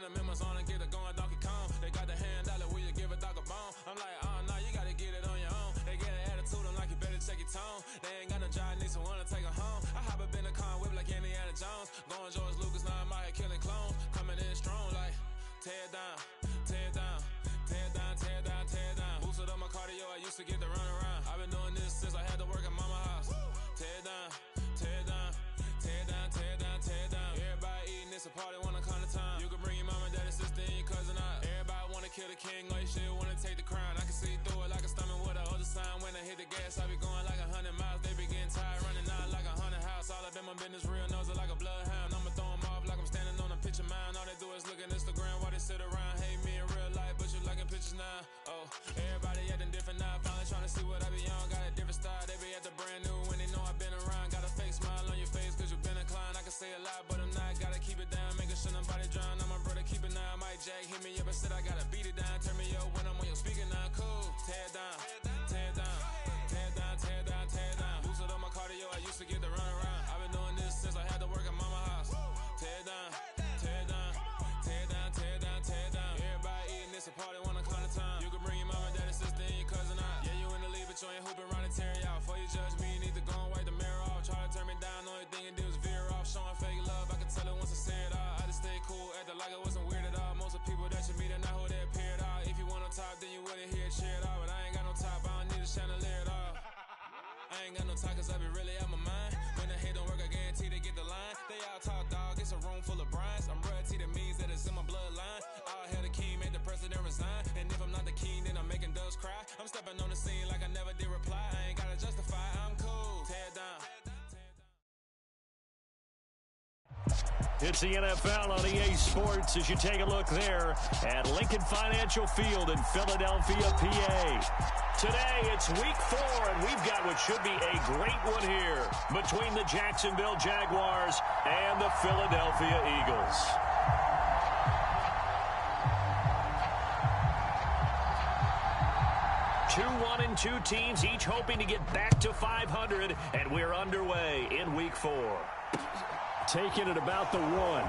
the members on and get it going Donkey Kong. They got the hand out, will you give a dog a bone? I'm like, oh no, you gotta get it on your own. They get an attitude, I'm like, you better check your tone. They ain't got no job, need someone to take her home. I hop up in the car and whip like Indiana Jones. Going George Lucas, now I'm out here killing clones. Coming in strong like, tear it down, tear it down, tear it down, tear it down, tear it down. Boosted up my cardio, I used to get to run around. I've been doing this since I had to work at mama house. Tear it down, tear it down, tear it down, tear it down, tear it down. Everybody eating, it's a party, wanna come to time. You can bring your mama, daddy, sister, and your cousin out. Everybody wanna kill the king, or you shit wanna take the crown. I can see through it like a stomach with a other sign. When I hit the gas, I be going like 100 miles. They be getting tired, running out like 100 house. All up in my business, real nose it like a bloodhound. I'ma throw 'em off like I'm standing on a picture mound. All they do is look at Instagram while they sit around. Hate me in real life, but you liking pictures now. Oh, everybody acting different now. Finally trying to see what I be on. Got a different style, they be at the brand new when they know I've been around. Got a fake smile on your face cause you been inclined. I can say a lot, but I'm not. Gotta keep it down, making sure nobody drown. I'm my brother, keep it now. Mike Jack hit me up and said I gotta beat it down. Turn me up when I'm on your speaker now. Cool, tear it down, tear it down, tear it down, tear it down, tear it down. Boosted up my cardio, I used to get to run around. I've been doing this since I had to work at mama house. Tear it down, tear it down, tear it down, tear it down, tear it down. Everybody eating, it's a party, wanna come to time. You can bring your mama, daddy, sister, and your cousin out. Yeah, you in the lead, but you ain't hooping around and tear you out. Before you judge me, you need to go and wipe the mirror off. Try to turn me down, only thing you do is veer off. Showing fake love, I can tell it once I say it all. I just stay cool, acting like it wasn't weird at all. Most of the people that you meet are not who they appear at all. If you want on top, then you wouldn't hear it cheer at all. But I ain't got no top, I don't need a chandelier at all. I ain't got no time cause I be really out my mind. When the hate don't work, I guarantee they get the line. They all talk dog, it's a room full of brines. I'm royalty, that means that it's in my bloodline. All hail the king, made the president resign. And if I'm not the king, then I'm making doves cry. I'm stepping on the scene like I never did reply. I ain't gotta justify, I'm cool. Tear it down. It's the NFL on EA Sports as you take a look there at Lincoln Financial Field in Philadelphia, PA. Today, it's week 4, and we've got what should be a great one here between the Jacksonville Jaguars and the Philadelphia Eagles. Two 1-2 teams, each hoping to get back to 500, and we're underway in week 4. Taking it about the 1.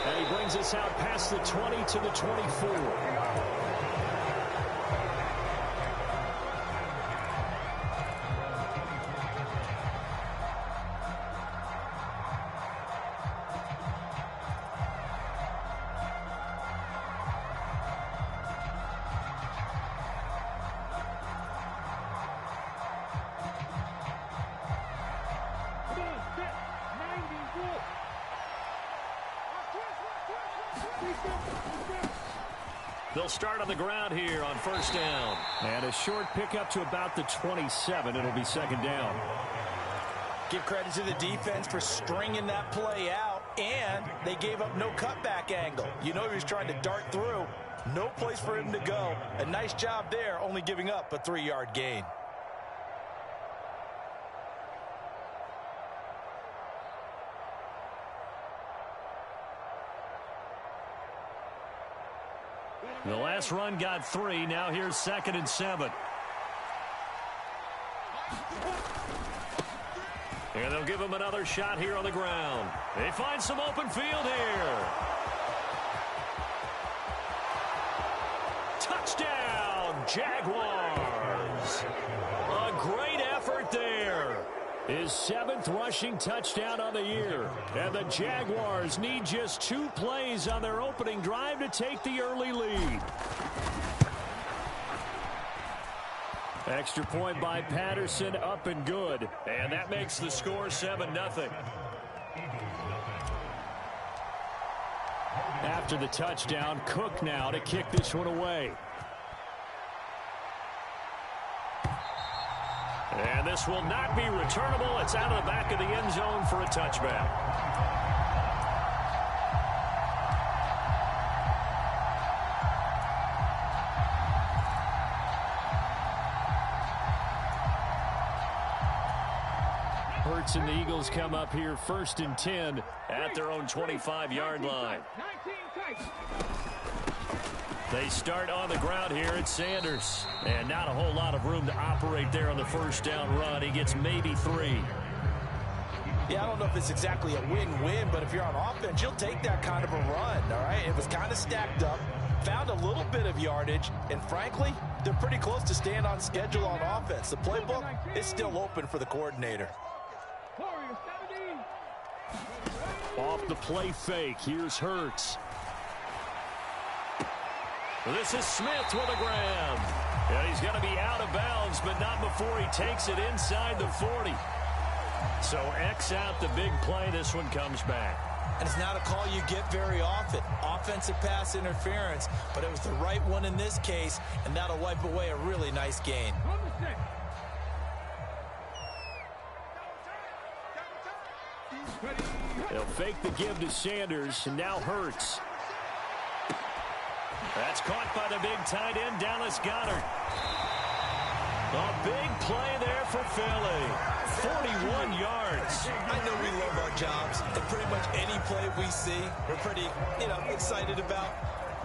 And he brings us out past the 20 to the 24. They'll start on the ground here on first down. And a short pickup to about the 27. It'll be second down. Give credit to the defense for stringing that play out, and they gave up no cutback angle. You know he was trying to dart through. No place for him to go. A nice job there, only giving up a 3-yard gain. The last run got 3. Now here's 2nd and 7. And they'll give him another shot here on the ground. They find some open field here. Touchdown, Jaguars. A great effort there. His 7th rushing touchdown on the year. And the Jaguars need just 2 plays on their opening drive to take the early lead. Extra point by Patterson, up and good. And that makes the score 7-0. After the touchdown, Cook now to kick this one away. And this will not be returnable. It's out of the back of the end zone for a touchback. Hurts and the Eagles come up here 1st and 10 at their own 25-yard line. They start on the ground here at Sanders. And not a whole lot of room to operate there on the first down run. He gets maybe 3. Yeah, I don't know if it's exactly a win-win, but if you're on offense, you'll take that kind of a run, all right? It was kind of stacked up, found a little bit of yardage, and frankly, they're pretty close to staying on schedule on offense. The playbook is still open for the coordinator. Off the play fake, here's Hurts. This is Smith with a grab. And he's going to be out of bounds, but not before he takes it inside the 40. So X out the big play. This one comes back. And it's not a call you get very often. Offensive pass interference, but it was the right one in this case, and that'll wipe away a really nice gain. They'll fake the give to Sanders, and now Hurts. That's caught by the big tight end, Dallas Goedert. A big play there for Philly. 41 yards. I know we love our jobs, and pretty much any play we see, we're pretty, excited about.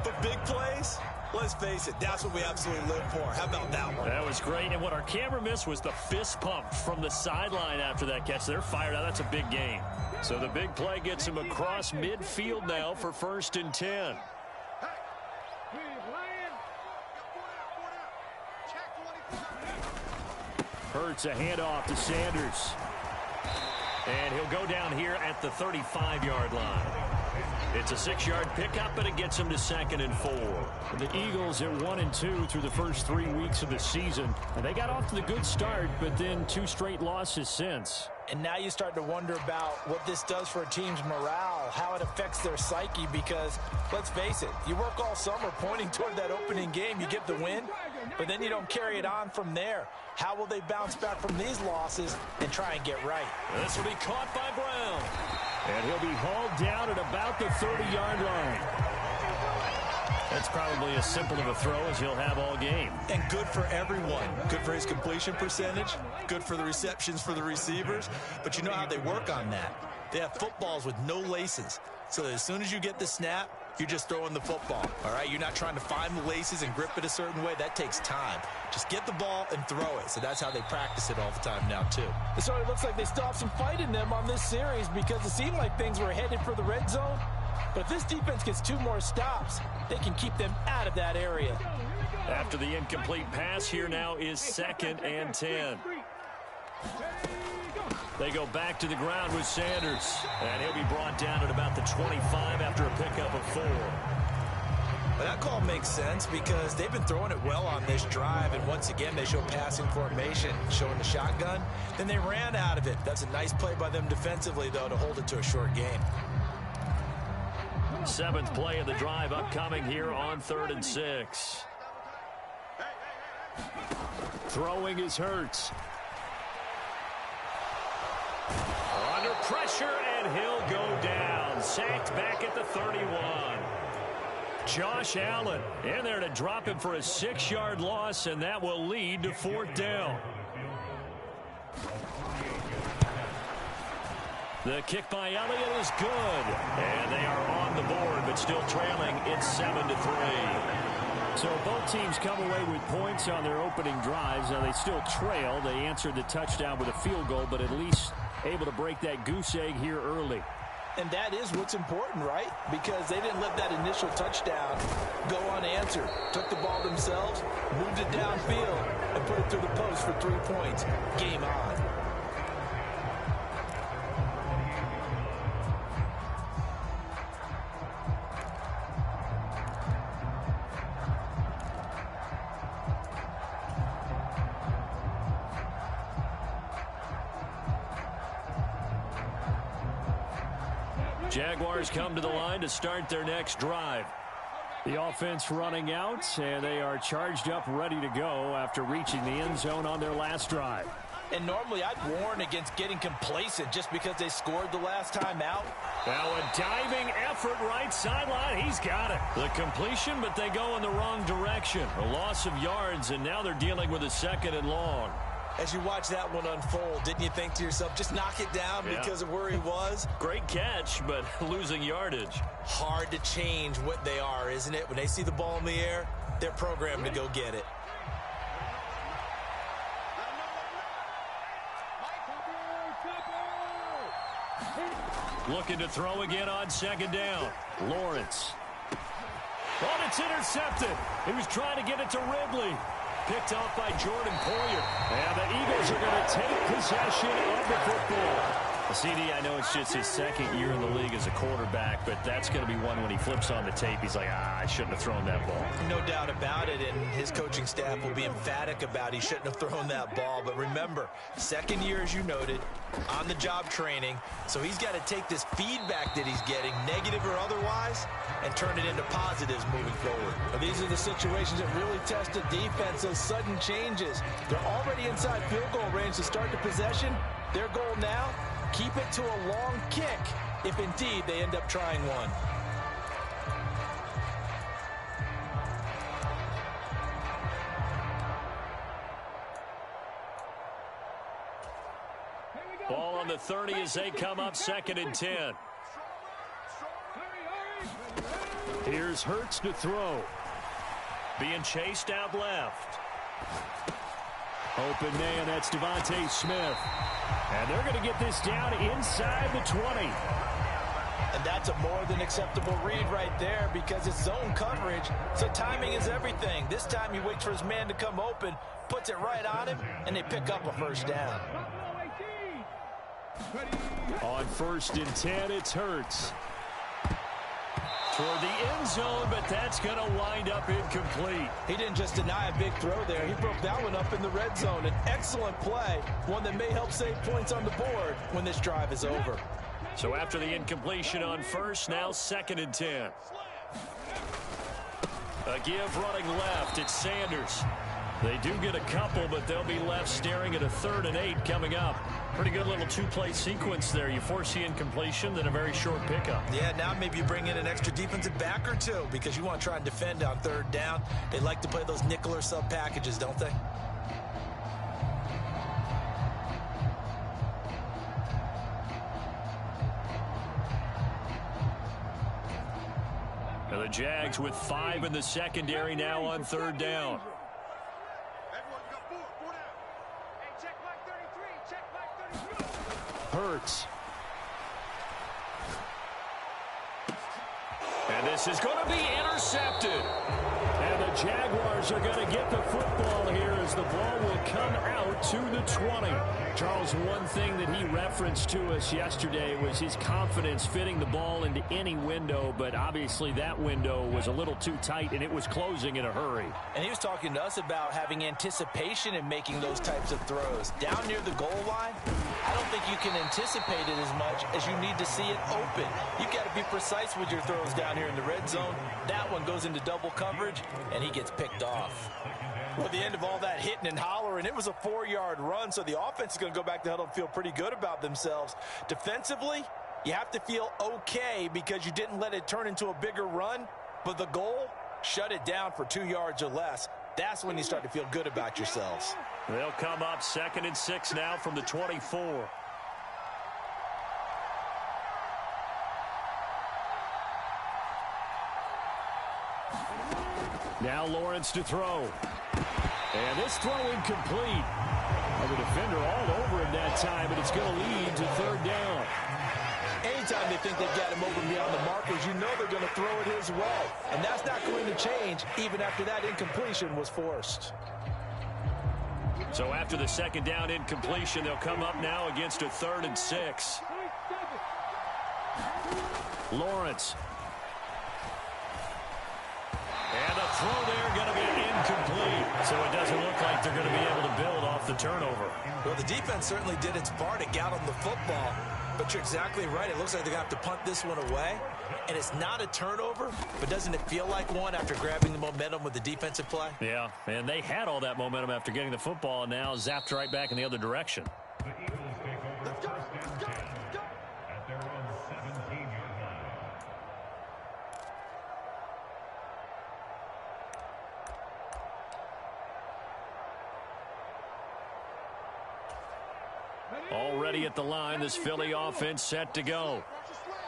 But big plays, let's face it, that's what we absolutely live for. How about that one? That was great, and what our camera missed was the fist pump from the sideline after that catch. They're fired out. That's a big gain. So the big play gets him across midfield now for 1st and 10. Hurts a handoff to Sanders. And he'll go down here at the 35-yard line. It's a 6-yard pickup, but it gets him to 2nd and 4. The Eagles at 1-2 through the first 3 weeks of the season. And they got off to the good start, but then 2 straight losses since. And now you start to wonder about what this does for a team's morale, how it affects their psyche, because let's face it, you work all summer pointing toward that opening game, you get the win, but then you don't carry it on from there. How will they bounce back from these losses and try and get right? This will be caught by Brown. And he'll be hauled down at about the 30-yard line. That's probably as simple of a throw as he'll have all game. And good for everyone. Good for his completion percentage. Good for the receptions for the receivers. But you know how they work on that. They have footballs with no laces. So that as soon as you get the snap, you're just throwing the football. All right? You're not trying to find the laces and grip it a certain way. That takes time. Just get the ball and throw it. So that's how they practice it all the time now, too. So it looks like they still have some fight in them on this series because it seemed like things were headed for the red zone. But if this defense gets 2 more stops, they can keep them out of that area. After the incomplete pass, here now is 2nd and 10. They go back to the ground with Sanders. And he'll be brought down at about the 25 after a pickup of 4. Well, that call makes sense because they've been throwing it well on this drive. And once again, they show passing formation, showing the shotgun. Then they ran out of it. That's a nice play by them defensively, though, to hold it to a short gain. 7th play of the drive upcoming here on 3rd and 6. Throwing is Hurts. Under pressure, and he'll go down. Sacked back at the 31. Josh Allen in there to drop him for a 6-yard loss, and that will lead to 4th down. The kick by Elliott is good. And they are on the board, but still trailing. It's 7-3. So both teams come away with points on their opening drives. Now they still trail. They answered the touchdown with a field goal, but at least able to break that goose egg here early. And that is what's important, right? Because they didn't let that initial touchdown go unanswered. Took the ball themselves, moved it downfield, and put it through the post for 3 points. Game on. Jaguars come to the line to start their next drive. The offense running out, and they are charged up, ready to go after reaching the end zone on their last drive. And normally I'd warn against getting complacent just because they scored the last time out. Now a diving effort right sideline. He's got it. The completion, but they go in the wrong direction. A loss of yards, and now they're dealing with a 2nd and long. As you watch that one unfold, didn't you think to yourself, just knock it down because of where he was? Great catch, but losing yardage. Hard to change what they are, isn't it? When they see the ball in the air, they're programmed to go get it. Looking to throw again on second down. Lawrence. Oh, it's intercepted. He was trying to get it to Ridley. Picked off by Jordan Poyer. And the Eagles are going to take possession of the football. CD, I know it's just his second year in the league as a quarterback, but that's going to be one when he flips on the tape. He's like, I shouldn't have thrown that ball. No doubt about it, and his coaching staff will be emphatic about he shouldn't have thrown that ball. But remember, second year, as you noted, on-the-job training, so he's got to take this feedback that he's getting, negative or otherwise, and turn it into positives moving forward. But these are the situations that really test the defense, those sudden changes. They're already inside field goal range to start the possession. Their goal now, keep it to a long kick, if indeed they end up trying one. Ball on the 30 as they come up 2nd and 10. Here's Hurts to throw. Being chased out left. Open man, that's Devontae Smith. And they're going to get this down inside the 20. And that's a more than acceptable read right there because it's zone coverage, so timing is everything. This time he waits for his man to come open, puts it right on him, and they pick up a first down. On 1st and 10, it's Hurts. Toward the end zone, but that's going to wind up incomplete. He didn't just deny a big throw there. He broke that one up in the red zone. An excellent play, one that may help save points on the board when this drive is over. So after the incompletion on 1st, now 2nd and 10. A give running left, it's Sanders. They do get a couple, but they'll be left staring at a 3rd and 8 coming up. Pretty good little two-play sequence there. You force the incompletion, then a very short pickup. Yeah, now maybe you bring in an extra defensive back or two because you want to try and defend on 3rd down. They like to play those nickel or sub packages, don't they? Now the Jags with 5 in the secondary now on 3rd down. Hurts. And this is going to be intercepted. And the Jaguars are going to get the football here as the ball will come out to the 20. Charles, one thing that he referenced to us yesterday was his confidence fitting the ball into any window, but obviously that window was a little too tight and it was closing in a hurry. And he was talking to us about having anticipation in making those types of throws. Down near the goal line, I don't think you can anticipate it as much as you need to see it open. You've got to be precise with your throws down here in the red zone. That one goes into double coverage, and he gets picked off. Well, the end of all that hitting and hollering, it was a 4-yard run, so the offense is going to go back to huddle and feel pretty good about themselves. Defensively, you have to feel okay because you didn't let it turn into a bigger run, but the goal, shut it down for 2 yards or less. That's when you start to feel good about yourselves. They'll come up 2nd and 6 now from the 24. Now Lawrence to throw. And this throw incomplete. The defender all over him that time, but it's going to lead to 3rd down. Anytime they think they've got him open beyond the markers, you know they're going to throw it his way. And that's not going to change even after that incompletion was forced. So after the 2nd down incompletion, they'll come up now against a 3rd and 6. Lawrence. And the throw there going to be incomplete. So it doesn't look like they're going to be able to build off the turnover. Well, the defense certainly did its part to get on the football. But you're exactly right. It looks like they're going to have to punt this one away. And it's not a turnover, but doesn't it feel like one after grabbing the momentum with the defensive play? Yeah, and they had all that momentum after getting the football and now zapped right back in the other direction. Let's go, let's go, let's go. At their own 17-yard line. Already at the line, this Philly offense set to go.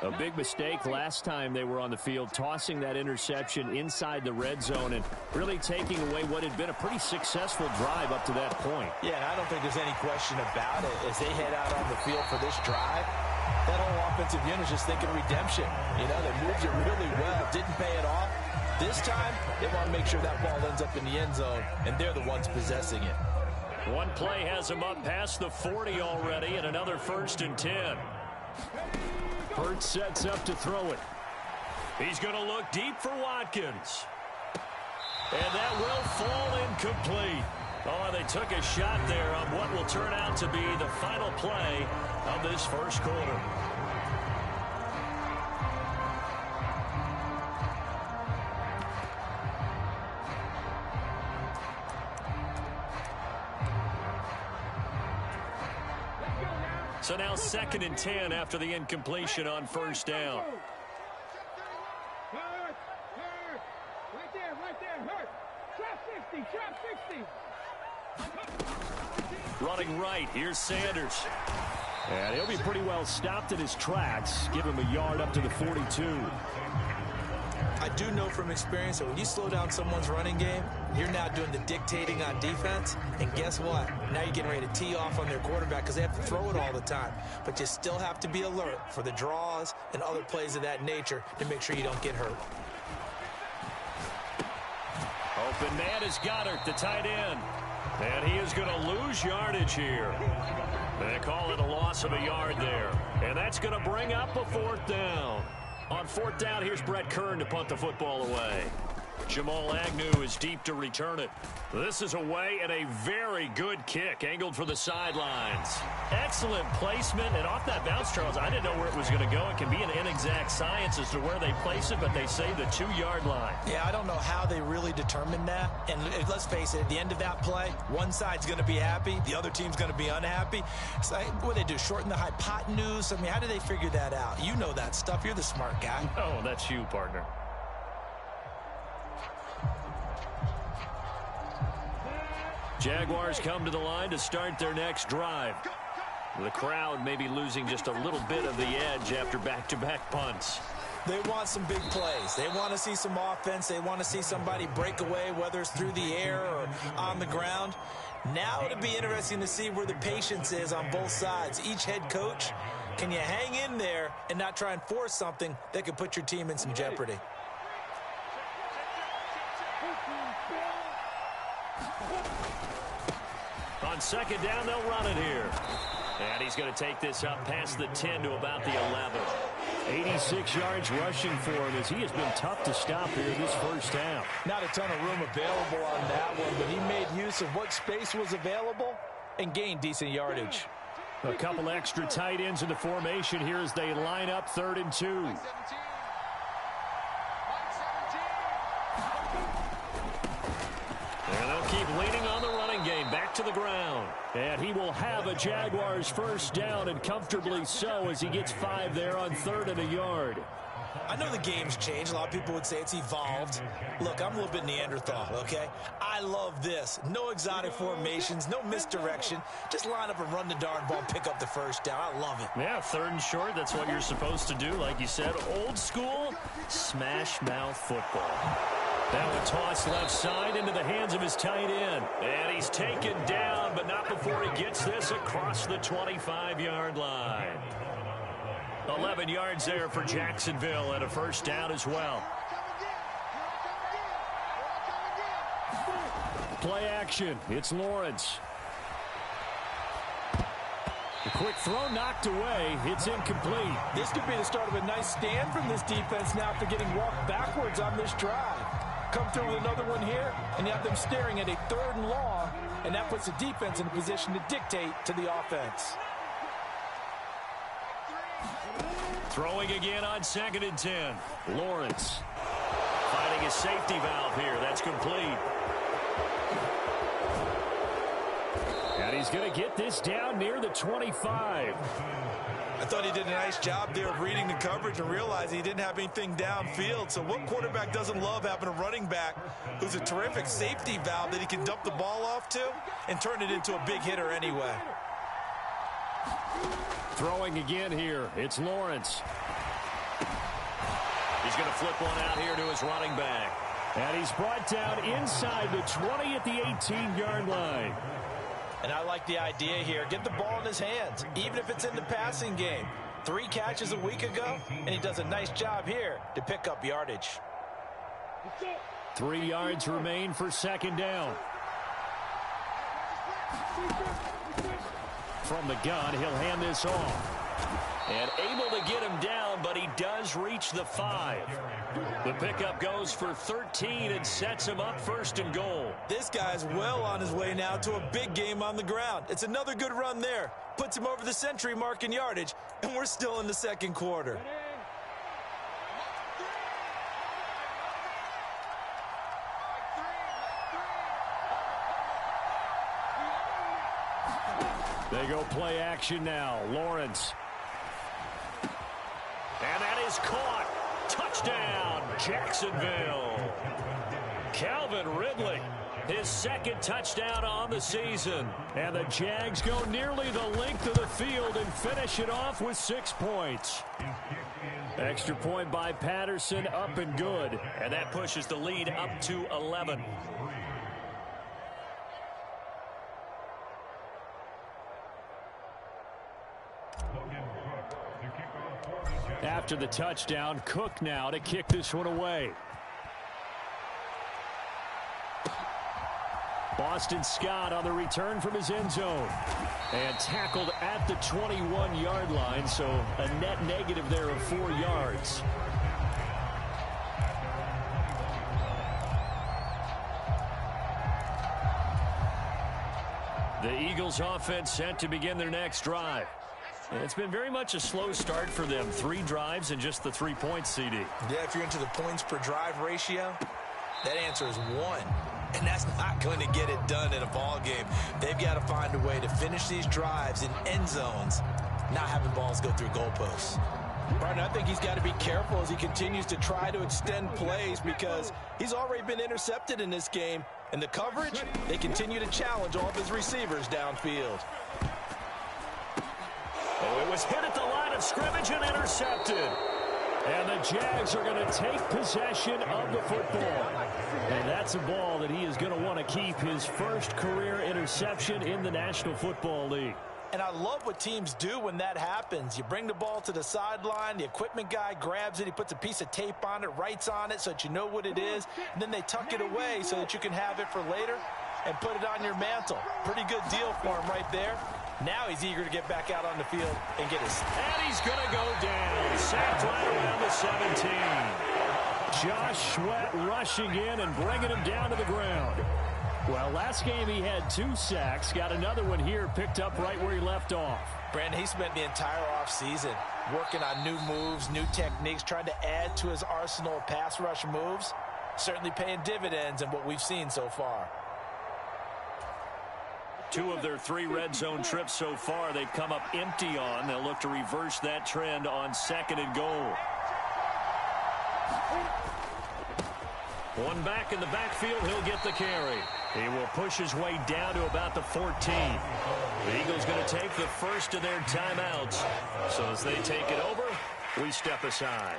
A big mistake last time they were on the field, tossing that interception inside the red zone and really taking away what had been a pretty successful drive up to that point. Yeah, and I don't think there's any question about it. As they head out on the field for this drive, That whole offensive unit is just thinking redemption. You know, they moved it really well, didn't pay it off. This time, they want to make sure that ball ends up in the end zone, and they're the ones possessing it. One play has him up past the 40 already, and another 1st and 10. Hurts sets up to throw it. He's going to look deep for Watkins. And that will fall incomplete. Oh, they took a shot there on what will turn out to be the final play of this first quarter. So now 2nd and 10 after the incompletion on 1st down. Running right, here's Sanders. And he'll be pretty well stopped in his tracks. Give him a yard up to the 42. I do know from experience that when you slow down someone's running game, you're now doing the dictating on defense. And guess what? Now you're getting ready to tee off on their quarterback because they have to throw it all the time. But you still have to be alert for the draws and other plays of that nature to make sure you don't get hurt. Open man is Goddard, the tight end. And he is going to lose yardage here. They call it a loss of a yard there. And that's going to bring up a 4th down. On 4th down, here's Brett Kern to punt the football away. Jamal Agnew is deep to return it. This is away and a very good kick angled for the sidelines. Excellent placement, and off that bounce, Charles, I didn't know where it was going to go. It can be an inexact science as to where they place it, but they say the 2-yard line. Yeah, I don't know how they really determined that. And let's face it, at the end of that play, one side's going to be happy, the other team's going to be unhappy. It's like, what do they do, shorten the hypotenuse? I mean, how do they figure that out? You know that stuff. You're the smart guy. Oh, that's you, partner. Jaguars come to the line to start their next drive. The crowd may be losing just a little bit of the edge after back-to-back punts. They want some big plays. They want to see some offense. They want to see somebody break away, whether it's through the air or on the ground. Now it'll be interesting to see where the patience is on both sides. Each head coach, can you hang in there and not try and force something that could put your team in some jeopardy? On 2nd down, they'll run it here. And he's going to take this up past the 10 to about the 11. 86 yards rushing for him as he has been tough to stop here this first half. Not a ton of room available on that one, but he made use of what space was available and gained decent yardage. A couple extra tight ends in the formation here as they line up 3rd and 2. And they'll keep leaning on the running game. Back to the ground. And he will have a Jaguars 1st down, and comfortably so, as he gets 5 there on 3rd and a yard. I know the game's changed. A lot of people would say it's evolved. Look, I'm a little bit Neanderthal, okay? I love this. No exotic formations, no misdirection. Just line up and run the darn ball and pick up the 1st down. I love it. Yeah, 3rd and short, that's what you're supposed to do. Like you said, old school, smash mouth football. Now a toss left side into the hands of his tight end. And he's taken down, but not before he gets this across the 25-yard line. 11 yards there for Jacksonville and a 1st down as well. Play action. It's Lawrence. A quick throw knocked away. It's incomplete. This could be the start of a nice stand from this defense now after getting walked backwards on this drive. Come through with another one here, and you have them staring at a 3rd and long, and that puts the defense in a position to dictate to the offense. Throwing again on 2nd and 10. Lawrence finding a safety valve here. That's complete. And he's going to get this down near the 25. I thought he did a nice job there of reading the coverage and realizing he didn't have anything downfield. So what quarterback doesn't love having a running back who's a terrific safety valve that he can dump the ball off to and turn it into a big hitter anyway? Throwing again here. It's Lawrence. He's going to flip one out here to his running back. And he's brought down inside the 20 at the 18-yard line. And I like the idea here. Get the ball in his hands, even if it's in the passing game. 3 catches a week ago, and he does a nice job here to pick up yardage. 3 yards remain for second down. From the gun, he'll hand this off. And able to get him down, but he does reach the 5. The pickup goes for 13 and sets him up first and goal. This guy's well on his way now to a big game on the ground. It's another good run there. Puts him over the century mark in yardage, and we're still in the second quarter. They go play action now. Lawrence. And that is caught. Touchdown, Jacksonville. Calvin Ridley, his second touchdown on the season. And the Jags go nearly the length of the field and finish it off with 6 points. Extra point by Patterson, up and good. And that pushes the lead up to 11. After the touchdown, Cook now to kick this one away. Boston Scott on the return from his end zone. And tackled at the 21-yard line, so a net negative there of 4 yards. The Eagles offense set to begin their next drive. It's been very much a slow start for them. 3 drives and just the 3 points, CD. Yeah, if you're into the points per drive ratio, that answer is 1. And that's not going to get it done in a ball game. They've got to find a way to finish these drives in end zones, not having balls go through goalposts. Brian, I think he's got to be careful as he continues to try to extend plays because he's already been intercepted in this game. And the coverage, they continue to challenge all of his receivers downfield. Oh, it was hit at the line of scrimmage and intercepted. And the Jags are going to take possession of the football. And that's a ball that he is going to want to keep, his first career interception in the National Football League. And I love what teams do when that happens. You bring the ball to the sideline, the equipment guy grabs it, he puts a piece of tape on it, writes on it so that you know what it is, and then they tuck it away so that you can have it for later and put it on your mantle. Pretty good deal for him right there. Now he's eager to get back out on the field and get his... And he's going to go down. Sacked right around the 17. Josh Sweat rushing in and bringing him down to the ground. Well, last game he had 2 sacks. Got another one here, picked up right where he left off. Brandon, he spent the entire offseason working on new moves, new techniques, trying to add to his arsenal of pass rush moves. Certainly paying dividends in what we've seen so far. 2 of their 3 red zone trips so far they've come up empty on. They'll look to reverse that trend on 2nd and goal. One back in the backfield, he'll get the carry. He will push his way down to about the 14. The Eagles going to take the first of their timeouts. So as they take it over, we step aside.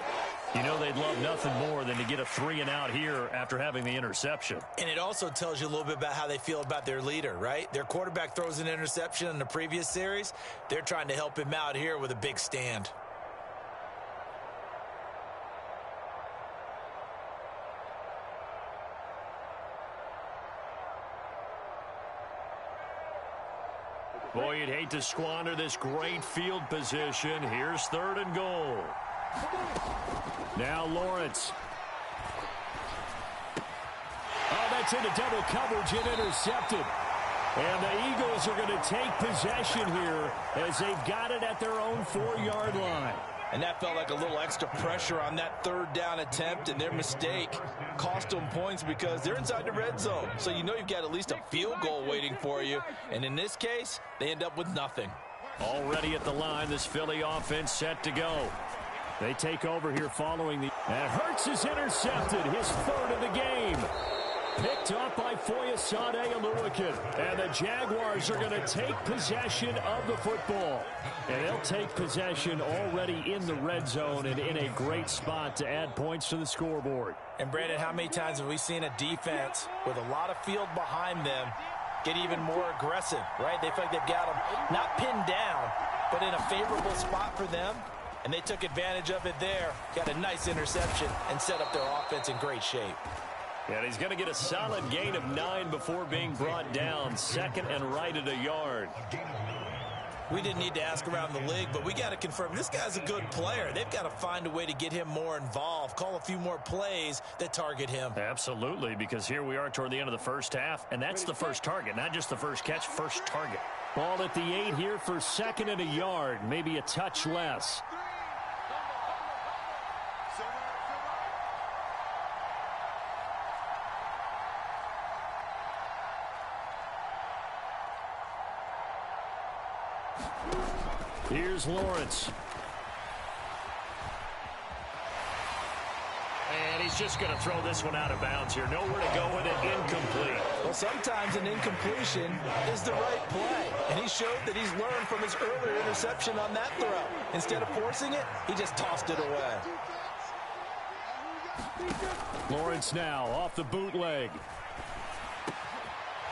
You know they'd love nothing more than to get a 3-and-out here after having the interception. And it also tells you a little bit about how they feel about their leader, right? Their quarterback throws an interception in the previous series. They're trying to help him out here with a big stand. Boy, you'd hate to squander this great field position. Here's 3rd and goal. Now Lawrence. Oh, that's into double coverage and intercepted. And the Eagles are going to take possession here as they've got it at their own 4-yard line. And that felt like a little extra pressure on that 3rd down attempt, and their mistake cost them points because they're inside the red zone. So you know you've got at least a field goal waiting for you. And in this case, they end up with nothing. Already at the line, this Philly offense set to go. They take over here following the... And Hurts is intercepted, his 3rd of the game. Picked up by Foyesade Oluwakin. And the Jaguars are going to take possession of the football. And they'll take possession already in the red zone and in a great spot to add points to the scoreboard. And Brandon, how many times have we seen a defense with a lot of field behind them get even more aggressive, right? They feel like they've got them not pinned down, but in a favorable spot for them. and they took advantage of it there. Got a nice interception and set up their offense in great shape. And he's going to get a solid gain of 9 before being brought down. Second and right at a yard. We didn't need to ask around the league, but we got to confirm this guy's a good player. They've got to find a way to get him more involved, call a few more plays that target him. Absolutely, because here we are toward the end of the first half, and that's the first target, not just the first catch, first target. Ball at the 8 here for second and a yard, maybe a touch less. Here's Lawrence. And he's just going to throw this one out of bounds here. Nowhere to go with it. Incomplete. Well, sometimes an incompletion is the right play. And he showed that he's learned from his earlier interception on that throw. Instead of forcing it, he just tossed it away. Lawrence now off the bootleg.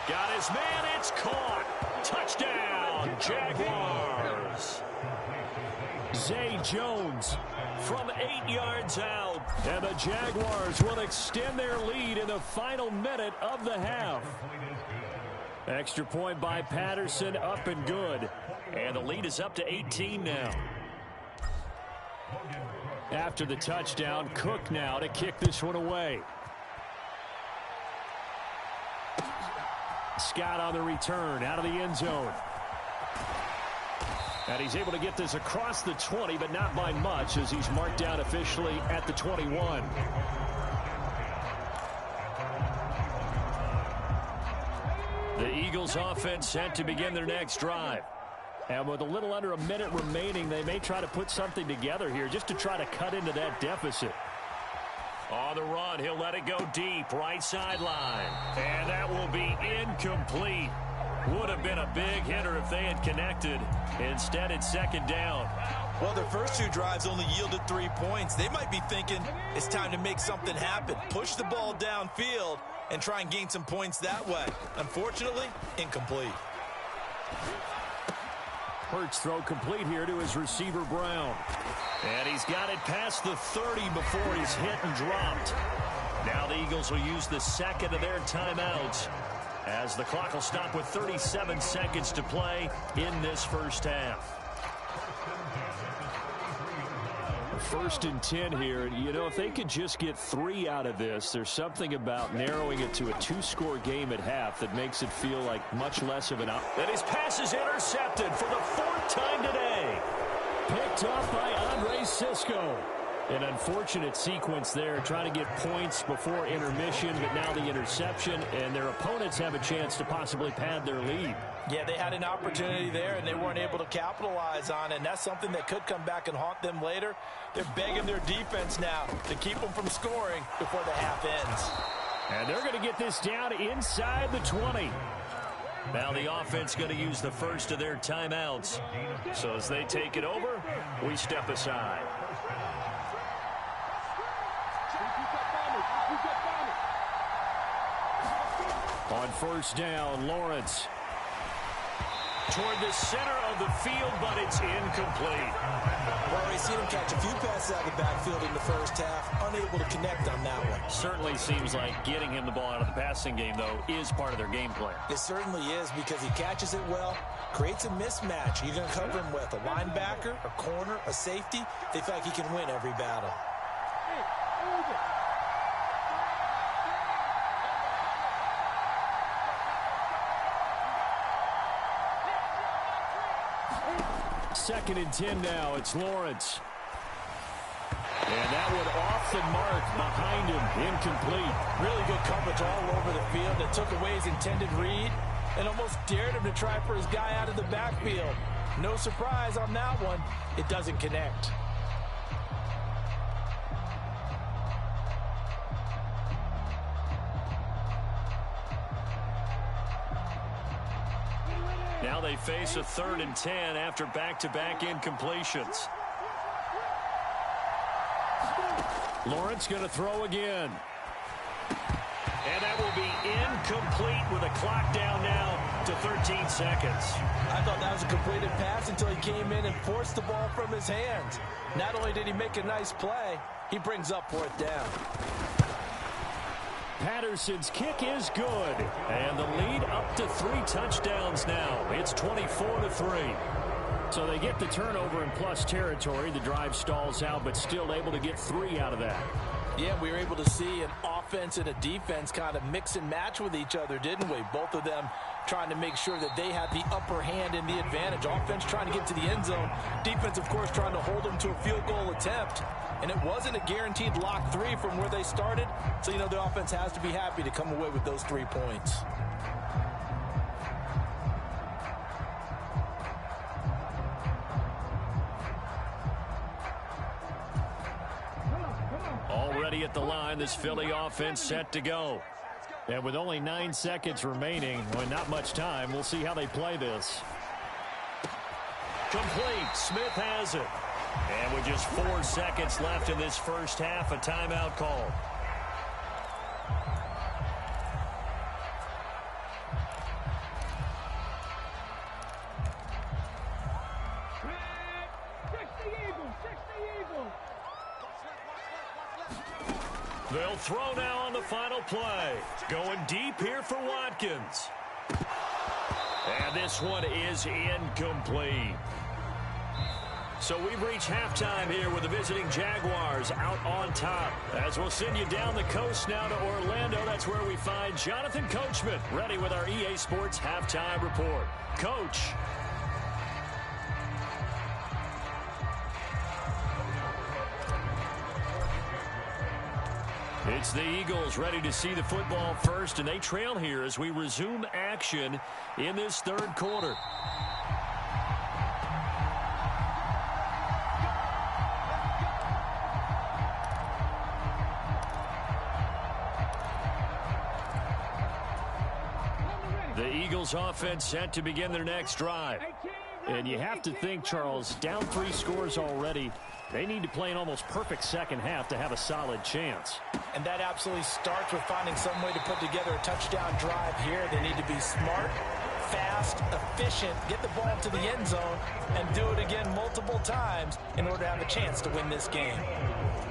Got his man. It's caught. Touchdown, Jaguars. Zay Jones from 8 yards out. And the Jaguars will extend their lead in the final minute of the half. Extra point by Patterson, up and good. And the lead is up to 18 now. After the touchdown, Cook now to kick this one away. Scott on the return, out of the end zone. And he's able to get this across the 20, but not by much, as he's marked down officially at the 21. The Eagles offense set to begin their next drive. And with a little under a minute remaining, they may try to put something together here just to try to cut into that deficit. On the run, he'll let it go deep, right sideline. And that will be incomplete. Would have been a big hitter if they had connected. Instead, it's second down. Well, their first 2 drives only yielded 3 points. They might be thinking it's time to make something happen. Push the ball downfield and try and gain some points that way. Unfortunately, incomplete. Hurts throw complete here to his receiver, Brown. And he's got it past the 30 before he's hit and dropped. Now the Eagles will use the second of their timeouts, as the clock will stop with 37 seconds to play in this first half. 1st and 10 here. You know, if they could just get 3 out of this, there's something about narrowing it to a 2-score game at half that makes it feel like much less of an up. And his pass is intercepted for the 4th time today. Picked off by Andre Cisco. An unfortunate sequence there, trying to get points before intermission, but now the interception, and their opponents have a chance to possibly pad their lead. Yeah, they had an opportunity there, and they weren't able to capitalize on it, and that's something that could come back and haunt them later. They're begging their defense now to keep them from scoring before the half ends. And they're going to get this down inside the 20. Now the offense going to use the first of their timeouts. So as they take it over, we step aside. On first down, Lawrence. Toward the center of the field, but it's incomplete. Well, we've seen him catch a few passes out of the backfield in the first half, unable to connect on that one. Certainly seems like getting him the ball out of the passing game, though, is part of their game plan. It certainly is, because he catches it well, creates a mismatch. You're going to cover him with a linebacker, a corner, a safety. They feel like he can win every battle. Second and 10 now. It's Lawrence. And that one off the mark behind him. Incomplete. Really good coverage all over the field that took away his intended read and almost dared him to try for his guy out of the backfield. No surprise on that one. It doesn't connect. Now they face a 3rd and 10 after back-to-back incompletions. Lawrence going to throw again. And that will be incomplete with a clock down now to 13 seconds. I thought that was a completed pass until he came in and forced the ball from his hands. Not only did he make a nice play, he brings up fourth down. Patterson's kick is good. And the lead up to 3 touchdowns now. It's 24-3. So they get the turnover in plus territory. The drive stalls out, but still able to get 3 out of that. Yeah, we were able to see an offense and a defense kind of mix and match with each other, didn't we? Both of them trying to make sure that they had the upper hand and the advantage. Offense trying to get to the end zone. Defense, of course, trying to hold them to a field goal attempt. And it wasn't a guaranteed lock 3 from where they started. So, the offense has to be happy to come away with those 3 points. Already at the line, this Philly offense set to go. And with only 9 seconds remaining, not much time, we'll see how they play this. Complete. Smith has it. And with just 4 seconds left in this first half, a timeout call. They'll throw now on the final play. Going deep here for Watkins. And this one is incomplete. So we've reached halftime here with the visiting Jaguars out on top. As we'll send you down the coast now to Orlando, that's where we find Jonathan Coachman ready with our EA Sports Halftime Report. Coach. It's the Eagles ready to see the football first, and they trail here as we resume action in this third quarter. The Eagles offense set to begin their next drive. And you have to think, Charles, down 3 scores already. They need to play an almost perfect second half to have a solid chance. And that absolutely starts with finding some way to put together a touchdown drive here. They need to be smart, fast, efficient, get the ball to the end zone, and do it again multiple times in order to have a chance to win this game.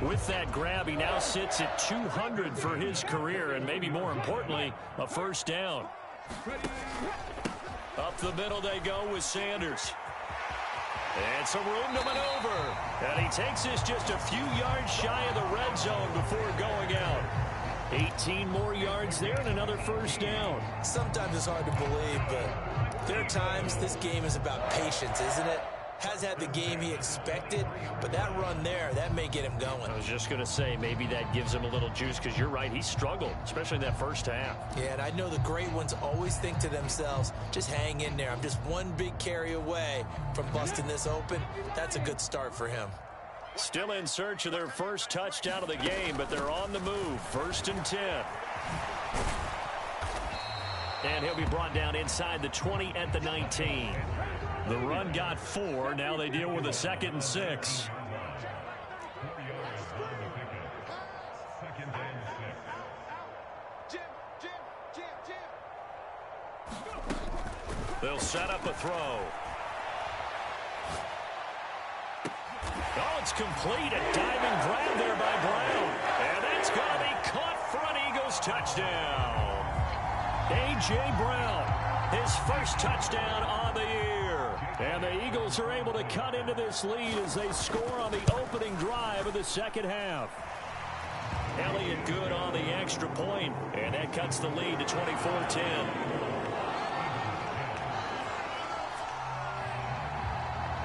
With that grab, he now sits at 200 for his career, and maybe more importantly, a first down. Up the middle they go with Sanders. And some room to maneuver. And he takes this just a few yards shy of the red zone before going out. 18 more yards there and another first down. Sometimes it's hard to believe, but there are times this game is about patience, isn't it? Has had the game he expected, but that run there, that may get him going. I was just going to say, maybe that gives him a little juice, because you're right, he struggled, especially in that first half. Yeah, and I know the great ones always think to themselves, just hang in there. I'm just one big carry away from busting this open. That's a good start for him. Still in search of their first touchdown of the game, but they're on the move. 1st and 10. And he'll be brought down inside the 20 at the 19. The run got 4. Now they deal with a 2nd and 6. They'll set up a throw. Oh, it's complete. A diving grab there by Brown. And that's going to be caught for an Eagles touchdown. A.J. Brown, his first touchdown on the year. And the Eagles are able to cut into this lead as they score on the opening drive of the second half. Elliott good on the extra point, and that cuts the lead to 24-10.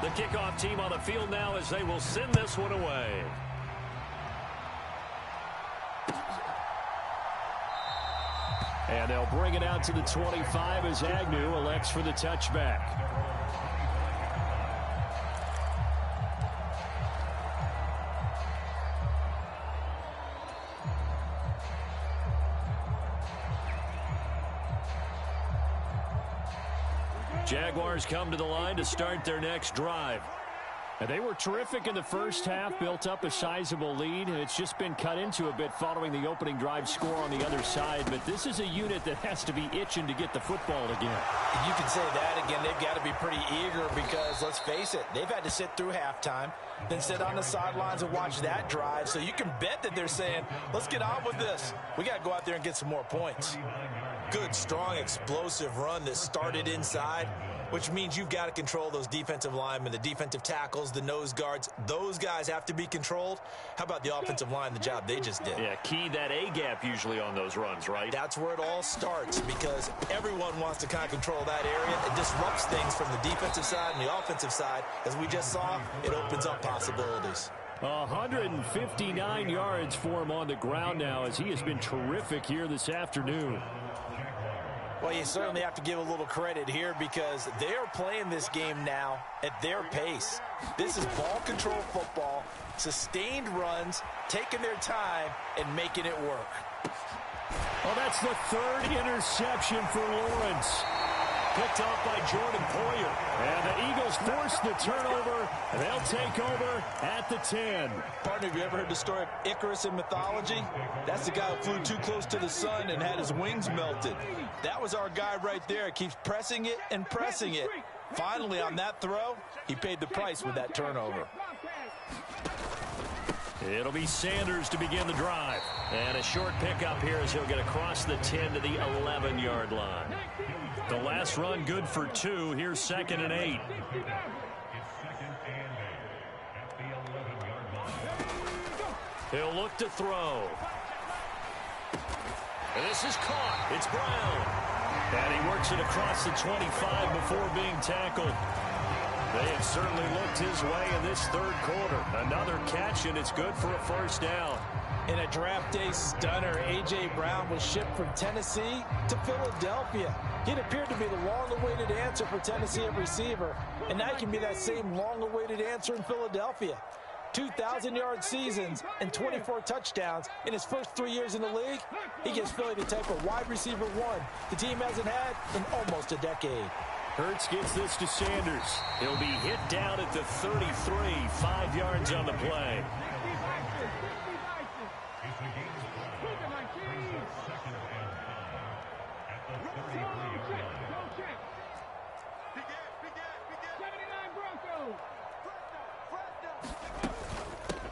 The kickoff team on the field now as they will send this one away. And they'll bring it out to the 25 as Agnew elects for the touchback. Jaguars come to the line to start their next drive. And they were terrific in the first half, built up a sizable lead, and it's just been cut into a bit following the opening drive score on the other side. But this is a unit that has to be itching to get the football again. You can say that again. They've got to be pretty eager because, let's face it, they've had to sit through halftime, then sit on the sidelines and watch that drive. So you can bet that they're saying, let's get on with this. We got to go out there and get some more points. Good, strong, explosive run that started inside, which means you've got to control those defensive linemen, the defensive tackles, the nose guards. Those guys have to be controlled. How about the offensive line, the job they just did? Yeah, key that A-gap usually on those runs, right? That's where it all starts because everyone wants to kind of control that area. It disrupts things from the defensive side and the offensive side. As we just saw, it opens up possibilities. 159 yards for him on the ground now as he has been terrific here this afternoon. Well, you certainly have to give a little credit here because they are playing this game now at their pace. This is ball control football, sustained runs, taking their time, and making it work. Well, that's the third interception for Lawrence. Picked off by Jordan Poyer. And the Eagles force the turnover. They'll take over at the 10. Partner, have you ever heard the story of Icarus in mythology? That's the guy who flew too close to the sun and had his wings melted. That was our guy right there. Keeps pressing it and pressing it. Finally, on that throw, he paid the price with that turnover. It'll be Sanders to begin the drive. And a short pickup here as he'll get across the 10 to the 11-yard line. The last run good for 2. Here's 2nd and 8. It's 2nd and 8 at the 11-yard line. He'll look to throw. And this is caught. It's Brown. And he works it across the 25 before being tackled. They have certainly looked his way in this third quarter. Another catch, and it's good for a first down. In a draft day stunner, A.J. Brown was shipped from Tennessee to Philadelphia. It appeared to be the long-awaited answer for Tennessee at receiver, and now he can be that same long-awaited answer in Philadelphia. 2,000-yard seasons and 24 touchdowns in his first 3 years in the league. He gives Philly the type of wide receiver one the team hasn't had in almost a decade. Hurts gets this to Sanders. He'll be hit down at the 33, 5 yards on the play. It's the game's play. 2nd and 5 at the 33-yard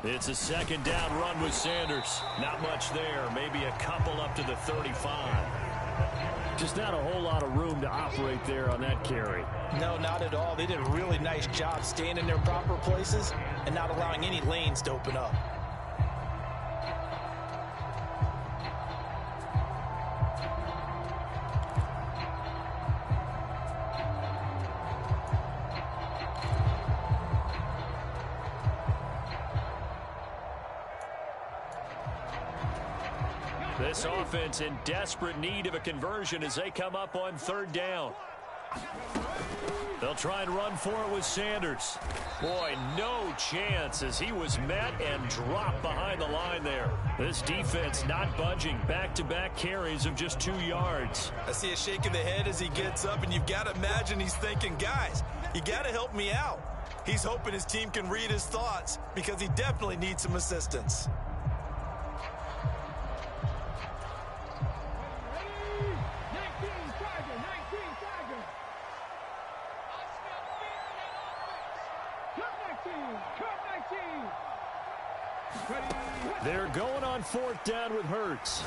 line. It's a 2nd down run with Sanders. Not much there. Maybe a couple up to the 35. Just not a whole lot of room to operate there on that carry. No, not at all. They did a really nice job staying in their proper places and not allowing any lanes to open up. This offense in desperate need of a conversion as they come up on 3rd down. They'll try and run for it with Sanders. Boy, no chance as he was met and dropped behind the line there. This defense not budging. Back-to-back carries of just 2 yards. I see a shake of the head as he gets up, and you've got to imagine he's thinking, guys, you got to help me out. He's hoping his team can read his thoughts because he definitely needs some assistance. They're going on 4th down with Hurts.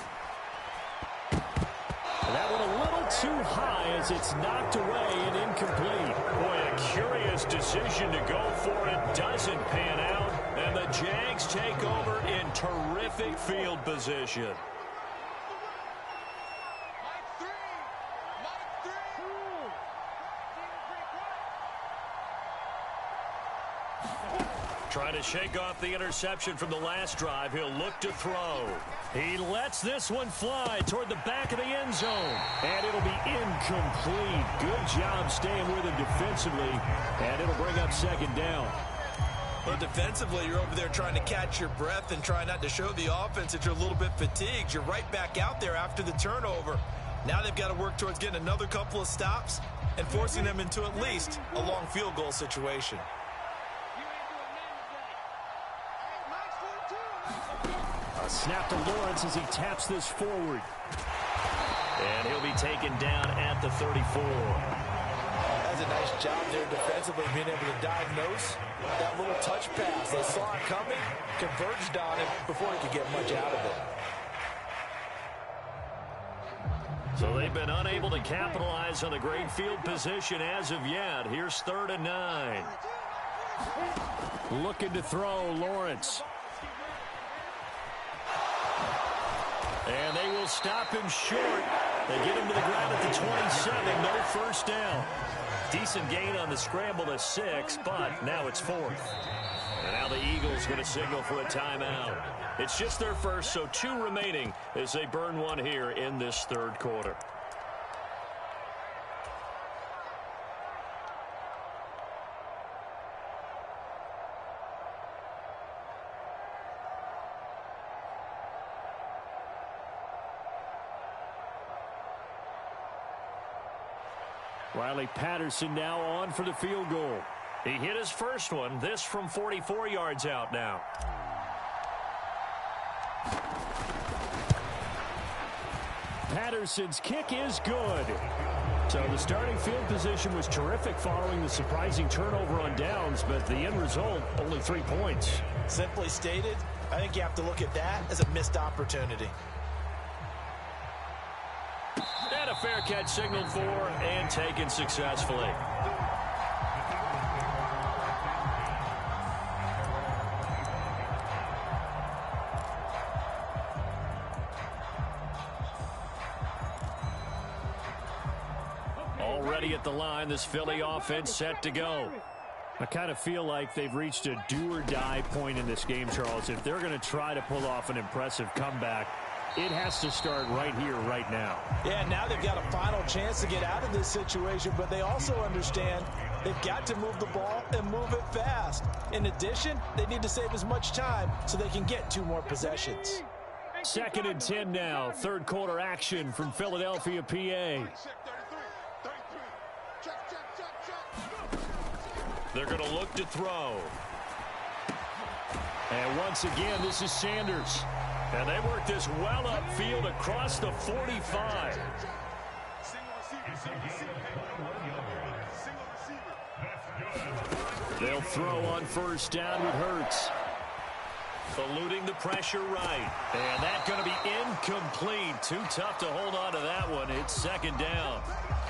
That one a little too high as it's knocked away and incomplete. Boy, a curious decision to go for it. Doesn't pan out. And the Jags take over in terrific field position. Trying to shake off the interception from the last drive. He'll look to throw. He lets this one fly toward the back of the end zone. And it'll be incomplete. Good job staying with him defensively. And it'll bring up 2nd down. Well, defensively, you're over there trying to catch your breath and try not to show the offense that you're a little bit fatigued. You're right back out there after the turnover. Now they've got to work towards getting another couple of stops and forcing them into at least a long field goal situation. Snap to Lawrence as he taps this forward. And he'll be taken down at the 34. That's a nice job there defensively, being able to diagnose that little touch pass. They saw it coming, converged on it before he could get much out of it. So they've been unable to capitalize on the great field position as of yet. Here's 3rd and 9. Looking to throw, Lawrence. And they will stop him short. They get him to the ground at the 27. No first down. Decent gain on the scramble to 6, but now it's 4th. And now the Eagles going to signal for a timeout. It's just their first, so 2 remaining as they burn one here in this 3rd quarter. Riley Patterson now on for the field goal. He hit his first one, this from 44 yards out now. Patterson's kick is good. So the starting field position was terrific following the surprising turnover on downs, but the end result, only 3 points. Simply stated, I think you have to look at that as a missed opportunity. And a fair catch signaled for and taken successfully. Already at the line, this Philly offense set to go. I kind of feel like they've reached a do-or-die point in this game, Charles. If they're going to try to pull off an impressive comeback, it has to start right here, right now. Yeah, now they've got a final chance to get out of this situation, but they also understand they've got to move the ball and move it fast. In addition, they need to save as much time so they can get 2 more possessions. 2nd and 10 now. 3rd quarter action from Philadelphia, PA. They're going to look to throw. And once again, this is Sanders. And they work this well upfield across the 45. They'll throw on first down with Hurts. Eluding the pressure right. And that's going to be incomplete. Too tough to hold on to that one. It's 2nd down.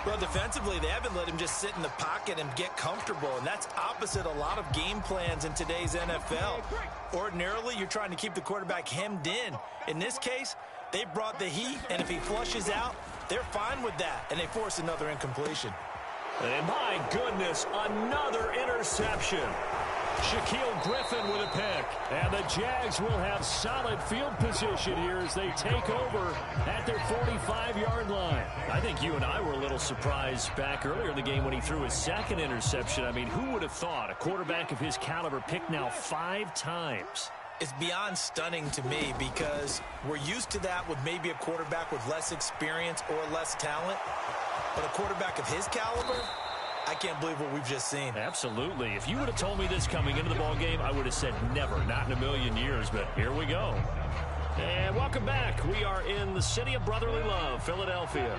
Well, defensively, they haven't let him just sit in the pocket and get comfortable, and that's opposite a lot of game plans in today's NFL. Ordinarily, you're trying to keep the quarterback hemmed in. In this case, they brought the heat, and if he flushes out, they're fine with that, and they force another incompletion. And my goodness, another interception. Shaquille Griffin with a pick. And the Jags will have solid field position here as they take over at their 45-yard line. I think you and I were a little surprised back earlier in the game when he threw his 2nd interception. I mean, who would have thought a quarterback of his caliber picked now 5 times? It's beyond stunning to me because we're used to that with maybe a quarterback with less experience or less talent. But a quarterback of his caliber, I can't believe what we've just seen. Absolutely. If you would have told me this coming into the ball game, I would have said never, not in a million years, but here we go. And welcome back. We are in the city of brotherly love, Philadelphia.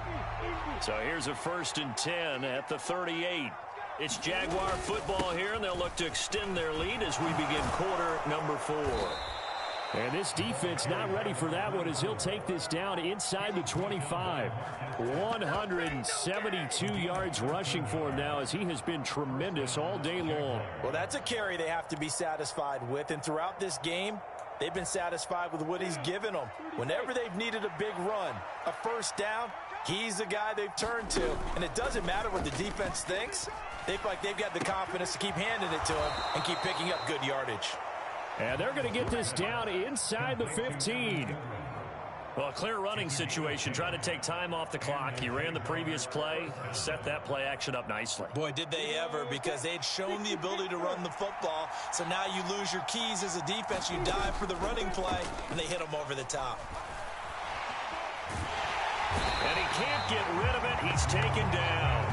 So here's a 1st and 10 at the 38. It's Jaguar football here, and they'll look to extend their lead as we begin quarter number 4. And this defense not ready for that one as he'll take this down inside the 25. 172 yards rushing for him now as he has been tremendous all day long. Well, that's a carry they have to be satisfied with. And throughout this game, they've been satisfied with what he's given them. Whenever they've needed a big run, a first down, he's the guy they've turned to. And it doesn't matter what the defense thinks. They feel like they've got the confidence to keep handing it to him and keep picking up good yardage. And they're going to get this down inside the 15. Well, a clear running situation, trying to take time off the clock. He ran the previous play, set that play action up nicely. Boy, did they ever, because they had shown the ability to run the football. So now you lose your keys as a defense. You dive for the running play, and they hit him over the top. And he can't get rid of it. He's taken down.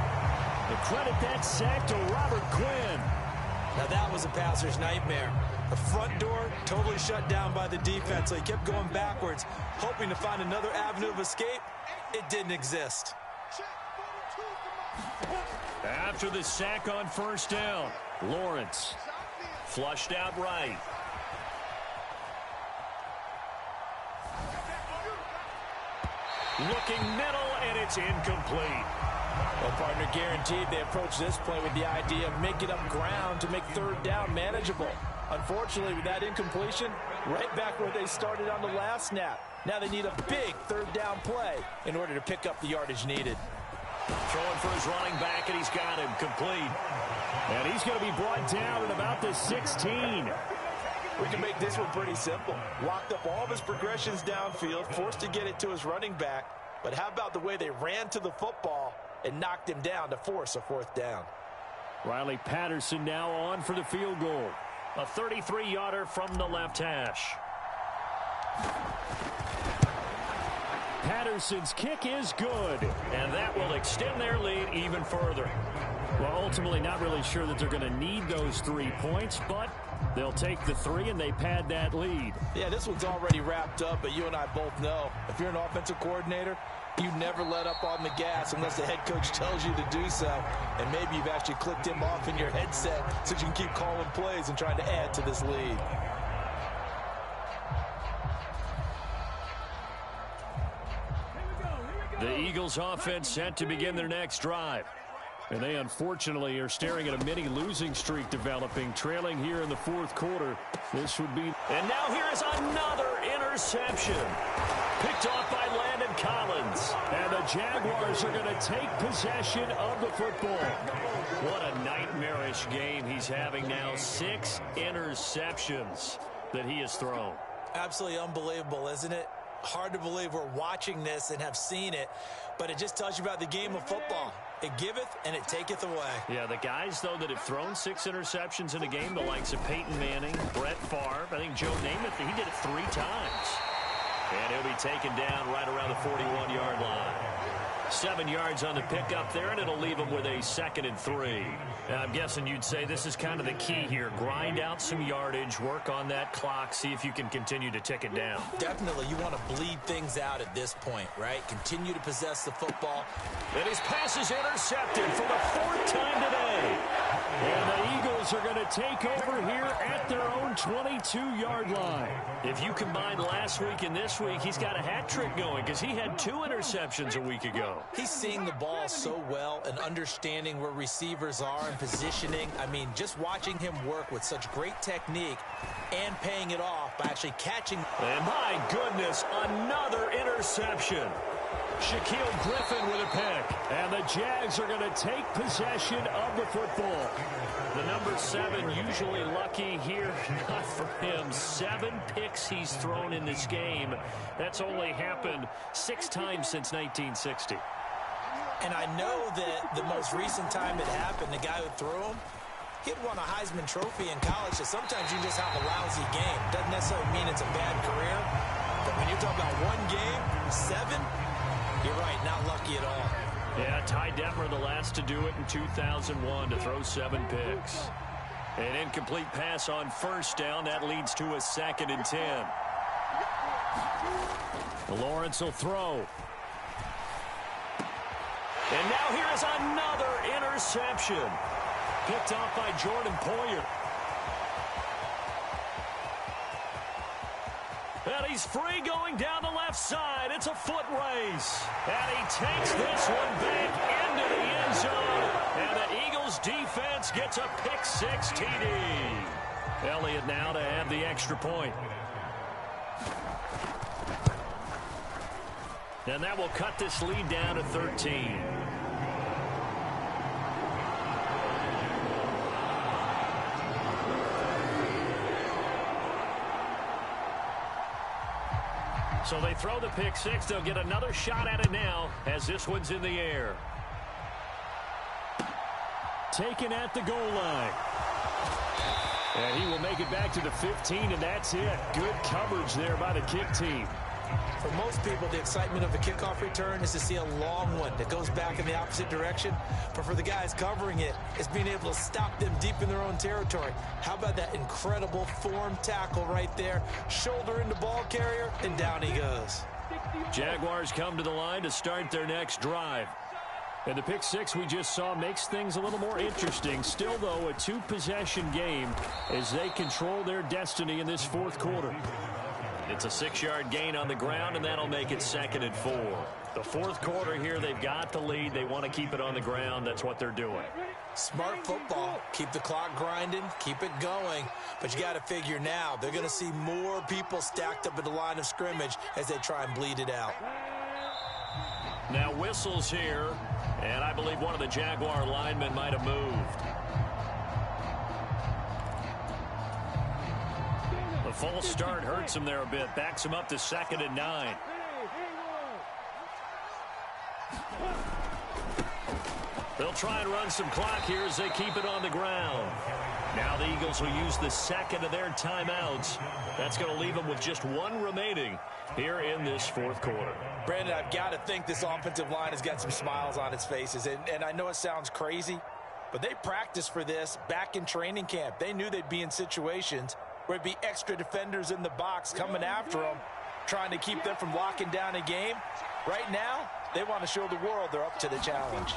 The credit that sack to Robert Quinn. Now that was a passer's nightmare. The front door totally shut down by the defense, so he kept going backwards, hoping to find another avenue of escape. It didn't exist. After the sack on first down, Lawrence flushed out right. Looking middle, and it's incomplete. Well, partner, guaranteed they approach this play with the idea of making up ground to make third down manageable. Unfortunately, with that incompletion, right back where they started on the last snap. Now they need a big third down play in order to pick up the yardage needed. Throwing for his running back, and he's got him complete. And he's going to be brought down at about the 16. We can make this one pretty simple. Locked up all of his progressions downfield, forced to get it to his running back. But how about the way they ran to the football and knocked him down to force a fourth down? Riley Patterson now on for the field goal. A 33-yarder from the left hash. Patterson's kick is good, and that will extend their lead even further. Well, ultimately not really sure that they're going to need those 3 points, but they'll take the 3 and they pad that lead. Yeah, this one's already wrapped up, but you and I both know if you're an offensive coordinator, you never let up on the gas unless the head coach tells you to do so. And maybe you've actually clicked him off in your headset so you can keep calling plays and trying to add to this lead. The Eagles offense set to begin their next drive. And they unfortunately are staring at a mini losing streak developing, trailing here in the fourth quarter. This would be... And now here is another interception. Picked off by Landon Collins. And the Jaguars are going to take possession of the football. What a nightmarish game he's having now. 6 interceptions that he has thrown. Absolutely unbelievable, isn't it? Hard to believe we're watching this and have seen it, but it just tells you about the game of football. It giveth and it taketh away. Yeah, the guys, though, that have thrown 6 interceptions in a game, the likes of Peyton Manning, Brett Favre, I think Joe Namath, he did it 3 times. And he'll be taken down right around the 41-yard line. 7 yards on the pickup there, and it'll leave them with a 2nd and 3. Now, I'm guessing you'd say this is kind of the key here. Grind out some yardage, work on that clock, see if you can continue to tick it down. Definitely. You want to bleed things out at this point, right? Continue to possess the football. And his pass is intercepted for the 4th time today. And the Eagles are going to take over here at their own 22-yard line. If you combine last week and this week, he's got a hat trick going because he had 2 interceptions a week ago. He's seeing the ball so well and understanding where receivers are and positioning. I mean, just watching him work with such great technique and paying it off by actually catching. And my goodness, another interception. Shaquille Griffin with a pick. And the Jags are going to take possession of the football. The number 7 usually lucky here. Not for him. 7 picks he's thrown in this game. That's only happened 6 times since 1960. And I know that the most recent time it happened, the guy who threw him, he'd won a Heisman Trophy in college, so sometimes you just have a lousy game. Doesn't necessarily mean it's a bad career. But when you're talking about 1 game, 7, you're right, not lucky at all. Yeah, Ty Detmer, the last to do it in 2001, to throw 7 picks. An incomplete pass on first down. That leads to a 2nd and 10. Lawrence will throw. And now here is another interception. Picked off by Jordan Poyer. And he's free going down the left side. It's a foot race. And he takes this one back into the end zone. And the Eagles defense gets a pick-6 TD. Elliott now to add the extra point. And that will cut this lead down to 13. So they throw the pick-6. They'll get another shot at it now as this one's in the air. Taken at the goal line. And he will make it back to the 15, and that's it. Good coverage there by the kick team. For most people, the excitement of a kickoff return is to see a long one that goes back in the opposite direction. But for the guys covering it, it's being able to stop them deep in their own territory. How about that incredible form tackle right there? Shoulder into ball carrier, and down he goes. Jaguars come to the line to start their next drive. And the pick six we just saw makes things a little more interesting. Still, though, a two-possession game as they control their destiny in this fourth quarter. It's a 6-yard gain on the ground, and that'll make it 2nd and 4. The fourth quarter here, they've got the lead. They want to keep it on the ground. That's what they're doing. Smart football. Keep the clock grinding. Keep it going. But you got to figure now, they're going to see more people stacked up at the line of scrimmage as they try and bleed it out. Now whistles here, and I believe one of the Jaguar linemen might have moved. The false start hurts him there a bit. Backs him up to 2nd and 9. They'll try and run some clock here as they keep it on the ground. Now the Eagles will use the second of their timeouts. That's going to leave them with just one remaining here in this fourth quarter. Brandon, I've got to think this offensive line has got some smiles on its faces. And I know it sounds crazy, but they practiced for this back in training camp. They knew they'd be in situations where it'd be extra defenders in the box coming after them, trying to keep them from locking down a game. Right now, they want to show the world they're up to the challenge.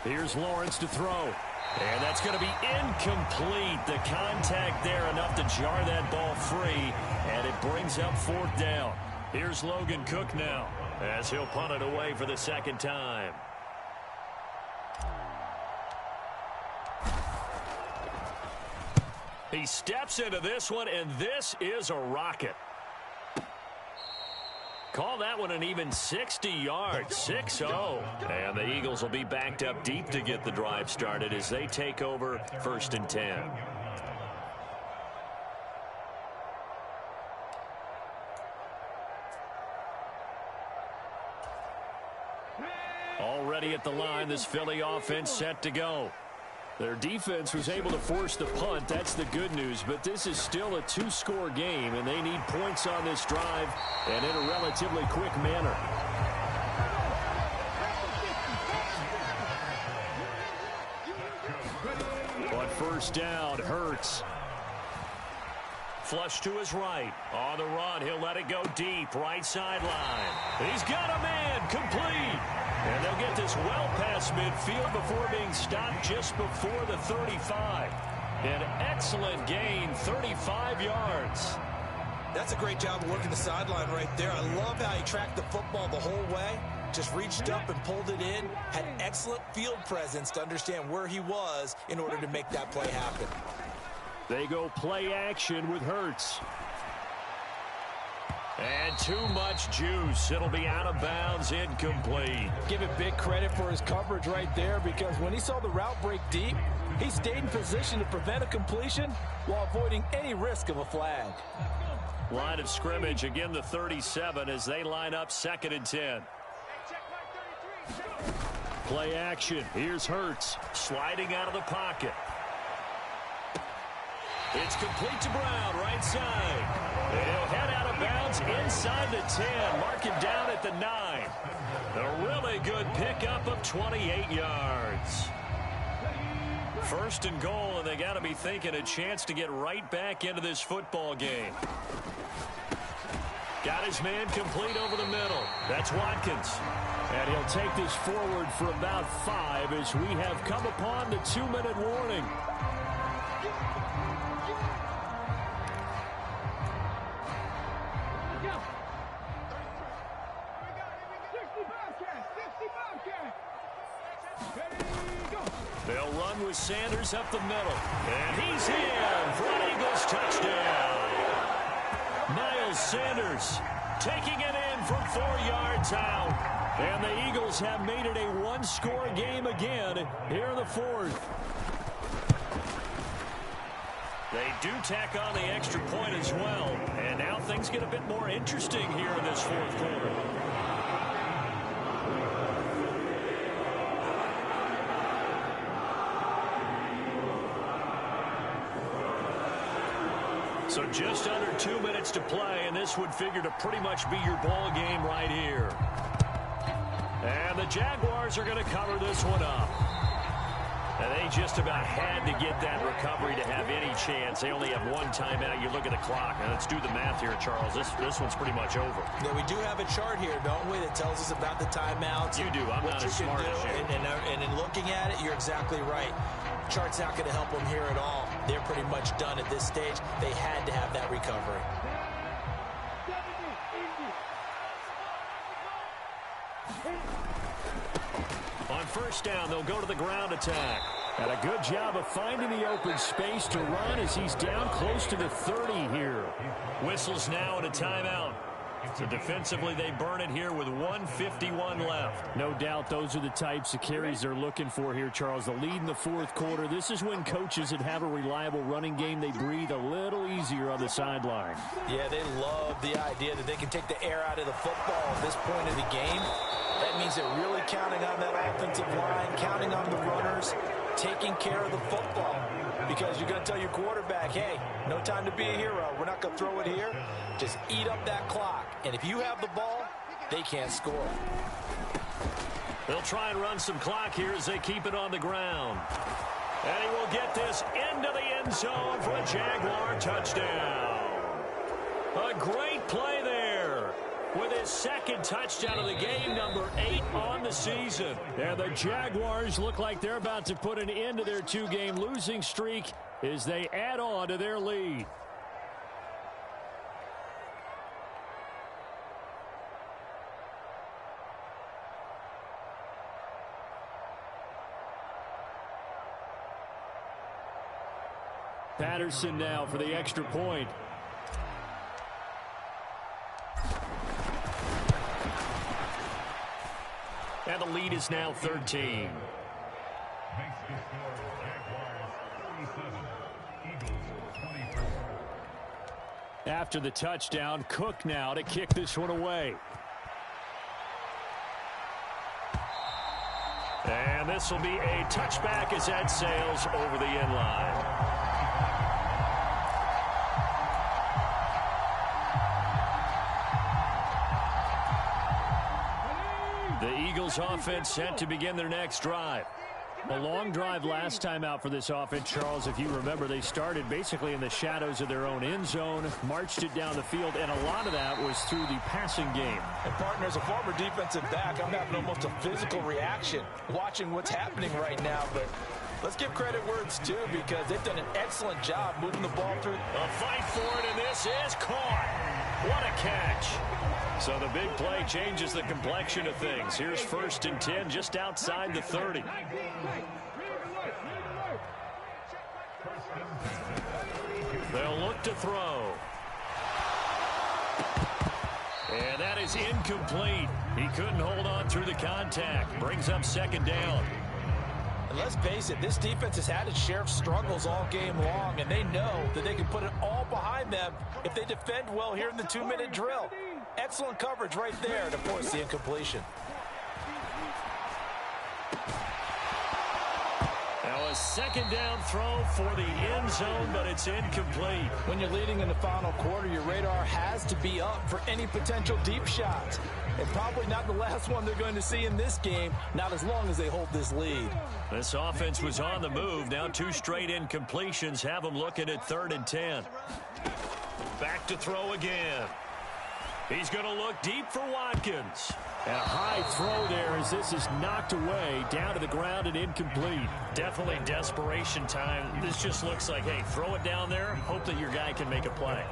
Here's Lawrence to throw. And that's going to be incomplete. The contact there enough to jar that ball free, and it brings up 4th down. Here's Logan Cook now as he'll punt it away for the second time. He steps into this one, and this is a rocket. Call that one an even 60 yards, 6-0. And the Eagles will be backed up deep to get the drive started as they take over 1st and 10. Already at the line, this Philly offense set to go. Their defense was able to force the punt. That's the good news. But this is still a 2-score game, and they need points on this drive and in a relatively quick manner. But first down, Hurts. Flush to his right. On the run, he'll let it go deep. Right sideline. He's got a man. Complete. And they'll get this well past midfield before being stopped just before the 35. An excellent gain, 35 yards. That's a great job of working the sideline right there. I love how he tracked the football the whole way. Just reached up and pulled it in. Had excellent field presence to understand where he was in order to make that play happen. They go play action with Hurts. And too much juice. It'll be out of bounds, incomplete. Give it big credit for his coverage right there, because when he saw the route break deep, he stayed in position to prevent a completion while avoiding any risk of a flag. Line of scrimmage, again the 37 as they line up 2nd and 10. Play action. Here's Hurts sliding out of the pocket. It's complete to Brown, right side. He'll head out of bounds inside the 10. Mark him down at the 9. A really good pickup of 28 yards. 1st and goal, and they got to be thinking a chance to get right back into this football game. Got his man complete over the middle. That's Watkins. And he'll take this forward for about 5 as we have come upon the 2-minute warning. They'll run with Sanders up the middle. And he's in for an Eagles touchdown. Miles Sanders taking it in from 4 yards out. And the Eagles have made it a 1-score game again here in the 4th. They do tack on the extra point as well. And now things get a bit more interesting here in this 4th quarter. So just under 2 minutes to play, and this would figure to pretty much be your ball game right here. And the Jaguars are going to cover this one up. And they just about had to get that recovery to have any chance. They only have one timeout. You look at the clock. Now let's do the math here, Charles. This one's pretty much over. Yeah, we do have a chart here, don't we, that tells us about the timeouts. You do. I'm not as smart as you. And in looking at it, you're exactly right. Chart's not going to help them here at all. They're pretty much done at this stage. They had to have that recovery. On first down, they'll go to the ground attack. And a good job of finding the open space to run as he's down close to the 30 here. Whistles now and a timeout. So defensively, they burn it here with 1:51 left. No doubt those are the types of carries they're looking for here, Charles. The lead in the fourth quarter. This is when coaches that have a reliable running game, they breathe a little easier on the sideline. Yeah, they love the idea that they can take the air out of the football at this point of the game. That means they're really counting on that offensive line, counting on the runners, taking care of the football. Because you're going to tell your quarterback, hey, no time to be a hero. We're not going to throw it here. Just eat up that clock. And if you have the ball, they can't score. They'll try and run some clock here as they keep it on the ground. And he will get this into the end zone for a Jaguar touchdown. A great play there with his second touchdown of the game, number 8 on the season. And the Jaguars look like they're about to put an end to their 2-game losing streak as they add on to their lead. Patterson now for the extra point. And the lead is now 13. After the touchdown, Cook now to kick this one away. And this will be a touchback as that sails over the end line. The Eagles offense set to begin their next drive. A long drive last time out for this offense, Charles. If you remember, they started basically in the shadows of their own end zone, marched it down the field, and a lot of that was through the passing game. And, partner, as a former defensive back, I'm having almost a physical reaction watching what's happening right now. But let's give credit where it's due because they've done an excellent job moving the ball through. A fight for it, and this is caught. What a catch. So the big play changes the complexion of things. Here's 1st and 10 just outside the 30. They'll look to throw. And that is incomplete. He couldn't hold on through the contact. Brings up 2nd down. And let's face it, this defense has had its share of struggles all game long, and they know that they can put it all behind them if they defend well here in the 2-minute drill. Excellent coverage right there to force the incompletion. Now a 2nd down throw for the end zone, but it's incomplete. When you're leading in the final quarter, your radar has to be up for any potential deep shots. And probably not the last one they're going to see in this game, not as long as they hold this lead. This offense was on the move. Now 2 straight incompletions have them looking at 3rd and 10. Back to throw again. He's going to look deep for Watkins. And a high throw there as this is knocked away, down to the ground and incomplete. Definitely desperation time. This just looks like, hey, throw it down there, hope that your guy can make a play.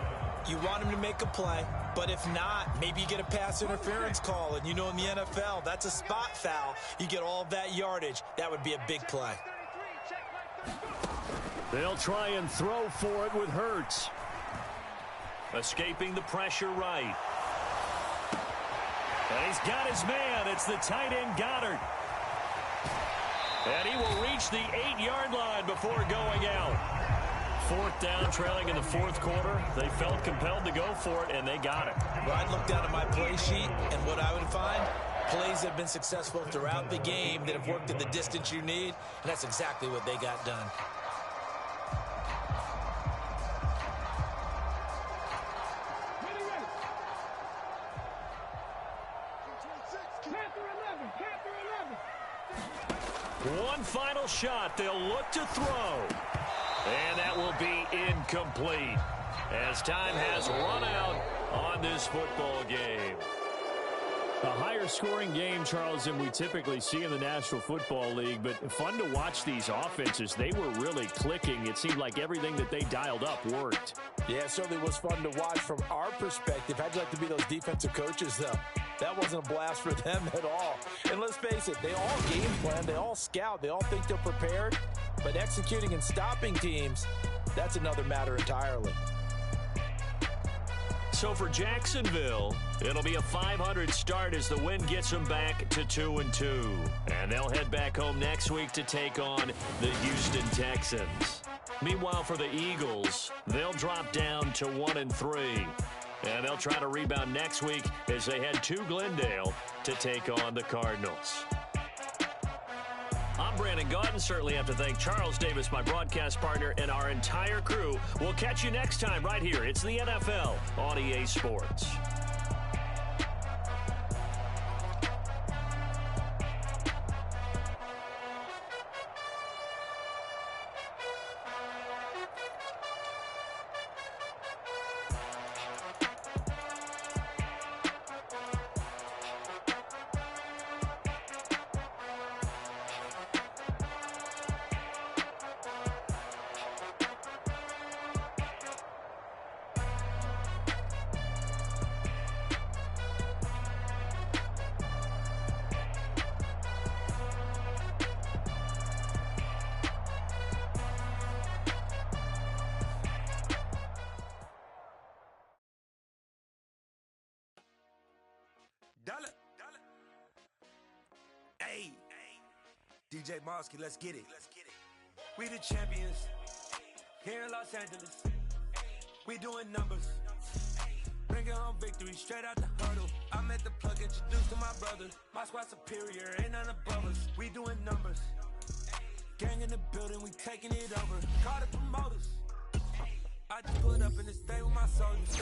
You want him to make a play, but if not, maybe you get a pass interference call. And you know in the NFL, that's a spot foul. You get all of that yardage. That would be a big play. They'll try and throw for it with Hurts. Escaping the pressure right. And he's got his man. It's the tight end Goddard. And he will reach the 8-yard line before going out. 4th down, trailing in the 4th quarter. They felt compelled to go for it, and they got it. Well, I'd look down at my play sheet, and what I would find, plays that have been successful throughout the game that have worked at the distance you need, and that's exactly what they got done. One final shot. They'll look to throw. And that will be incomplete as time has run out on this football game. A higher scoring game, Charles, than we typically see in the National Football League, but fun to watch these offenses. They were really clicking. It seemed like everything that they dialed up worked. Yeah, it certainly was fun to watch from our perspective. How'd you like to be those defensive coaches, though? That wasn't a blast for them at all. And let's face it, they all game plan, they all scout, they all think they're prepared, but executing and stopping teams, that's another matter entirely. So for Jacksonville, it'll be a 500 start as the win gets them back to 2-2. And they'll head back home next week to take on the Houston Texans. Meanwhile, for the Eagles, they'll drop down to 1-3. And they'll try to rebound next week as they head to Glendale to take on the Cardinals. I'm Brandon Gaudin. Certainly have to thank Charles Davis, my broadcast partner, and our entire crew. We'll catch you next time right here. It's the NFL on EA Sports. Hey, DJ Mosky, let's get it. We the champions here in Los Angeles. We doing numbers. Bringing home victory straight out the hurdle. I'm at the plug, introduced to my brothers. My squad superior, ain't none above us. We doing numbers. Gang in the building, we taking it over. Call the promoters. I just put up in the state with my soldiers.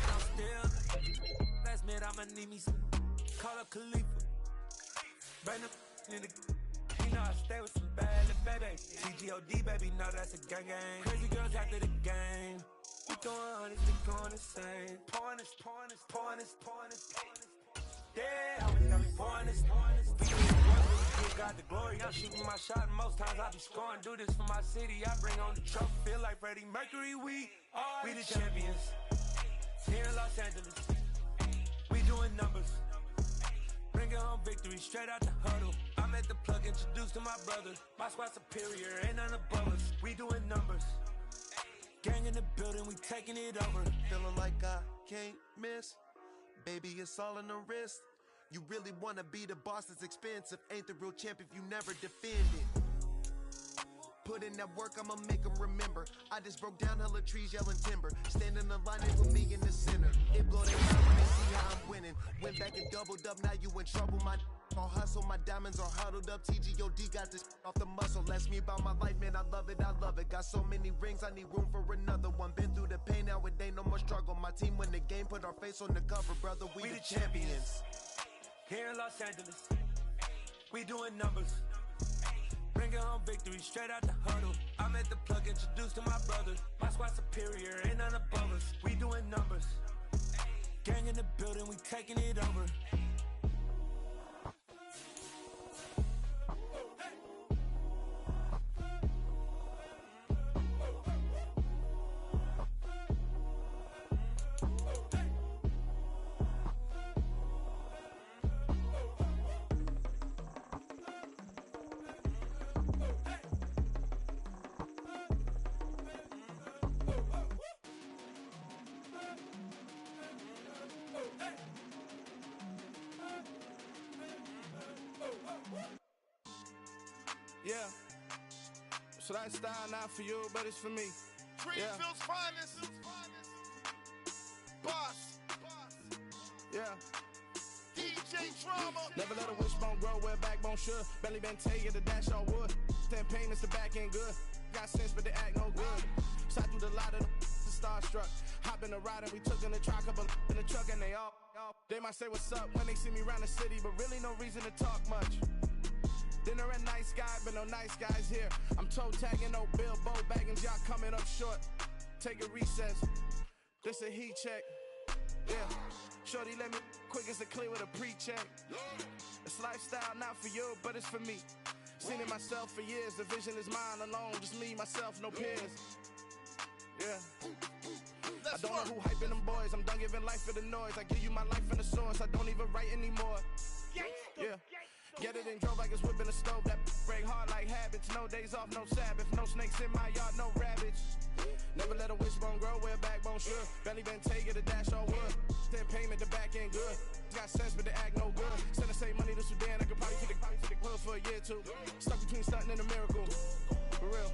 I'm still. Last minute, I'ma need me some. Call up Khalifa. Bring the in the. You know I stay with some bad little baby. TGOD, baby, know that's a gang gang. Crazy girls after the game. We throwing hundreds, we going insane. Pointers. Yeah, we got me pointers. We give God the glory. I'm shooting my shot, and most times I be scoring. Do this for my city. I bring on the trophy. Feel like Freddie Mercury. We the champions here in Los Angeles. We doing numbers. Bringing home victory straight out the huddle. I'm at the plug, introduced to my brothers. My squad superior, ain't none above us. We doing numbers. Gang in the building, we taking it over. Feeling like I can't miss. Baby, it's all in the wrist. You really wanna be the boss, it's expensive. Ain't the real champ if you never defend it. Put in that work, I'ma make them remember. I just broke down hella trees, yelling timber. Standing in the line, they put me in the center. It blow their mind when they see how I'm winning. Went back and doubled up, now you in trouble. My all hustle, my diamonds are huddled up. TGOD got this off the muscle. That's me about my life, man, I love it. Got so many rings, I need room for another one. Been through the pain, now it ain't no more struggle. My team win the game, put our face on the cover, brother. We the champions. Here in Los Angeles, we doing numbers. Bringing home victory straight out the huddle. I'm at the plug, introduced to my brothers. My squad superior, ain't none above us. We doing numbers. Gang in the building, we taking it over. Yeah. So that style not for you, but it's for me. Greenfield's finest. Boss. Yeah. DJ Drama. Never let a wishbone grow where backbone should. Belly been tell you the dash on wood. 10 payments, the back end good. Got sense, but they act no good. Shot through the lot of the starstruck. Hop in the ride and we took in the truck, couple in the truck, and they might say what's up when they see me around the city, but really no reason to talk much. Dinner at Nice Guy, but no nice guys here. I'm toe tagging, no Bilbo Baggins, y'all coming up short. Take a recess, this a heat check. Yeah, shorty let me quick as a clear with a pre-check. It's lifestyle, not for you, but it's for me. Seen it myself for years, the vision is mine alone. Just me, myself, no peers. Yeah. I don't know who hyping them boys. I'm done giving life for the noise. I give you my life in the source. I don't even write anymore. Yeah. Get it and drove like it's whipping the stove. That break hard like habits. No days off, no Sabbath. No snakes in my yard, no rabbits. Never let a wishbone grow where a backbone should. Belly been take it, a dash all wood. Then payment, the back end good. Got sense, but the act no good. Send the same money to Sudan. I could probably take the hood for a year or two. Stuck between stunting and a miracle. For real.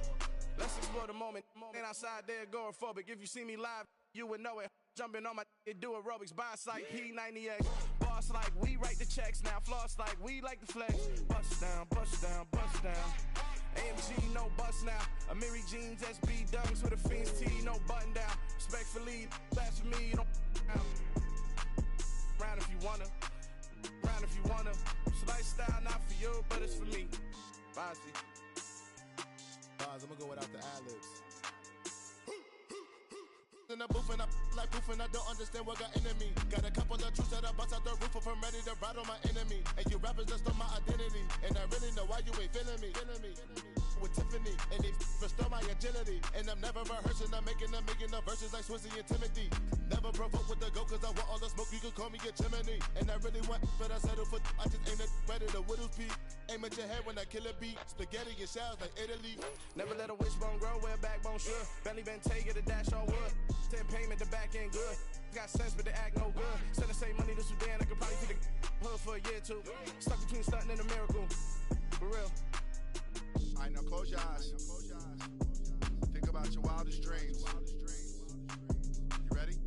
Let's explore the moment. Ain't outside there agoraphobic. If you see me live, you would know it. Jumping on my do aerobics. Boss like P90X. Boss like we write the checks now. Floss like we like the flex. Bust down, bust down, bust down. AMG, no bust now. Amiri jeans, SB dunks with a Fiends tee, no button down. Respectfully, that's for me, you don't down. Round if you wanna. Round if you wanna. It's lifestyle, not for you, but it's for me. Bossy. Bars, I'm gonna go without the ad-libs. In the booth and I like proof and I don't understand what got into me. Got a couple of truths that I bust out the roof if I'm ready to ride on my enemy. And you rappers just stole my identity, and I really know why you ain't feeling me. With Tiffany, and they restore my agility. And I'm never rehearsing, I'm making the verses like Swizzy and Timothy. Never provoke with the go, cause I want all the smoke, you can call me a chimney. And I really want, but I settle for, I just aim it ready to Whittles Peak. Aim at your head when I kill a beat. Spaghetti and shells like Italy. Never let a wishbone grow where a backbone should. Belly been take it, a dash all wood. 10 payment, the back end good. Got sense, but the act no good. Send the same money to Sudan, I could probably take the hood for a year or two. Stuck between stunting and a miracle. For real. Alright, now close your eyes. Think about your wildest dreams. You ready?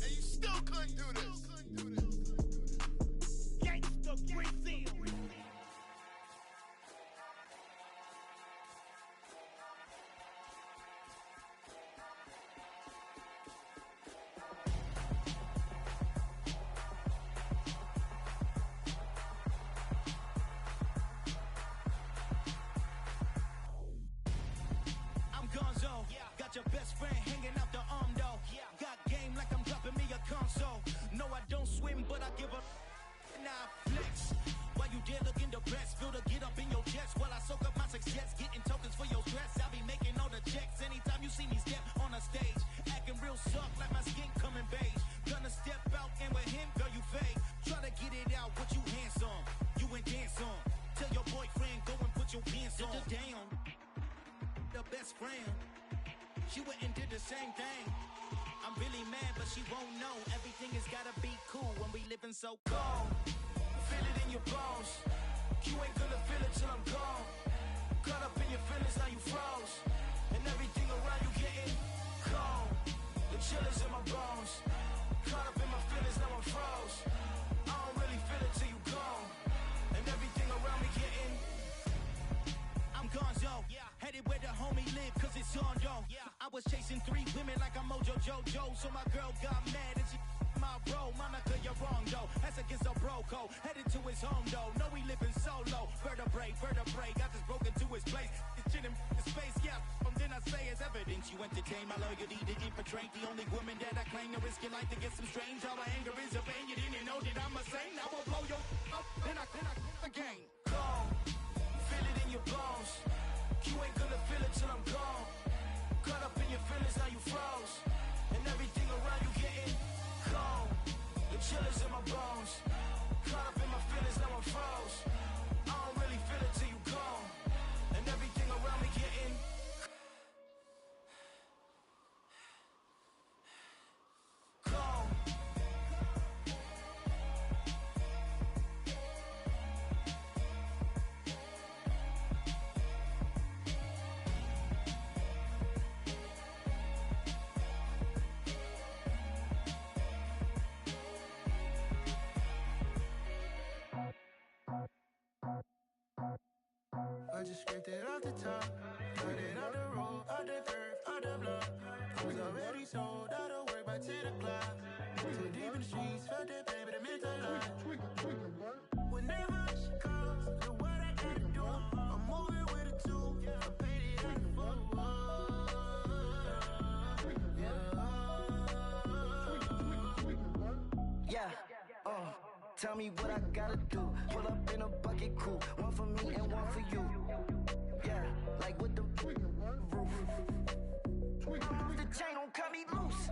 And you still couldn't do this. Gangsta Brazil. Your best friend hanging out the arm though. Got game like I'm dropping me a console. No, I don't swim, but I give a nah flex. While you there looking depressed, feel to get up in your chest while I soak up my success, getting tokens for your stress. I'll be making all the checks anytime you see me step on a stage, acting real soft like my skin coming beige. Gonna step out and with him, girl, you fake. Try to get it out, what you handsome, you ain't dance on. Tell your boyfriend go and put your pants on. Down, the best friend. She went and did the same thing. I'm really mad, but she won't know. Everything has gotta be cool when we living so cold. Feel it in your bones. You ain't gonna feel it till I'm gone. Caught up in your feelings, now you froze. And everything around you getting cold. The chill is in my bones. Caught up in my feelings, now I'm froze. I don't really feel it till you gone. And everything around me getting I'm gonzo. Headed where the homie live, cause it's on though. I was chasing 3 women like I'm Mojo Jojo. So my girl got mad and she my bro. Mama, girl, you're wrong though. That's against a bro code. Headed to his home though. No, we living solo. Vertebrae. Got this broken to his place. It's chin in his face, yeah. Then I say it's evidence you entertain my loyalty to infiltrate. The only woman that I claim to risk your life to get some strange. All my anger is a pain. You didn't know that I'm a saint. I will blow your up. Then I again. Cold. Feel it in your bones. You ain't gonna feel it till I'm gone. Caught up in your feelings, now you froze. And everything around you getting cold. The chill is in my bones. Caught up in my feelings, now I'm froze. I don't really feel it till you gone. And everything around me getting cold. I just scraped it off the top, cut it out the road, out the curve, out the block. already sold out of work by 10 o'clock. Too deep in the streets, felt that baby, the mental line. Whenever she calls, do what I gotta do. I'm moving with a two, I paid it out of full. Yeah, tell me what I gotta do. Pull up in a bucket crew, one for me and one for you. Yeah, like with the roof. I'm off the chain, don't cut me loose.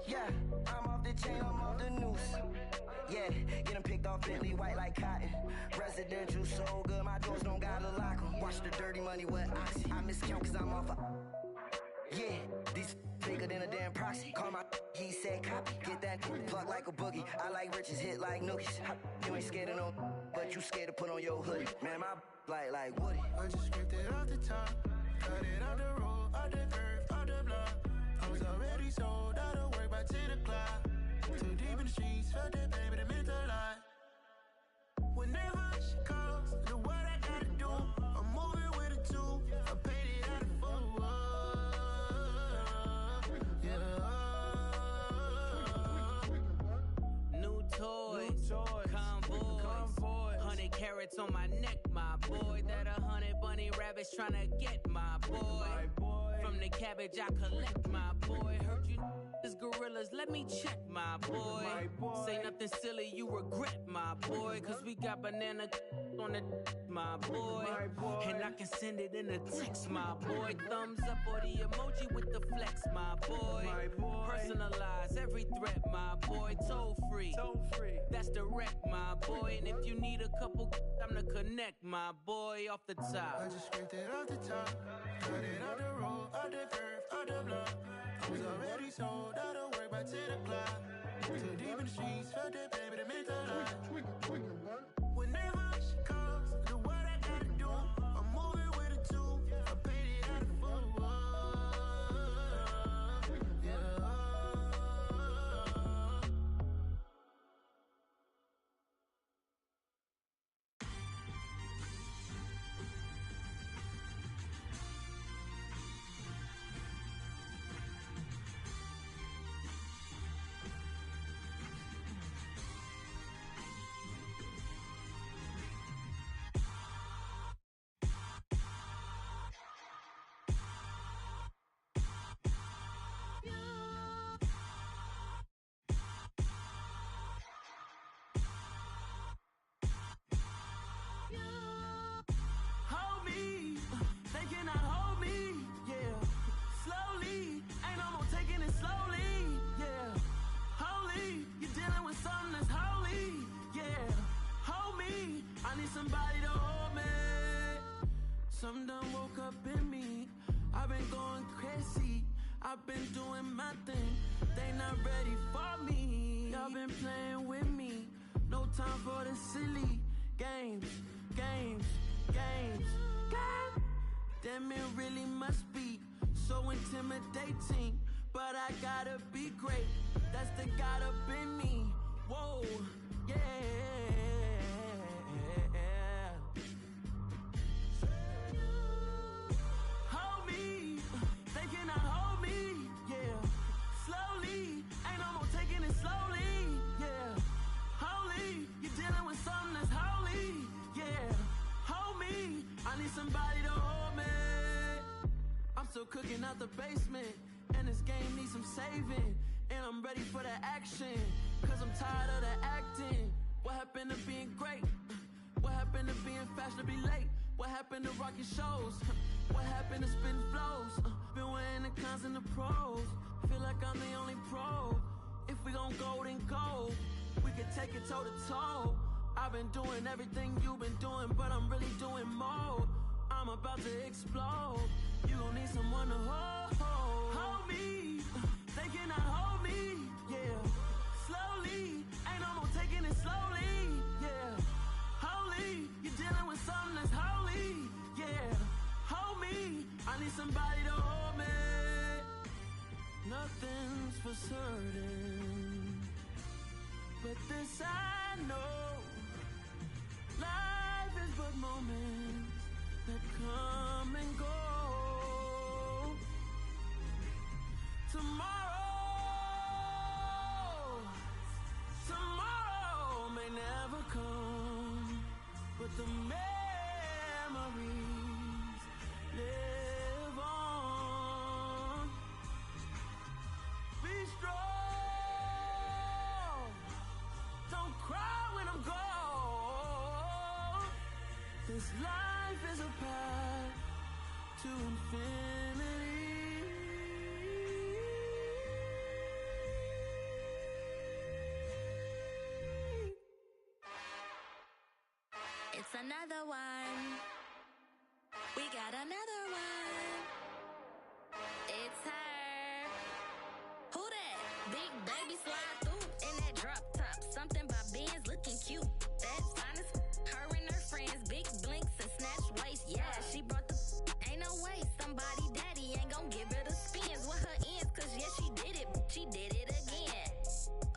Yeah, I'm off the chain, I'm off the noose. Yeah, getting picked off Bentley, white like cotton. Residential so good, my doors don't gotta lock 'em. Watch the dirty money with oxy. I miscount cause I'm off a... Yeah, these bigger than a damn proxy. Call my he said copy. Get that plug like a boogie. I like riches, hit like nookies. You ain't scared of no, but you scared to put on your hoodie. Man, my like Woody. I just scraped it off the top. Cut it out the road, out the curve, out the block. I was already sold out of work by 10 o'clock. Too deep in the streets, felt that baby, the mental line. Whenever she calls, do what I gotta do. I'm moving with a two, I paid it out of full. New toys, convoys, 100 carats on my neck, my boy. That 100 bunny rabbits tryna get my boy. From the cabbage I collect, my boy. Heard you is gorillas, let me check, my boy. Say nothing silly, you regret, my boy. Cause we got banana on the my boy. And I can send it in a text, my boy. Thumbs up or the emoji with the flex, my boy. Personalize every threat, my boy. Toll free, that's direct, my boy. And if you need a couple, I'm to connect, my boy, off the top. I just scraped it off the top. Cut it out the road, out the curve, out the block. I was already sold out of work by 10 o'clock. Too deep in the streets, felt that baby, the mental line. Whenever she calls, do what I gotta do. I'm moving with a two, I paid it out of full. Hold me, they cannot hold me, yeah. Slowly, ain't no more taking it slowly, yeah. Holy, you're dealing with something that's holy, yeah. Hold me, I need somebody to hold me. Something done woke up in me. I've been going crazy, I've been doing my thing. They not ready for me. Y'all been playing with me. No time for the silly games. Damn, it really must be so intimidating. But I gotta be great. That's the God up in me. Whoa, yeah. Hold me, they cannot hold me, yeah. Slowly, ain't no more taking it slowly, yeah. Holy, you're dealing with something that's holy, yeah. Hold me, I need somebody to hold me. I'm still cooking out the basement, and this game needs some saving. And I'm ready for the action, cause I'm tired of the acting. What happened to being great? What happened to being fashionably late? What happened to rocking shows? What happened to spitting flows? Been weighing the cons and the pros. Feel like I'm the only pro. If we gon' go, then go. We can take it toe to toe. I've been doing everything you've been doing, but I'm really doing more. I'm about to explode. You gon' need someone to hold me. They cannot hold me, yeah. Slowly, ain't no more taking it slowly, yeah. Holy, you're dealing with something that's holy, yeah. Hold me, I need somebody to hold me. Nothing's for certain, but this I know. Life is but moments that come and go. Tomorrow This life is a path to infinity. It's another one. We got another one. It's her. Who that? Big baby slide through in that drop top. Something by Benz looking cute. That's honest. Her and her friends, big blinks and snatch waist. Yeah, she brought the ain't no way. Somebody daddy ain't gon' give her the spins with her ends. Cause yeah, she did it. She did it again.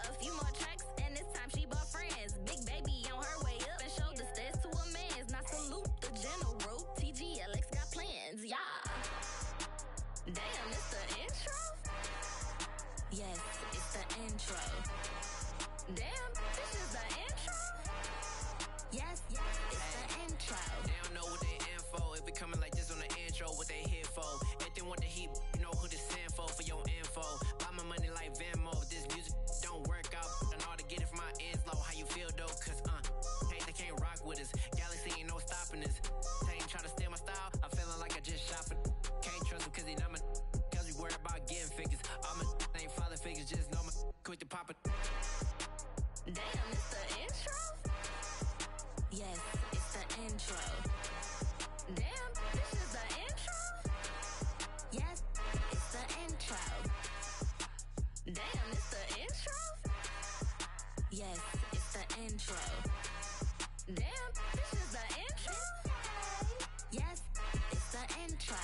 A few more tracks and this time she bought friends. Big baby on her way up and showed the stairs to a man's. Now salute the general. TGLX got plans, yeah. Damn, it's the intro? Yes, it's the intro. Damn, this is the intro? Yes, it's the intro. They don't know what they in for. If we coming like this on the intro, what they here for? If they want the heat, you know who to send for your info. Buy my money like Venmo. If this music don't work out, I know how to get it from my ends low. How you feel though? Cause hey, they can't rock with us. Galaxy ain't no stopping this. They ain't trying to steal my style. I'm feeling like I just shot for. Can't trust him cause he not my. Cause we worried about getting figures. All my ain't father figures, just know my quick to pop it. Damn, it's the intro? Yes, it's the intro. Damn, this is the intro? Yes, it's the intro. Damn, it's the intro? Yes, it's the intro. Damn, this is the intro? Yes, it's the intro.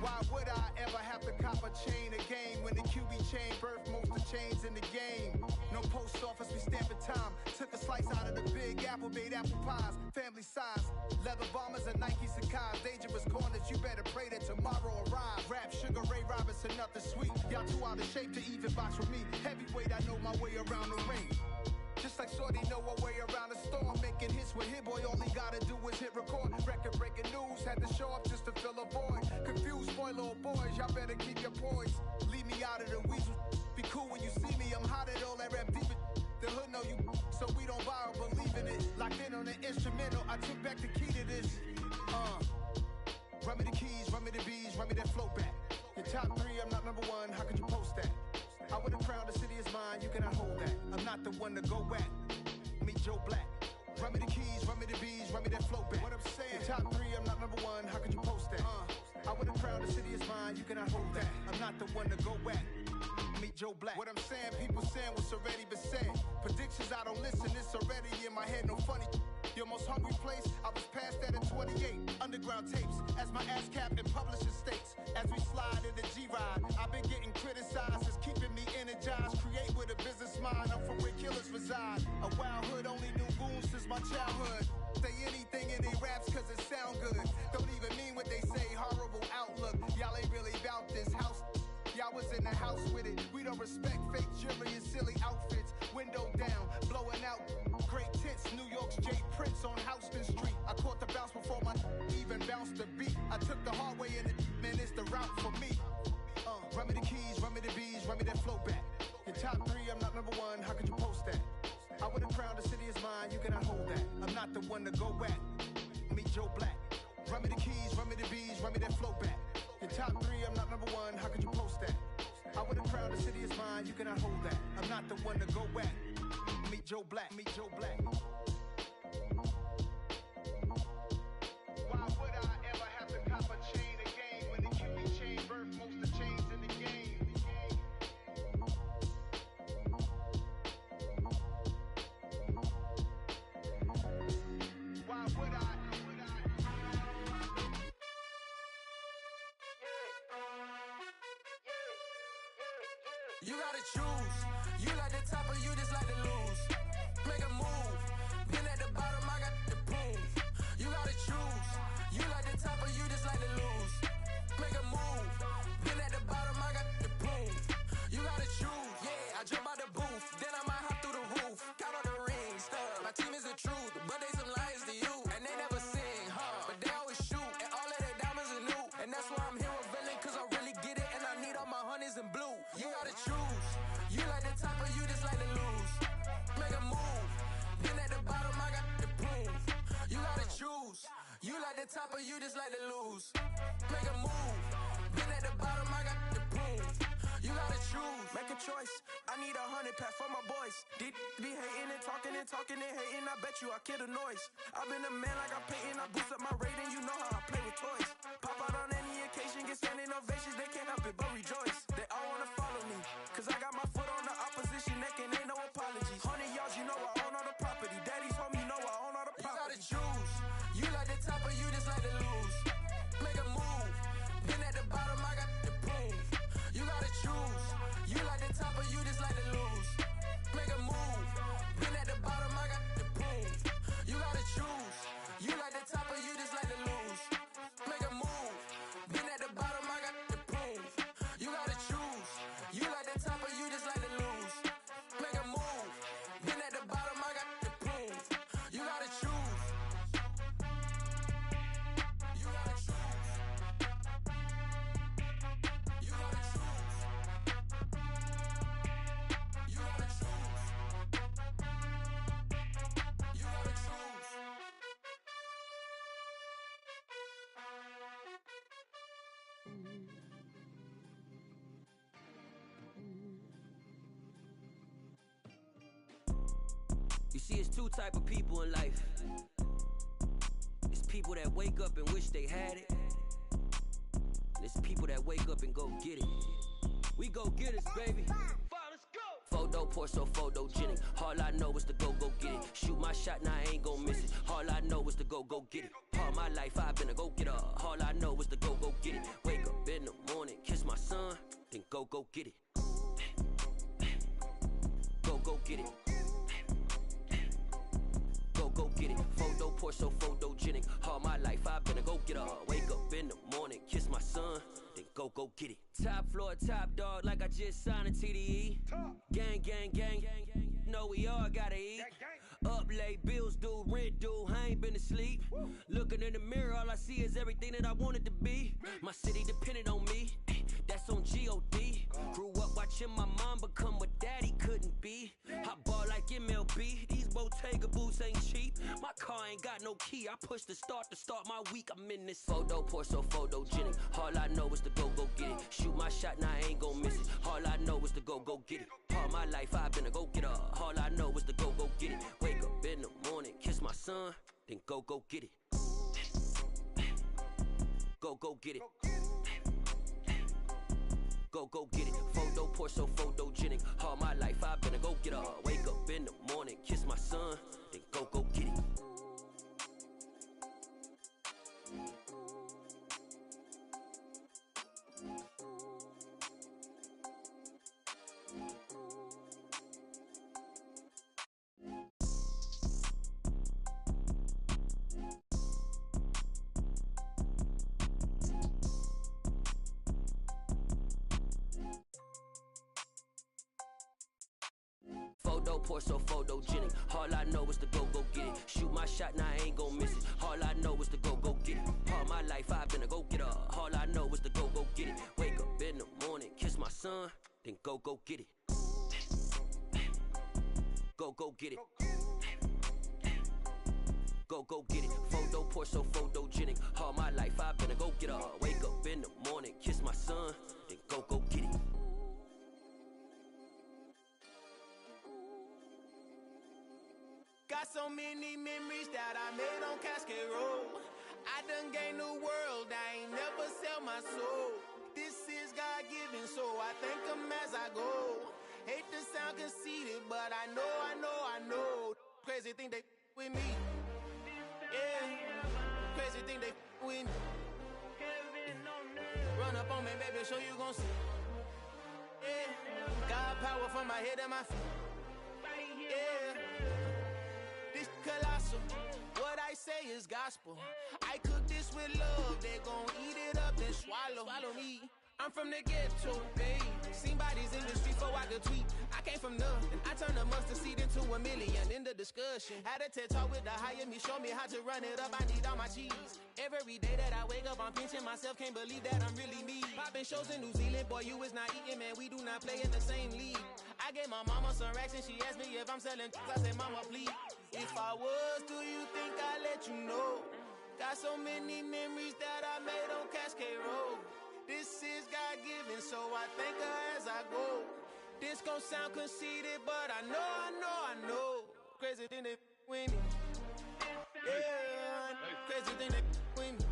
Why would I ever have to cop a chain again when the QB chain birthed most of the chains in the game? No post office, we stamping time. Took a slice out of the big apple, made apple pies, family size. Leather bombers and Nike Sacai's. Dangerous corners, you better pray that tomorrow arrives. Rap, Sugar Ray Robinson, nothing sweet. Y'all too out of shape to even box with me. Heavyweight, I know my way around the ring. Just like Shorty know her way around the storm. Making hits with Hit Boy, all he gotta do is hit record. Record breaking news, had to show up just to fill a void. Confused boy, little boys, y'all better keep your poise. Leave me out of the weasel. Be cool when you see me, I'm hot at all that rap deep. The hood know you, so we don't borrow, believe in it. Locked in on the instrumental, I took back the key to this. Run me the keys, run me the bees, run me that flow back. Your top three, I'm not number one, how could you post that? I would have crowned the city is mine, you cannot hold that. I'm not the one to go back. Meet Joe Black. Run me the keys, run me the bees, run me that flow back. What I'm saying, your top three, I'm not number one, how could you post that? I would have crowned the city is mine, you cannot hold that. I'm not the one to go back. Meet Joe Black. What I'm saying, people saying what's already been said. Predictions, I don't listen, it's already in my head, no funny. Your most hungry place, I was past that at 28. Underground tapes, as my ass cap in publishing states. As we slide in the G-Ride, I've been getting criticized, it's keeping me energized. Create with a business mind, I'm from where killers reside. A wild hood, only knew goons since my childhood. Say anything in they raps cause it sound good. Don't even mean what they say, horrible outlook. Y'all ain't really about this house. Y'all was in the house with it. We don't respect fake jewelry and silly outfits. Window down, blowing out great tits. New York's J. Prince on Houston Street. I caught the bounce before my even bounced the beat. I took the hard way and man, it's the route for me. Run me the keys, run me the bees, run me that flow back. Your top three, I'm not number one, how could you post that? I would have crowned the city is mine, you cannot hold that. I'm not the one to go back. Meet Joe Black. Run me the keys, run me the bees, run me that flow back. Your top three, I'm not number one, how could you post that? I would have crowned the city is mine, you cannot hold that. I'm not the one to go back. Meet Joe Black, meet Joe Black. Why would I ever have to cop a chain again when the QB chain birthed most of the chains in the game? Why would I? You gotta choose. You like the top or you just like to lose. Make a move. Been the top or you just like to lose? Make a move. Been at the bottom, I got the prove. You gotta choose. Make a choice. I need 100 pack for my boys. Deep be hating and talking and hating. I bet you I kill the noise. I've been a man like I'm Peyton. I boost up my rating. You know how I play with toys. Pop out on any occasion, get standing ovations. They can't help it but rejoice. They all wanna follow me, cause I got my foot on the opposition neck and ain't no apologies. 100 yards, you know I own all the property. Daddy's home, you know I own all the property. You gotta choose. You like the top or you just like to lose? Make a move. Been at the bottom, I got the proof. You gotta choose. You like the top or you just like to lose? Make a move. Been at the bottom, I got the proof. You gotta choose. You like the top or you just like to lose? Make a move. Been at the bottom, I got the proof. You gotta choose. You like the top or you just like to lose? Make a move. Been at the bottom, I got the proof. You gotta choose. You gotta choose. You gotta choose. You gotta choose. You gotta choose. You see, it's two type of people in life. It's people that wake up and wish they had it. And it's people that wake up and go get it. We go get it, baby. Photo pour so photogenic. All I know is to go get it. Shoot my shot, now I ain't gon' miss it. All I know is to go get it. All my life I've been a go getter. All I know is to go get it. Wake up in the morning, kiss my son, then go get it. Go get it. Go get it. Photo pour so photogenic. All my life I've been a go getter. Wake up in the morning, kiss my son, then go get it. Top floor, top dog, like I just signed a TDE. Gang, gang, gang, know we all gotta eat. Up late, bills due, rent due, I ain't been asleep. Looking in the mirror, all I see is everything that I wanted to be. My city depended on me, that's on G.O.D. Grew up watching my mom become what daddy couldn't be. I ball like MLB, these Bottega boots ain't cheap. My car ain't got no key, I push the start to start my week. I'm in this photo pour so photogenic. All I know is to go get it. Shoot my shot, now I ain't gon' miss it. All I know is to go get it. All my life I've been a go getter. All I know is to go get it. Wake up in the morning, kiss my son, then go get it. Go get it. Go get it. Photo pour so photogenic. All my life I've been a go getter. Wake up in the morning, kiss my son, then go get it. Photo pour so photogenic. All I know is to go get it. Shoot my shot, now I ain't gon' miss it. All I know is to go get it. All my life I've been a go getter. All I know is to go get it. Wake up in the morning, kiss my son, then go get it. Go get it. Go get it. Photo pour so photogenic. All my life I've been a go getter. Wake up in the morning, kiss my son, then go get it. Got so many memories that I made on Cascade Road. I done gained the world, I ain't never sell my soul. This is God-given, so I thank him as I go. Hate to sound conceited, but I know. Crazy thing they with me. Yeah, crazy thing they with me. Run up on me, baby, show you gon' see. Yeah, God power from my head and my feet. Yeah. Colossal, what I say is gospel. I cook this with love, they gon' eat it up and swallow me. I'm from the ghetto, babe. Seen bodies in the street before I could tweet. I came from nothing, I turned a mustard seed into a million. In the discussion, had a TED talk with the higher me, show me how to run it up. I need all my cheese. Every day that I wake up, I'm pinching myself. Can't believe that I'm really me. Popping shows in New Zealand, boy, you is not eating, man. We do not play in the same league. I gave my mama some racks and she asked me if I'm selling. I said, mama, please. If I was, do you think I'd let you know? Got so many memories that I made on Cascade Road. This is God-given, so I thank her as I go. This gon' sound conceited, but I know. Crazy thing that winning. Yeah, crazy thing that winning.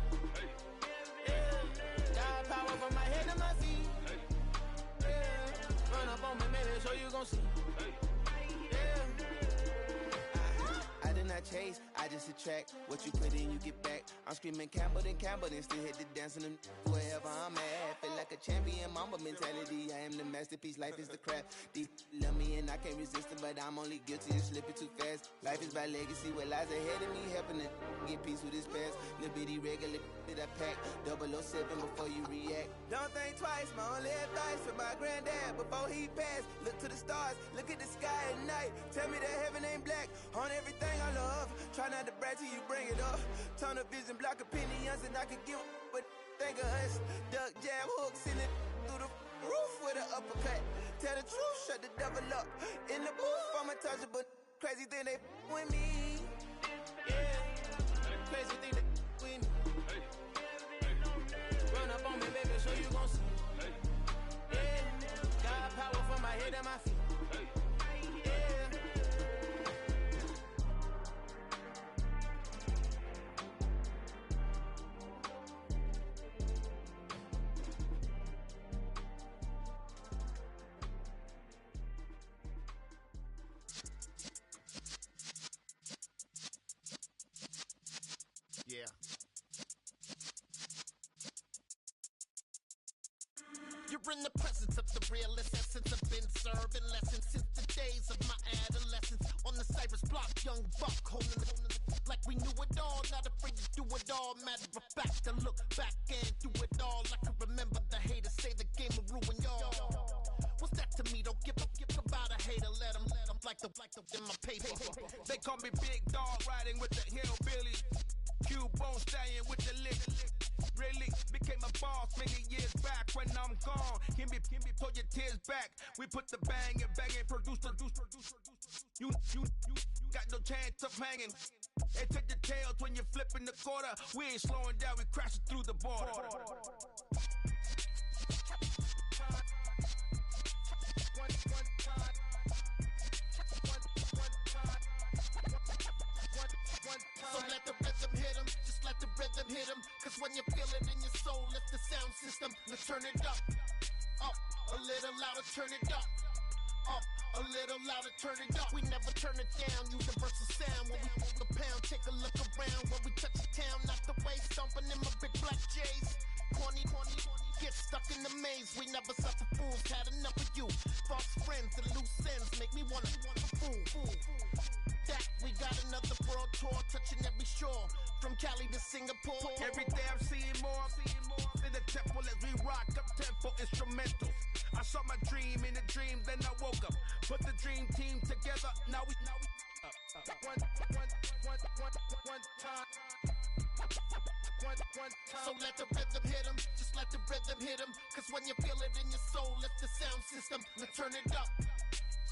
Yeah, got power from my head to my feet. Yeah, run up on me, man, so you gon' see. Yeah. I did not chase, I just attract. What you put in, you get back. I'm screaming Campbell, then still hit the dancing and wherever I'm at. Feel like a champion, mamba mentality. I am the masterpiece, life is the crap. Deep love me and I can't resist it, but I'm only guilty of slipping too fast. Life is by legacy, what lies ahead of me, helping to get peace with this past. Little bitty regular that I pack, 007 before you react. Don't think twice, my only advice for my granddad before he passed. Look to the stars, look at the sky at night. Tell me that heaven ain't black on everything I love. Try not to brag till you bring it up. Tunnel vision, block opinions, and I could give but think of us. Duck, jab, hooks in it through the roof with an uppercut. Tell the truth, shut the devil up. In the booth, I'm untouchable. Crazy thing they with me. Yeah, crazy thing they with me. Run up on me, baby, so you gon' see. Yeah, got power from my head to my feet. Yeah. You're in the presence of the realest essence. I've been serving lessons since the days of my adolescence. On the Cypress block, young buck holding it like we knew it all. Not afraid to do it all. Matter of fact, I look back and do it all. I can remember the haters say the game will ruin y'all. What's that to me? Don't give about a hater. Let them like the in my paper. They call me Big Dog, riding with the hillbillies. Q-Bone stallion with the lick. Really became a boss many years back. When I'm gone, can be pull your tears back. We put the bang and produce. You got no chance of hanging. They take the tails when you're flipping the quarter. We ain't slowing down, we crashing through the border. So let the rhythm hit him, just let the rhythm hit him. Cause when you feel it in your soul, lift the sound system, let's turn it up. Up, a little louder, turn it up. Up, a little louder, turn it up. We never turn it down, universal sound. When we move the pound, take a look around. When we touch the town, not the way, stomping in my big black J's. Corny, get stuck in the maze. We never suffer fools, had enough of you. False friends and loose ends make me wanna fool. That we got another world tour, touching every shore, from Cali to Singapore. Every day I'm seeing more in the temple as we rock up tempo instrumentals. I saw my dream in a dream, then I woke up. Put the dream team together, now we one time. So let the rhythm hit him, just let the rhythm hit him. Cause when you feel it in your soul, lift the sound system, let's turn it up.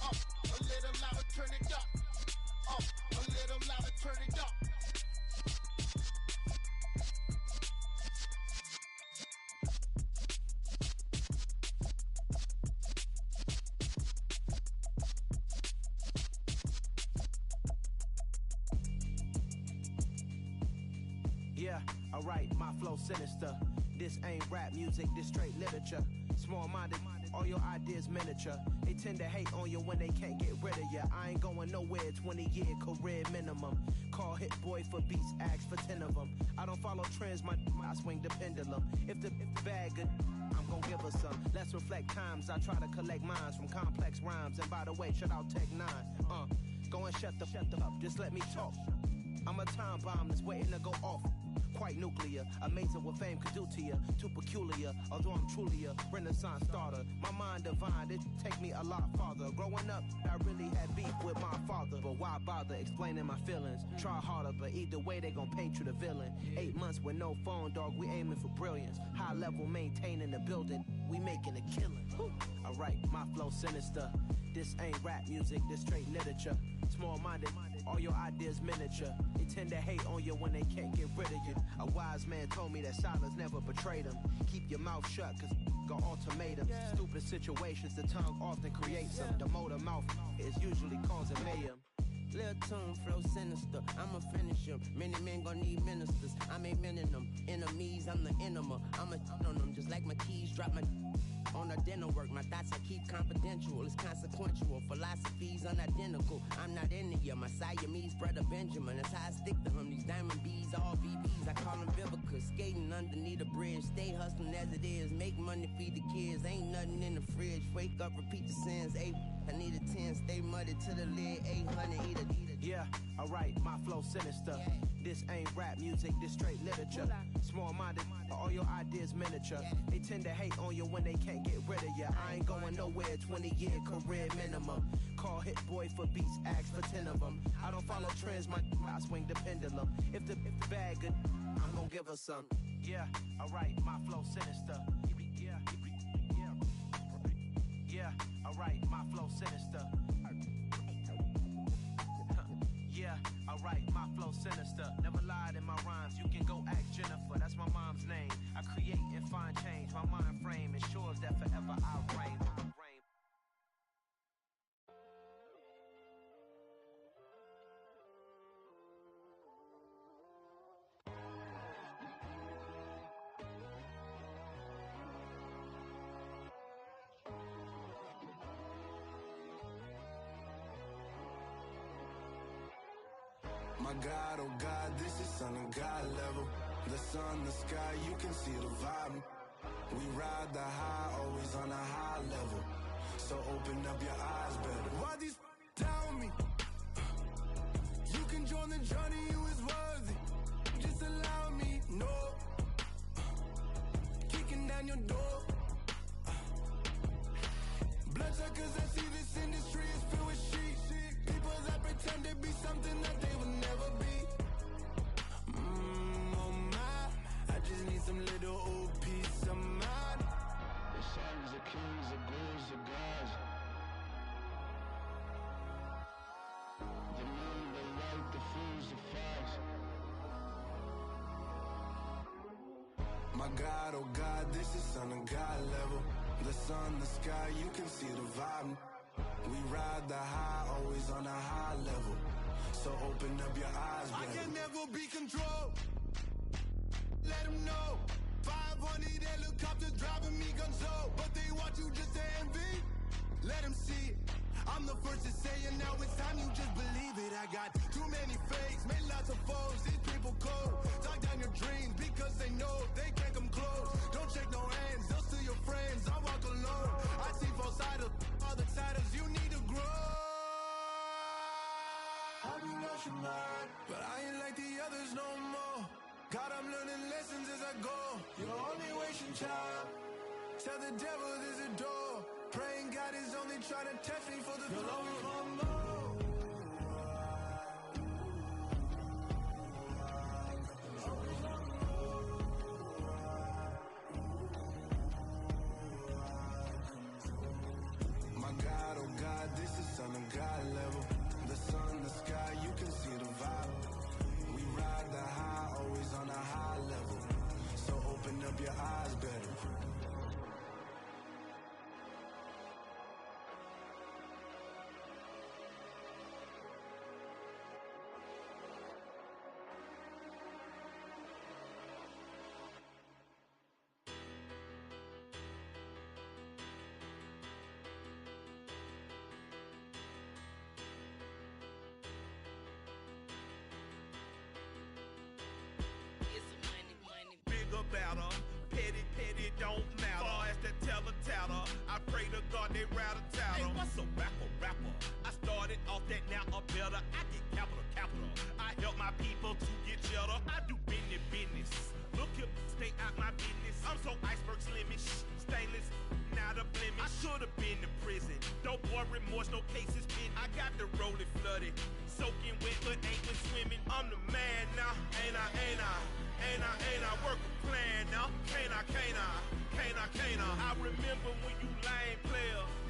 Up, a little louder, turn it up. Up, a little louder, turn it up. Yeah, alright, my flow sinister. This ain't rap music, this straight literature. Small-minded, all your ideas miniature. They tend to hate on you when they can't get rid of you. I ain't going nowhere, 20-year career minimum. Call Hit Boy for beats, ask for 10 of them. I don't follow trends, I swing the pendulum. If the bag good, I'm gonna give her some. Let's reflect times, I try to collect minds from complex rhymes. And by the way, shout out Tech 9. Go and shut the up, just let me talk. I'm a time bomb that's waiting to go off. Quite nuclear, amazing what fame could do to you. Too peculiar, although I'm truly a renaissance starter. My mind divine, it take me a lot farther. Growing up, I really had beef with my father. But why bother explaining my feelings? Try harder, but either way they gon' paint you the villain. 8 months with no phone, dog, we aiming for brilliance. High level maintaining the building, we making a killing. Alright, my flow sinister. This ain't rap music, this straight literature. Small-minded, All your ideas miniature. They tend to hate on you when they can't get rid of you. A wise man told me that silence never betrayed him. Keep your mouth shut, cause got ultimatums. Stupid situations, the tongue often creates them. The motor mouth is usually causing mayhem. Lil' tune, flow sinister, I'ma finish him. Many men gon' need ministers, I make men in them. Enemies, I'm the enema, I'ma on them. Just like my keys, drop my on the dinner work. My thoughts I keep confidential, it's consequential. Philosophies unidentical, I'm not into you. My Siamese brother Benjamin, that's how I stick to him. These diamond bees, all VBs, I call them Vivica. Skating underneath a bridge, stay hustling as it is. Make money, feed the kids, ain't nothing in the fridge. Wake up, repeat the sins, I need a 10, stay muddy to the lid, 800, eat it. Yeah, alright, my flow sinister. This ain't rap music, this straight literature. Small-minded, all your ideas miniature. They tend to hate on you when they can't get rid of you. I ain't going nowhere, 20-year career minimum. Call Hit Boy for beats, ask for 10 of them. I don't follow trends, I swing the pendulum. If the bag good, I'm gonna give her some. Yeah, alright, my flow sinister. Yeah, alright, my flow sinister. Yeah, alright, my flow sinister. Never lied in my rhymes, you can go ask Jennifer. That's my mom's name. I create and find change. My mind frame ensures that forever I reign. My God, oh God, this is Son of God level. The sun, the sky, you can see the vibe. We ride the high, always on a high level. So open up your eyes better. Why these down me? You can join the journey, you is worthy. Just allow me, no. Kicking down your door. Bloodsuckers that see this industry is filled with shit. People that pretend to be something that they will never be. Oh my, I just need some little old peace of mind. The sons are kings, the ghouls are gods. The moon, the light, the fools, the facts. My God, oh God, this is Son of God level. The sun, the sky, you can see the vibe. We ride the high, always on a high level. So open up your eyes, baby. I can never be controlled. Let them know. 500 helicopters driving me gunso. But they want you just to envy. Let them see it. I'm the first to say it, now it's time you just believe it. I got too many fakes, made lots of foes. These people cold. Talk down your dreams because they know they can't come close. Don't shake no hands, they'll steal your friends. I walk alone. I see both sides of other titles. You need to grow. I be lost your mind, but I ain't like the others no more. God, I'm learning lessons as I go. You're only wasting time. Tell the devil there's a door. Praying God is only trying to test me for the you'll always want more. My God, oh God, this is Son of God level. The sun, the sky, you can see the vibe. We ride the high, always on a high level. So open up your eyes better. Better, petty, don't matter. Far as the teller, I pray to God they rattle tattle. Hey, what's a rapper? I started off that, now I'm better. I get capital. I help my people to get cheddar. I do business. Look here, stay out my business. I'm so iceberg slimmish, stainless, not a blemish. I should've been to prison. Don't boy remorse, no cases pinned. I got the rolling flooded, soaking wet, but ain't been swimming. I'm the man now, ain't I work a plan now. Can't I? I remember when you lame player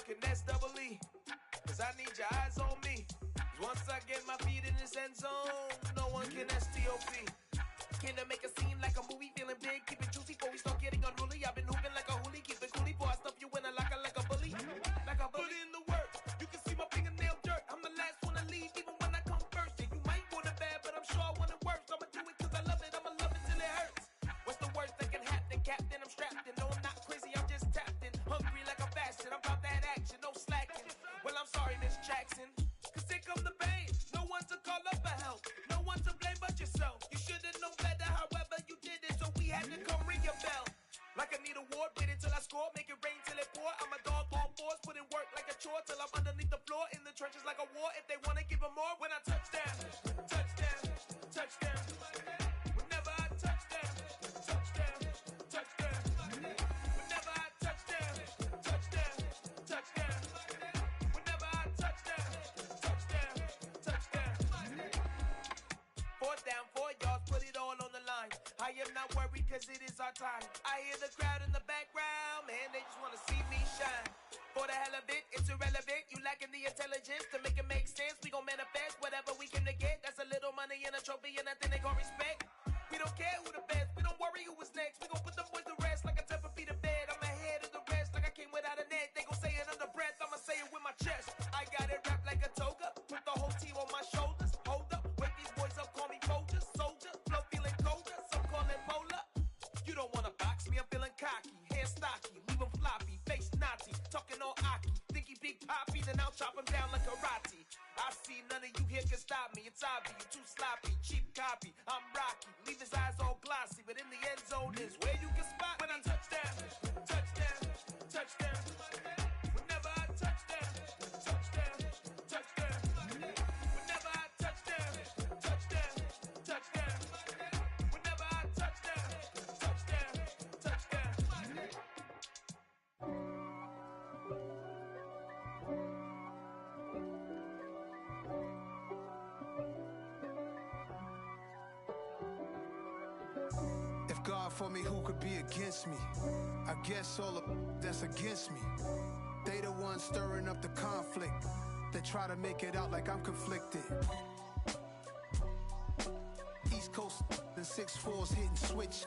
y'all can S-double-E. Cause I need your eyes on me. Once I get my feet in this end zone, no one can STOP. Can I make a scene like a movie, feeling big, keep it juicy before we start getting unruly. I've been hooping like a hoolie, keep it coolie before I stuff you in a locker like a bully. Like a bully. Put in the work, you can see my fingernail dirt. I'm the last one to leave, even when I come first. Yeah, you might want it bad, but I'm sure I want it worse. I'ma do it cause I love it, I'ma love it till it hurts. What's the worst that can happen, Captain? I'm strapped in, no I'm not crazy, I'm just tapped in. Hungry like I'm fasting, I'm about that action, no slacking. Well, I'm sorry, Miss Jackson, cause here come the pain. No one to call up for help, no one to blame but yourself. You should've known better, however you did it, so we had to come ring your bell. Like I need a ward, wait until I score, make it rain till it pour. I'm a dog on fours, put in work like a chore till I'm underneath the floor, in the trenches like a war. If they wanna give them more, when I touch down, touchdown, touchdown. Whenever I touch down, touchdown, touchdown. Whenever I touch down, touchdown, touchdown. Whenever I touch down, touchdown, touchdown. 4th down, 4 yards, put it all on the line. I am not worried cause it is our time. I hear the crowd in the background, man, they just wanna see me shine. For the hell of it, it's irrelevant. You lacking the intelligence to make it make sense. We gon' manifest whatever we came to get. That's a little money and a trophy and nothing they call respect. We don't care who the best, we don't worry who was next. We gon' put them boys to rest like a 10 feet of bed. I'm ahead of the rest like I came without a net. They gon' say it under breath, I'ma say it with my chest. I got it wrapped like a toga, put the whole team on my shoulders. Hold up, wake these boys up, call me Folger, soldier. Flow feeling colder, some call it polar. You don't wanna box me, I'm feeling cocky. Hair stocky, leave him floppy, face naughty. Talking all aki, think he big poppy, then I'll chop him down like karate. I see none of you here can stop me. It's obvious, you too sloppy, cheap copy. I'm Rocky, leave his eyes all glossy, but in the end zone is where you can spot when I touch down, touchdown, touchdown. Whenever I touch down, touchdown, touchdown. Whenever I touch down, touchdown, touchdown. Whenever I touch down, touchdown, touchdown. If God for me, who could be against me? I guess all of that's against me. They the ones stirring up the conflict. They try to make it out like I'm conflicted. East Coast and 6'4's hitting switch.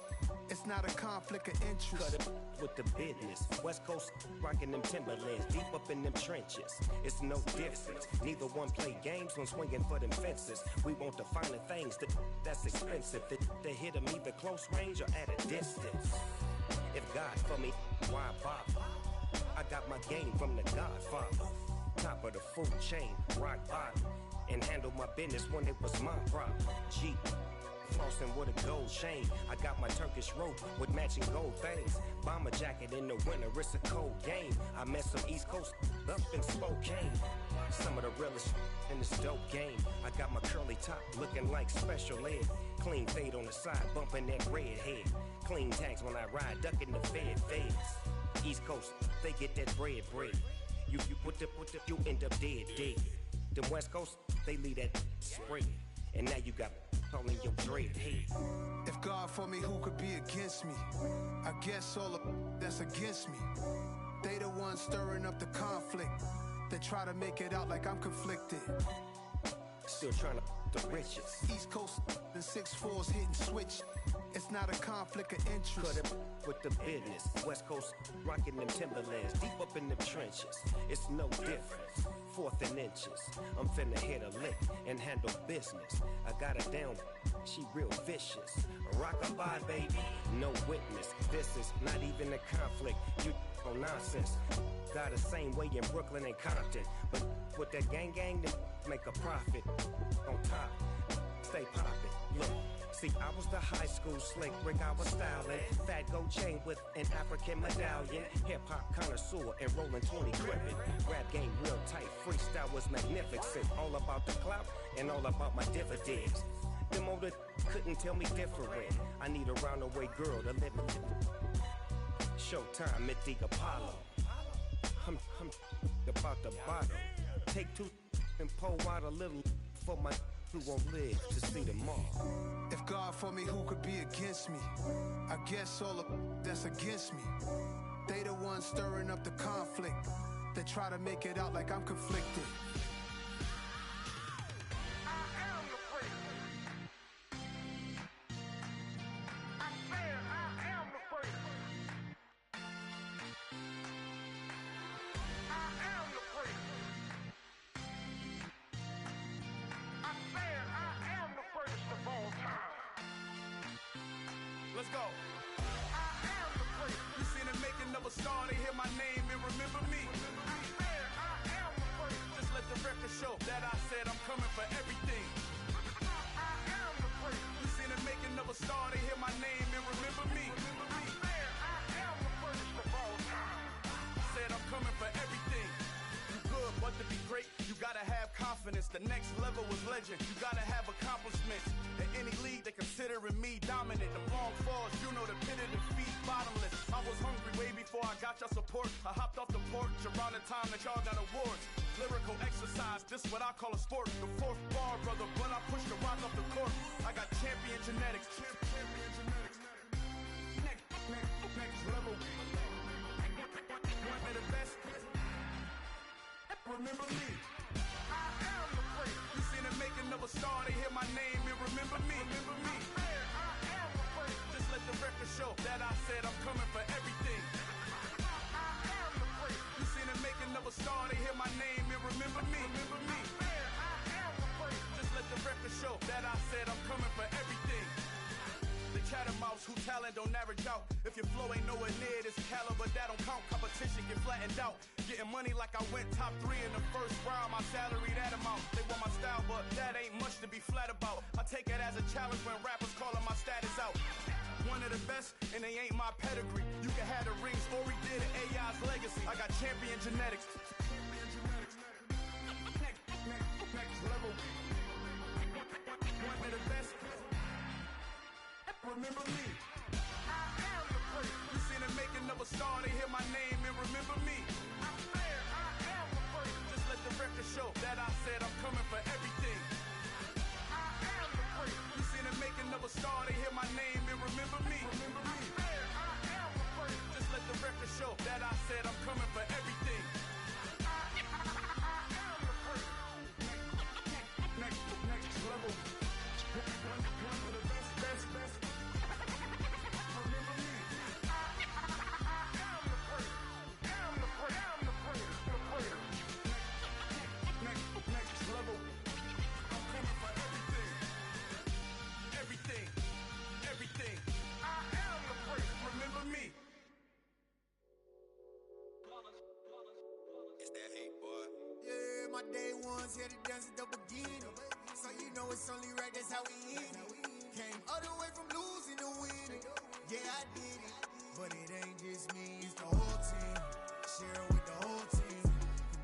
It's not a conflict of interest. Cut it with the business. West Coast rocking them Timberlands, deep up in them trenches. It's no difference. Neither one play games when swinging for them fences. We want the finer things that's expensive. They hit them either close range or at a distance. If God for me, why bother? I got my game from the Godfather. Top of the food chain, rock bottom. And handle my business when it was my problem. Jeep. Flossing with a gold chain. I got my Turkish rope with matching gold things. Bomber jacket in the winter, it's a cold game. I met some East Coast up in Spokane. Some of the realest in this dope game. I got my curly top looking like special ed. Clean fade on the side, bumping that red head. Clean tags when I ride, ducking the feds. East Coast, they get that bread. You put the, you end up dead. Them West Coast, they leave that spread. And now you got all in your dread head. If God for me, who could be against me? I guess all of that's against me. They the ones stirring up the conflict. They try to make it out like I'm conflicted. Still trying to the riches. East Coast and 6'4's hitting switch. It's not a conflict of interest. Cut it with the business. West Coast rocking them Timberlands, deep up in them trenches. It's no difference. 4th and inches. I'm finna hit a lick and handle business. I got her down, she real vicious. Rockabye, baby, no witness. This is not even a conflict. You on nonsense. Got the same way in Brooklyn and Compton. But with that gang, they make a profit. On top, stay poppin'. Look. See, I was the high school slick Rick, I was styling. Fat gold chain with an African medallion. Hip-hop connoisseur and rolling 20 gripping. Rap game real tight, freestyle was magnificent. All about the clout and all about my dividends. Them older couldn't tell me different. I need a roundaway girl to live in. Showtime at the Apollo. I'm about the bottle. Take 2 and pour out a little for my who won't live to see tomorrow. If God for me, who could be against me? I guess all of that's against me. They the ones stirring up the conflict. They try to make it out like I'm conflicted. Let's go. You seen the making of a star, they hear my name and remember me. Just let the record show that I said I'm coming for everything. You seen the making of a star, they hear my name and remember me. Said I'm coming for everything. You good, but to be great, you gotta have confidence. The next level was legend. You gotta have accomplishments. In any league, they considering me dominant. The long falls, you know the pit of defeat, bottomless. I was hungry way before I got your support. I hopped off the porch around the time that y'all got awards. Lyrical exercise, this what I call a sport. The fourth bar, brother, when I push the rock off the court. I got champion genetics. Champion genetics. Next level. One of the best. Remember me. I am the place. You seen the making of a star, they hear my name and remember me. Remember me. I am the place. Just let the record show that I said I'm coming for everything. I am the place. You seen the making of a star, they hear my name and remember me. Remember me. I am the place. Just let the record show that I said I'm coming for everything. The chattermouse who talent don't average out. If your flow ain't nowhere near this caliber, that don't count. Competition get flattened out. Getting money like I went top 3 in the first round. My salary that amount. They want my style, but that ain't much to be flat about. I take it as a challenge when rappers calling my status out. One of the best, and they ain't my pedigree. You can have the rings, or we did it, AI's legacy. I got champion genetics. Next level. One of the best. Remember me. I am the place. You seen the making of a star, they hear my name and remember me. I am the place. Just let the record show that I said I'm coming for everything. I am the place. You seen the making of a star, they hear my name and remember me. Remember me. I am the place. Just let the record show that I said I'm coming for everything. I am the place. Next level. One of the best. Everything. I am the place. Remember me. It's that hate, boy. Yeah, my day ones here to dance at the beginning. So you know it's only right, that's how we end it. Came all the way from losing to winning. Yeah, I did it. But it ain't just me, it's the whole team. Share with the whole team.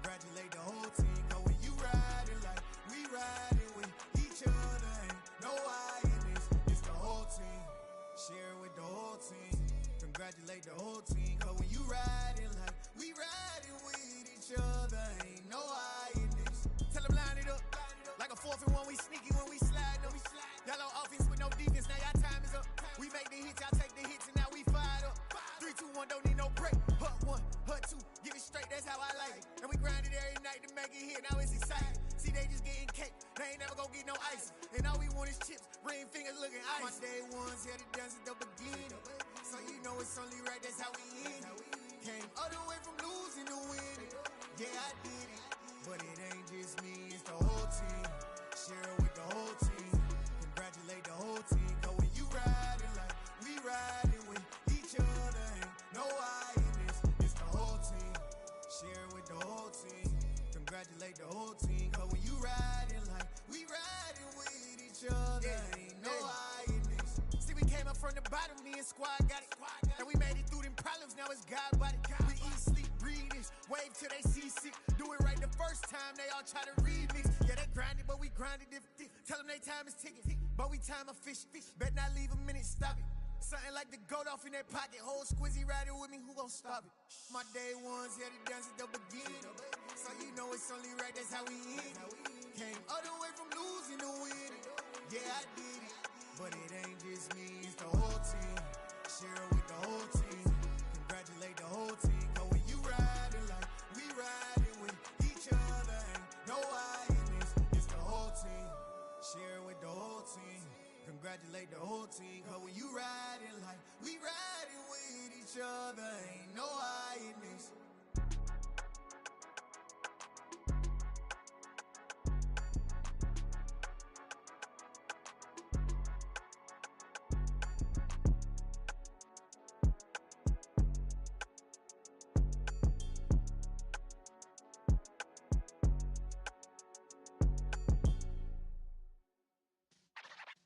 Congratulate the whole team. Cause when you riding like we riding with each other, ain't no I in this. It's the whole team. Share with the whole team. Congratulate the whole team. Cause when you riding like we riding with each other, ain't no I in this. Tell them line it up. Like a 4th and 1, we sneaky when we slide up. Y'all on offense with no defense, now y'all time is up. We make the hits, y'all take the hits, and now we fired up. 3, 2, 1, don't need no break. Hut 1, hut 2, get it straight, that's how I like it. And we grind it every night to make it hit, now it's exciting. See, they just getting cake, they ain't never gonna get no ice. And all we want is chips, ring fingers looking ice. My day ones here to dance at the beginning. So you know it's only right, that's how we end it. Came all the way from losing to winning. Yeah, I did it. But it ain't just me, it's the whole team. Share with the whole team. Congratulate the whole team. Cause when you riding like we riding with each other, ain't no I in this. It's the whole team. Share with the whole team. Congratulate the whole team. Cause when you riding like we riding with each other, ain't no I in this. See, we came up from the bottom, me and squad got it. And we made it through them problems, now it's God body. We eat, sleep, breathe this. Wave till they see sick. Do it right the first time, they all try to remix. Yeah, they grinded, but we grinded different. Tell them they time is ticking, but we time a fish. Bet not leave a minute, stop it. Something like the goat off in that pocket. Whole squizzy riding with me, who gon' stop it? My day ones here to dance at the beginning. So you know it's only right, that's how we end it. Came all the way from losing to winning. Yeah, I did it. But it ain't just me, it's the whole team. Share with the whole team. Congratulate the whole team. Cause when you riding like we ride. ain't no hiding this.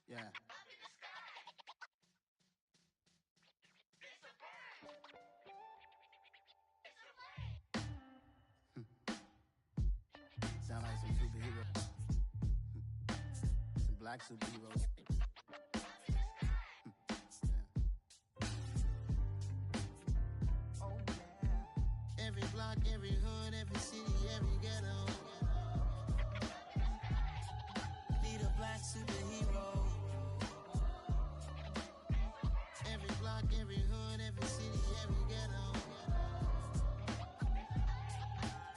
Yeah. Sound like some superheroes. Some black superheroes. Every block, every hood, every city, every ghetto. Be the black superhero. Every block, every hood, every city, every ghetto.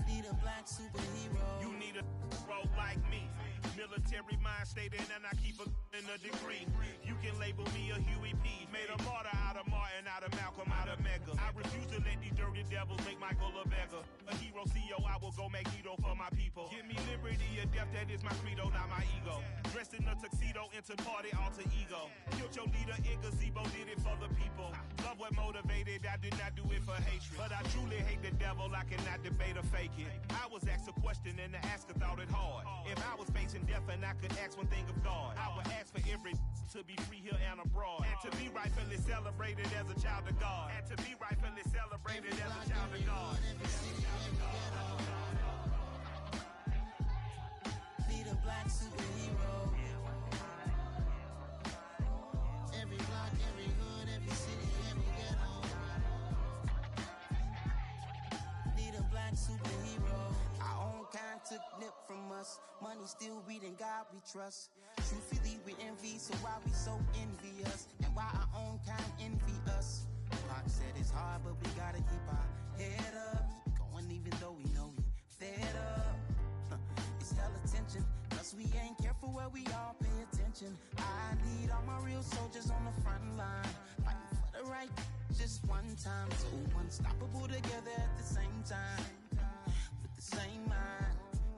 Be the black superhero. You need a role like me. Military mind stated, and I keep in a degree. You can label me a Huey P. Made a martyr out of Martin, out of Malcolm, out of Mega. I refuse to let these dirty devils make Michael a beggar. A hero CEO, I will go Magneto for my people. Give me liberty or death, that is my credo, not my ego. Dressed in a tuxedo, into party, alter ego. Killed your leader in gazebo, did it for the people. Love what motivated, I did not do it for hatred. But I truly hate the devil, I cannot debate or fake it. I was asked a question and the asker thought it hard. If I was facing death and I could ask one thing of God, I would ask for every to be free here and abroad. And to be rightfully celebrated as a child of God. And to be rightfully celebrated as a child of God. Be the black superhero. Every block, every hood, every city, every ghetto. Be the black superhero. Our own kind took nip from us. Money still reading God we trust. Truthfully we envy, so why we so envious? And why our own kind envy us? Pac said it's hard, but we gotta keep our head up. Going even though we know we fed up. It's hella tension, cause we ain't careful where we all pay attention. I need all my real soldiers on the front line, fighting for the right just one time. So unstoppable together at the same time, with the same mind.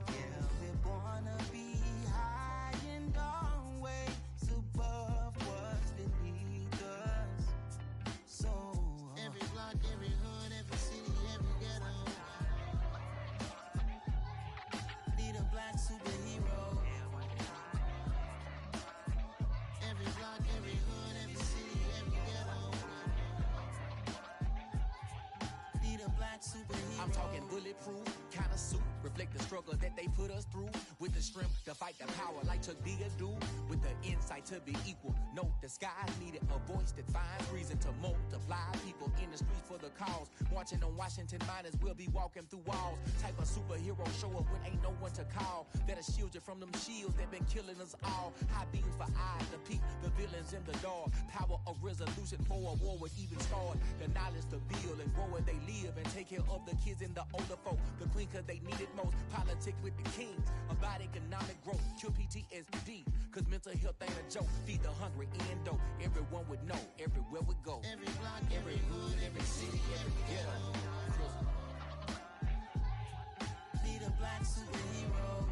Yeah, we're born to be high and always above what's beneath us. So every block, every hood, every city, every ghetto. Be the black superhero. Every block, every hood, every city, every ghetto. Be the black superhero. I'm talking bulletproof kind of suit, reflect the struggle that they put us through. With the strength to fight the power like Chuck D do. With the insight to be equal. No disguise needed, a voice that finds reason to multiply. People in the streets for the cause. Marching on Washington miners, we'll be walking through walls. Type of superhero show up when ain't no one to call. That'll shield you from them shields that been killing us all. High beams for eyes to peek the villains in the dark. Power of resolution for a war would even start. The knowledge to build and grow where they live and take care of the kids and the older folk. The queen cause they need it most. Politic with the kings. About economic growth. Cure PTSD. Cause mental health ain't a joke. Feed the hungry and dope. Everyone would know. Everywhere we go. Every block, every hood, every city, every ghetto. Be the black superhero.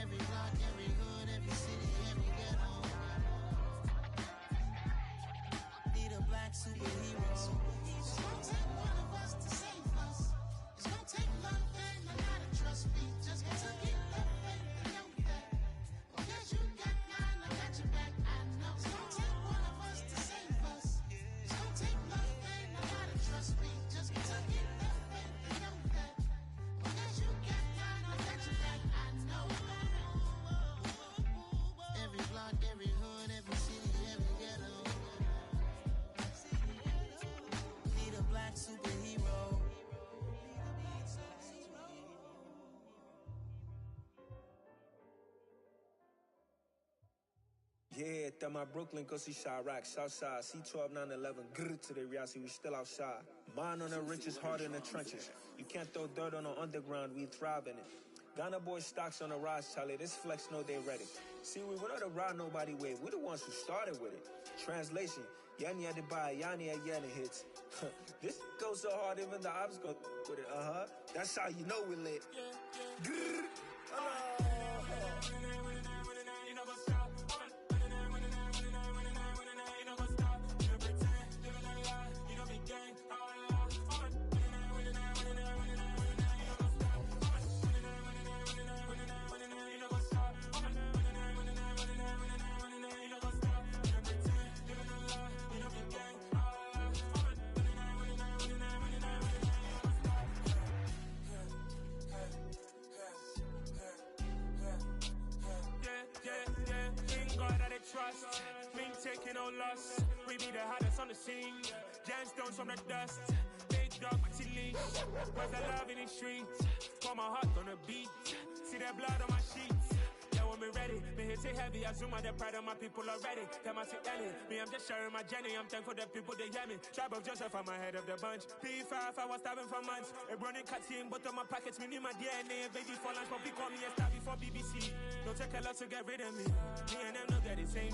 Every block, every hood, every city, every ghetto. Be the black superhero. It's gonna take one of us to save us. It's gonna take love and a lot of trust. We just got to get that faith and know that. Because you got mine, I got your back. I know. It's gonna take one of us to save us. It's gonna take love and a lot of trust. We just got to get that faith and know that. Because you got mine, I got your back. I know. Every block, every hood, every city, every ghetto. Be the black superhero. Yeah, that my Brooklyn, go see Chirac, Southside, C12, 911, grr to the reality, we still outside. Mine on the riches, hard in the trenches. You can't throw dirt on the underground, we thrive in it. Ghana boys stocks on the rise, Charlie, this flex know they ready. See, we don't ride nobody wave, we the ones who started with it. Translation, Yanni had to buy, Yanni had Yanni hits. This goes so hard, even the ops go with it, That's how you know we lit. Grrr. Trust, been taking no loss. We be the hottest on the scene. Gemstones from the dust. Big dog, Matty leash. Where's the love in the streets? Pour my heart on the beat. See that blood on my sheets. Yeah, when we ready, me hit it heavy. I zoom out the pride of my people already. Tell my Ellie, me I'm just sharing my journey. I'm thankful the people they hear me. Tribe of Joseph, I'm ahead of the bunch. P5, I was starving for months. A running cut seeing but on my pockets. Me need my DNA. Baby for lunch, but we call me a star before BBC. Don't take a lot to get rid of me. Me and them no get the same.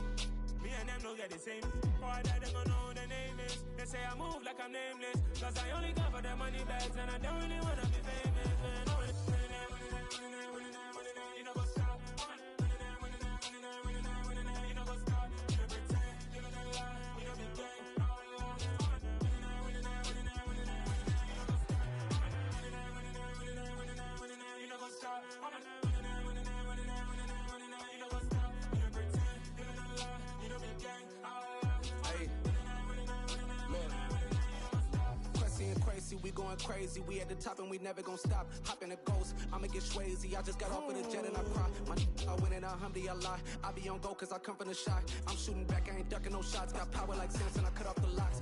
Me and them no get the same. Boy, that they gonna know who the name is. They say I move like I'm nameless. Cause I only come for the money bags. And I don't really wanna be famous. Man, you know what's up. You know what's up. You pretend, you know the lie. You know the game. You know what's up. We going crazy, we at the top and we never gonna stop. Hop in a ghost, I'ma get swayzy. I just got off of the jet and I cry. I win it, alhamdulillah. I be on go cause I come from the shot. I'm shooting back, I ain't ducking no shots. Got power like Samson, I cut off the locks.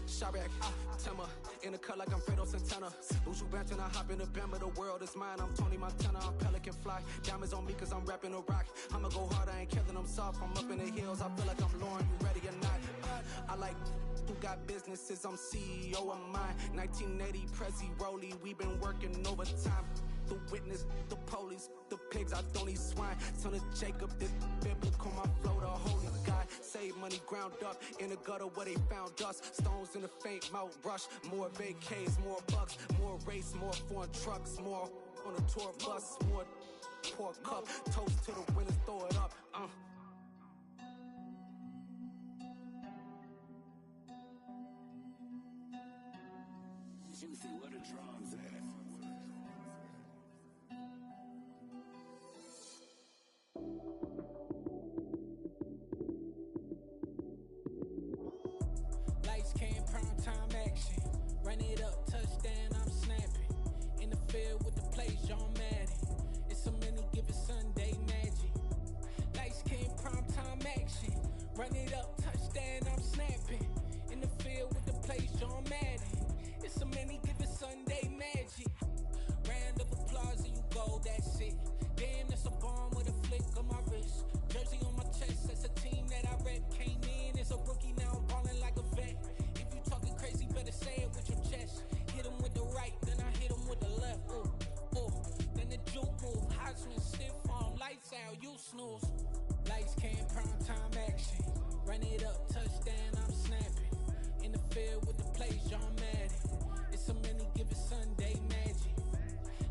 Sharek, Timmer, in the cut like I'm Fredo Santana. Usu Banton, I hop in the Bama, the world is mine. I'm Tony Montana, I'm Pelican Fly. Diamonds on me cause I'm rapping a rock. I'ma go hard, I ain't killing them soft. I'm up in the hills, I feel like I'm Lauren, you ready or not? I like who got businesses, I'm CEO of mine. 1980 Prezi Rolly, we been working overtime. The witness, the police, the pigs, I don't eat swine. Son of Jacob, this biblical, my flow, the holy God. Save money ground up in the gutter where they found us. Stones in the faint mouth rush. More vacays, more bucks, more race, more foreign trucks, more on a tour bus, more pour cup. Toast to the winners, throw it up. Juicy, where the drums at? Lights came, prime time action. Run it up, touchdown, I'm snapping. In the field with the plays, John Madden. It's so many, give it Sunday magic. Lights came, prime time action. Run it up, touchdown, I'm snapping. In the field with the plays, John Madden. It's so many, give it Sunday magic. Round of applause and you go, that's it. Damn, that's a bomb with a flick on my wrist. Jersey on my chest, that's a team that I rep. Came in as a rookie, now I'm ballin' like a vet. If you talking crazy, better say it with your chest. Hit him with the right, then I hit him with the left. Then the juke move, Heisman, stiff arm, lights out, you snooze. Lights came, prime time action. Run it up, touchdown, I'm snapping. In the field with the plays, John Madden. It's so many, give it Sunday magic.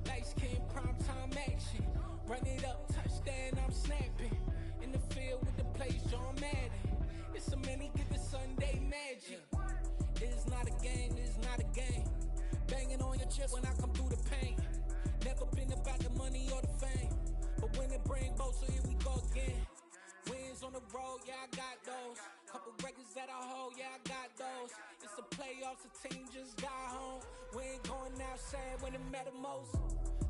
Lights came, prime time action. Run it up, touchdown, I'm snapping. In the field with the plays, John Madden. It's so many, give it Sunday magic. It's not a game, it's not a game. Banging on your chest when I come through the pain. Never been about the money or the fame. But when it bring both, so here we go again. Wins on the road, yeah, I got those. Couple records that I hold, yeah, I got those. It's the playoffs, the team just got home. We ain't going outside when it matter most.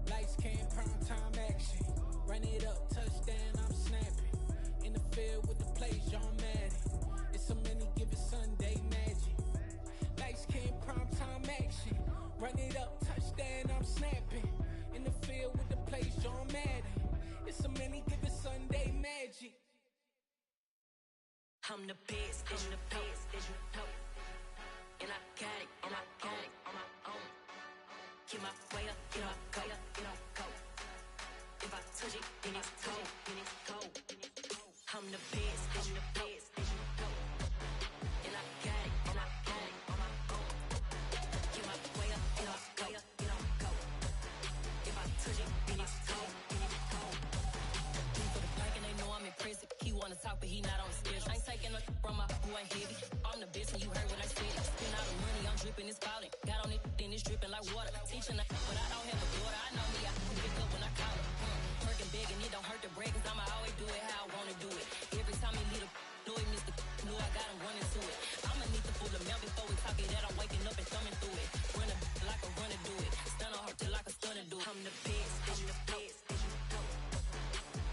Lights came, prime time action. Run it up, touchdown, I'm snapping. In the field with the plays, John Madden. It's so many, give it Sunday magic. Lights came, prime time action. Run it up, touchdown, I'm snapping. In the field with the plays, John Madden. It's so many, give it Sunday magic. I'm the best, I'm the best, and I got it, on my own. Get my way up, get my go, If I touch it, then it's cold, I'm the best, and I wanna do it. Stun on her till like a stunner do. I'm the best, I'm the best.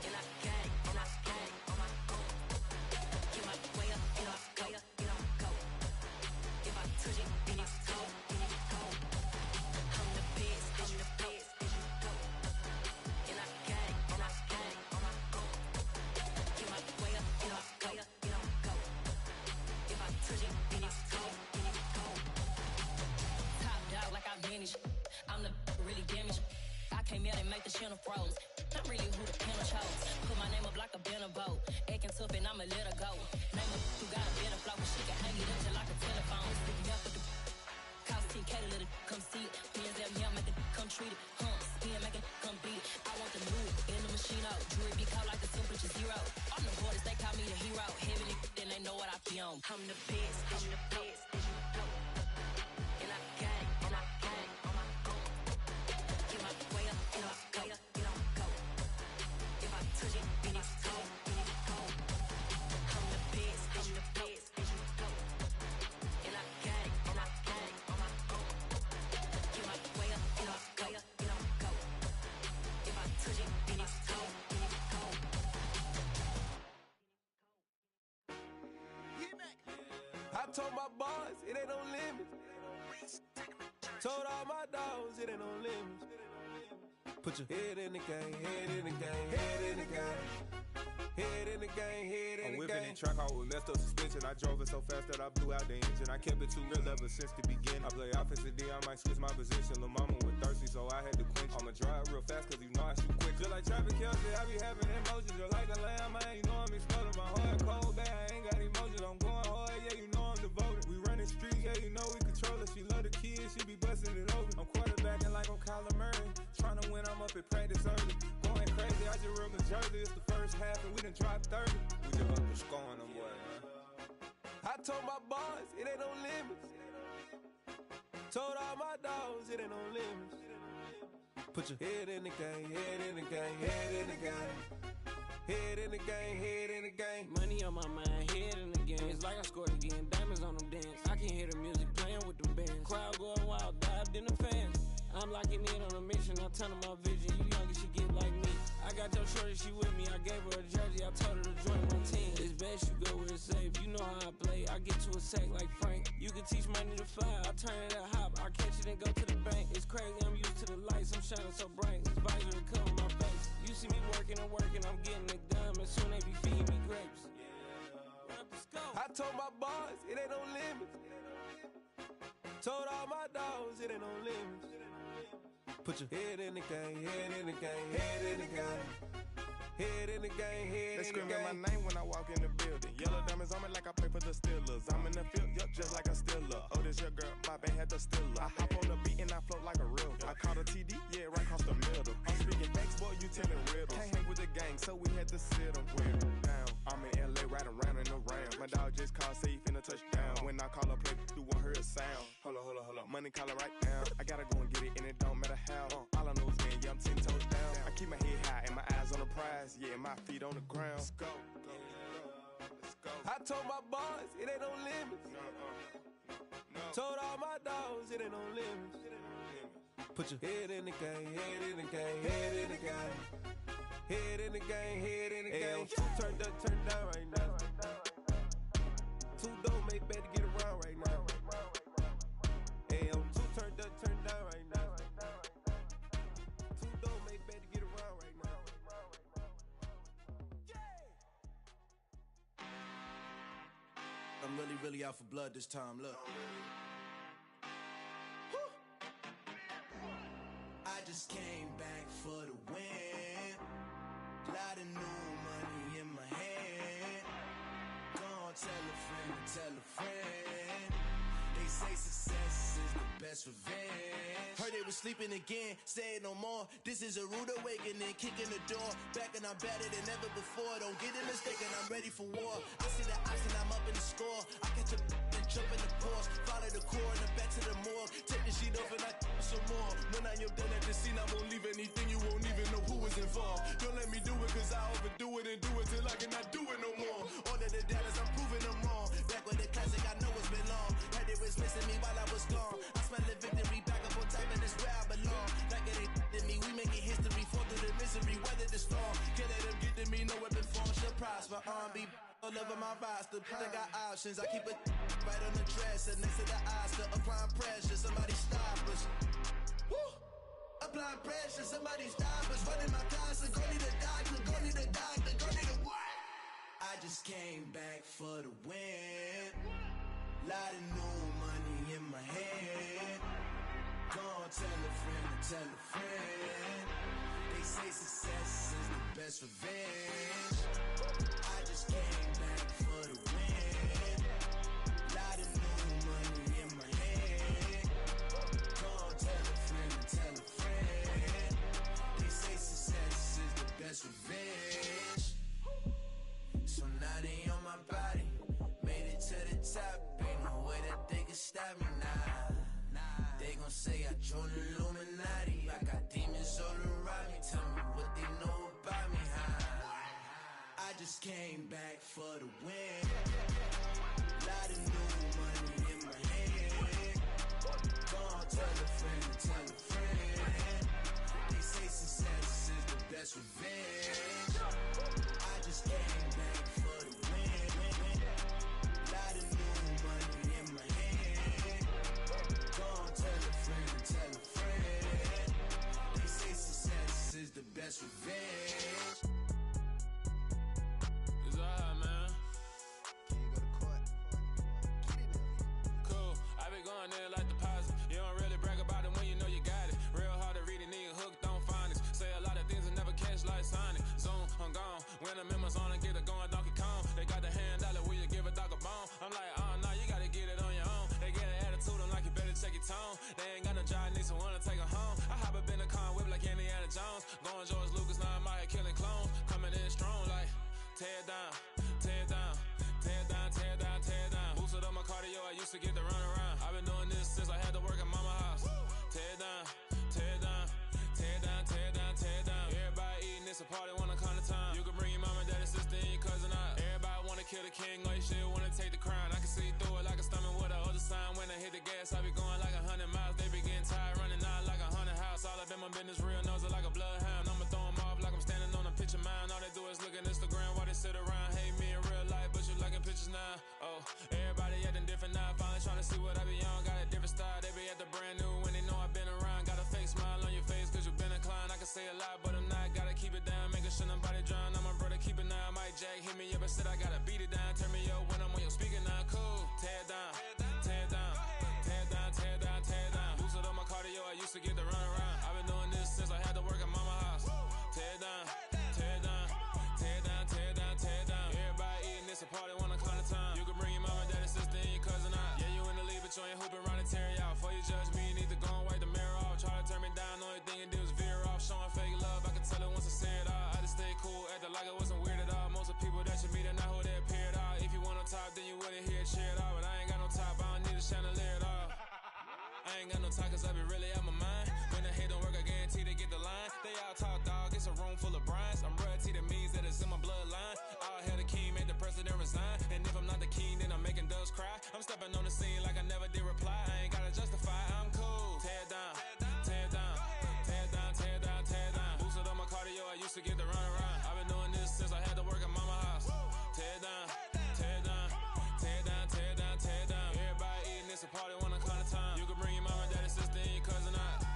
And I got it, and I got it on my own. Get my way up, and I go, and I go. If I touch it, then it's cold, then it's cold. I'm the best, I'm the best. And I got it, and I got it on my own. Get my way up, and I go, and I go. If I touch it, then it's cold, then it's cold. Top dog like I vanished. I'm the really damaged. I came out and make the channel froze. I'm really who the piano chose. Put my name up like a banner boat. Acting tough and I'ma let her go. Name her who got a better flow. She can hang it up just like a telephone. Sticking up with the cost 10K to let it come see it. Hands up here, make it come treat it. Spin, make it come beat it. I want the new in the machine out. Jewelry be caught like the temperature zero. I'm the hardest, they call me the hero. Heavenly, then they know what I be on. I'm the best, I'm the best. And I got it, and I got it on my own. Get my way up, and I go, and I go. If I touch it, then it's cold, then it's cold. I'm the best, I'm the best. And I got it, and I got it on my own. Get my way up, and I go, and I go. If I touch it, then it's cold, then it's cold. I told my boys it ain't no limits. Told all my dogs it ain't no limits. Put your head in the game, head in the game, head in the game. Head in the game, head in the game. I'm whipping in track out with messed up suspension. I drove it so fast that I blew out the engine. I kept it too real ever since the beginning. I play offensive D, I might switch my position. Lil' mama was thirsty, so I had to quench. I'ma drive real fast, cause you know I shoot quick. Just like traffic Kelsey, I be having emotions. Just like a lamb, man, you know I'm exploding. My heart cold, bad, I ain't got emotions. I'm going hard, yeah, you know I'm devoted. We running streets, yeah, you know we control it. She love the kids, she be busting it over. I'm quarterbacking like I'm Kyler Murray. Trying to win, I'm up at practice early. Going crazy, I just ripped the jersey. It's the first half and we done dropped 30. We just up to scoring them, boy, man. I told my boys it ain't no limits. Told all my dogs it ain't no limits. Put your head in the game, head in the game, head in the game. Head in the game, head in the game. Money on my mind, head in the game. It's like I scored again, diamonds on them dance. I can hear the music playing with them bands. Crowd going wild, dived in the fans. I'm locking in on a mission, I'm telling my vision. You youngin', she get like me. I got your shorty, she with me. I gave her a jersey, I told her to join my team. It's best you go where it's safe. You know how I play. I get to a sack like Frank. You can teach money to fly. I turn it a hop. I catch it and go to the bank. It's crazy, I'm used to the lights. I'm shining so bright. This visor will cover my face. You see me working and working. I'm getting it done. And soon they be feeding me grapes. I told my boys it ain't no limits. Told all my dogs it ain't no limits. Put your head in the game, head in the game, head in the game. Head in the game, head in the game. They screaming my name when I walk in the building. Yellow diamonds on me like I play for the Steelers. I'm in the field, yup, just like a Steeler. Oh, this your girl, my band had the Steeler. I hop on the beat and I float like a river. I caught a TD, yeah, right across the middle. I'm speaking facts, boy, you telling riddles. Can't hang with the gang, so we had to sit them down. I'm in LA, right around and around. My dog just called, say he finna touchdown. When I call a play, you won't hear a sound. Hold up, money calling right now. I gotta go and get it, and it don't matter how. All I know is, man, yeah, I'm 10 toes down. I keep my head high and my eyes on the prize. Yeah, my feet on the ground. Let's go. Let's go. I told my boys it ain't no limits. Told all my dogs it ain't no limits. Put your head in the game, head in the game, head in the game. Head in the game, head in the game. Two turned up, turned down right now. Two don't make better get around right now. Hey, I'm two turned up, turned down right now. Two don't make better get around right now. I'm really out for blood this time, look. I just came back for the win. Lot of new money in my hand. Gonna tell a friend. They say success is the best revenge. Heard they was sleeping again, say it no more. This is a rude awakening, kicking the door. Back and I'm better than ever before. Don't get it mistaken, I'm ready for war. I see the option, I'm up in the score. I catch a and jump in the Porsche. Follow the core and then back to the morgue. Take the sheet off and I some more. When I am done at the scene, I won't leave anything. You won't even know who was involved. Don't let me do it, cause I overdo it and do it till I cannot do it no more. All of the doubters, I'm proving them wrong. Back with the classic, I know it's been long. Heard it was missing me while I was gone. I smell the victory back up on type of be all over my roster. I got options. I keep it right on the dresser next to the Oscar. Applying pressure, somebody stop us. Woo! Applying pressure, somebody stop us. Running my casa, go need a doctor, go need a doctor, go need a what? I just came back for the win. Lot of new money in my hand. Go on, tell a friend to tell a friend. They say success is the best revenge. I just came back for the win. Lot of new money in my hand. Go on, tell a friend to tell a friend. They say success is the best revenge. So now they on my body. Made it to the top. Ain't no way that they can stop me now. They gon' say I joined the Illuminati. I got demons all around me. Tell me what they know about me, huh? I just came back for the win. Lot of new money in my hand. Go on, tell a friend to tell a friend. They say success is the best revenge. I just came back for the win. Lot of new money in my hand. Go on, tell a friend to tell a friend. They say success is the best revenge. It's alright, man. Can you go to court? Cool. I be going there like deposit. You don't really brag about it when you know you got it. Real hard to read it, nigga hooked on phonics. Say a lot of things and never catch like Sonic. Zone, I'm gone. When I'm in my zone, I get it going Donkey Kong. They got the hand dollar, will you give a dog a bone? I'm like, oh no, you gotta get it on your own. They get an attitude, I'm like, you better check your tone. They ain't got no job, need someone to take her home. I hop up in the car, whip like Indiana Jones. Going George Lucas, now I'm out here killing clones. Coming in strong like, tear down, tear down, tear down, tear down, tear down. Boosted up my cardio, I used to get the run around. I've been doing this since I had to work at mama house. Tear down, tear down, tear down, tear down, tear down. Everybody eating, it's a party, wanna come to time. You can bring your mama, daddy, sister, and your cousin out. Everybody wanna kill the king, like shit, wanna take the crown. I can see through it like a stomach with a other sign. When I hit the gas, I be going like 100 miles. They be getting tired, running out like 100 house. All up in my business, real nose like a bloodhound. I'ma throw 'em off like I'm standing on a picture mound. All they do is look at Instagram while they sit around. Hate me in real life, but you liking pictures now. Oh, everybody acting different now. Finally trying to see what I be on. Got a different style, they be at the brand new when they know I've been around. Got a fake smile on your face cause you been inclined. I can say a lot, but I'm not. Gotta keep it down, making sure nobody drown. I'm a brother, keep it now. Mike Jack hit me up and said I gotta beat it down. Turn me up when I'm on your speaker now. Cool, tear down, tear down, tear down, tear down, tear down. Boosted up my cardio, I used to get the run around. I've been doing this since I had to work at mama house. Tear down, tear down, tear down, tear down, tear down. Everybody eating, it's a party, wanna come to time. You can bring your mama, daddy, sister, and your cousin out. Yeah, you in the lead, but you ain't hooping around and tear out. Before you judge me, you need to go and wipe the mirror off. Try to turn me down, only thing you do is veer off. Showing fake love, I can tell it once I say it all. I just stay cool, acting like it wasn't weird at all. Most of the people that you meet are not who they appear at all. If you want on top, then you wouldn't hear it cheer at all. But I ain't got no top, I don't need a chandelier at all. I ain't got no talk cause I be really out my mind. When the hate don't work, I guarantee they get the line. They all talk dog, it's a room full of brines. I'm royalty, that means that it's in my bloodline. All hail the king, made the president resign. And if I'm not the king, then I'm making doves cry. I'm stepping on the scene like I never did reply. I ain't gotta justify, I'm cool. Tear down, tear down, tear down, tear down, tear down. Boosted up my cardio, I used to get the run around. I've been doing this since I had to work at mama house. Tear down, tear down, tear down, tear down, tear down. Everybody eating, it's a party, wanna come to time. You can bring your mama, daddy, sister, and your cousin out.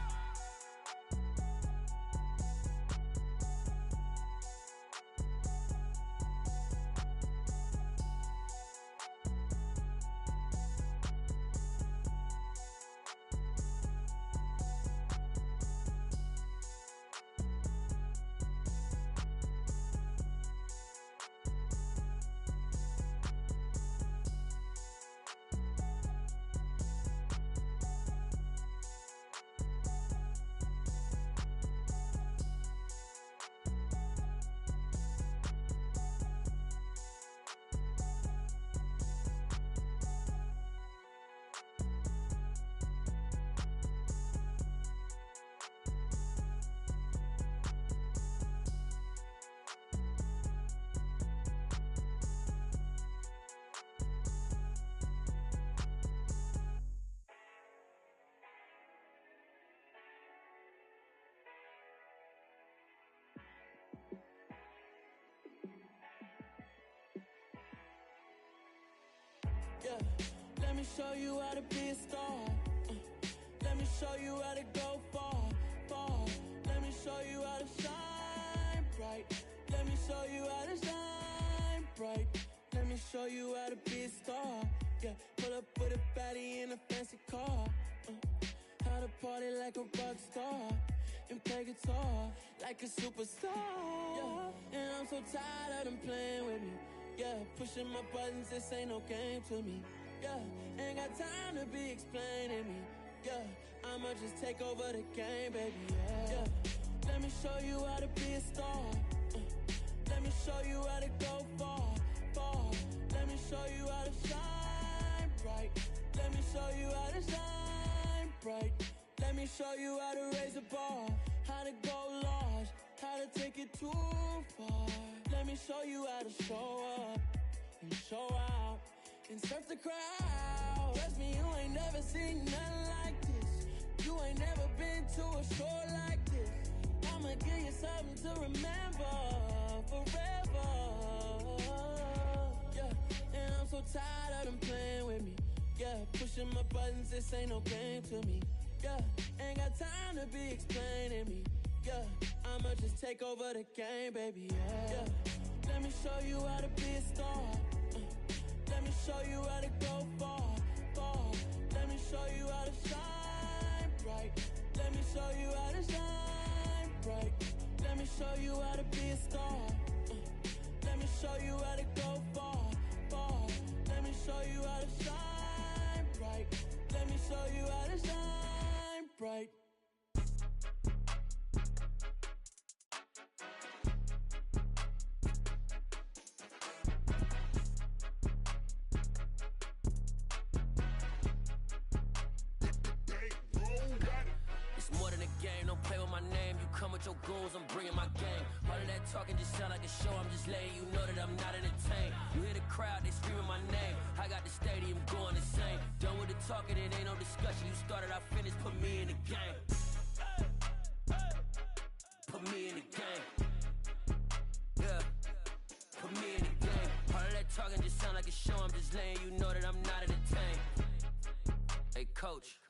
Yeah, let me show you how to be a star. Let me show you how to go far, far. Let me show you how to shine bright. Let me show you how to shine bright. Let me show you how to be a star. Yeah, pull up with a baddie in a fancy car. How to party like a rock star and play guitar like a superstar. Yeah, and I'm so tired of them playing with me. Yeah, pushing my buttons, this ain't no game to me. Yeah, ain't got time to be explaining me. Yeah, I'ma just take over the game, baby. Yeah, let me show you how to be a star. Let me show you how to go far, far. Let me show you how to shine bright. Let me show you how to shine bright. Let me show you how to raise a bar, how to go large, how to take it too far. Let me show you how to show up and show out and surf the crowd. Trust me, you ain't never seen nothing like this. You ain't never been to a show like this. I'ma give you something to remember forever. Yeah, and I'm so tired of them playing with me. Yeah, pushing my buttons, this ain't no game to me. Yeah, ain't got time to be explaining me. Yeah, I'ma just take over the game, baby. Yeah, let me show you how to be a star. Let me show you how to go far, far. Let me show you how to shine bright. Let me show you how to shine bright. Let me show you how to be a star. Let me show you how to go far, far. Let me show you how to shine bright. Let me show you how to shine bright. It's more than a game, don't play with my name. You come with your goons, I'm bringing my game. All of that talking just sound like a show, I'm just letting you know that I'm not entertained. You hear the crowd, they screaming my name. I got the stadium going insane. Done with the talking, it ain't no discussion. You started, I finished, put me in the game. Put me in the game. Yeah, put me in the game. All of that talking just sound like a show, I'm just letting you know that I'm not entertained. Hey coach,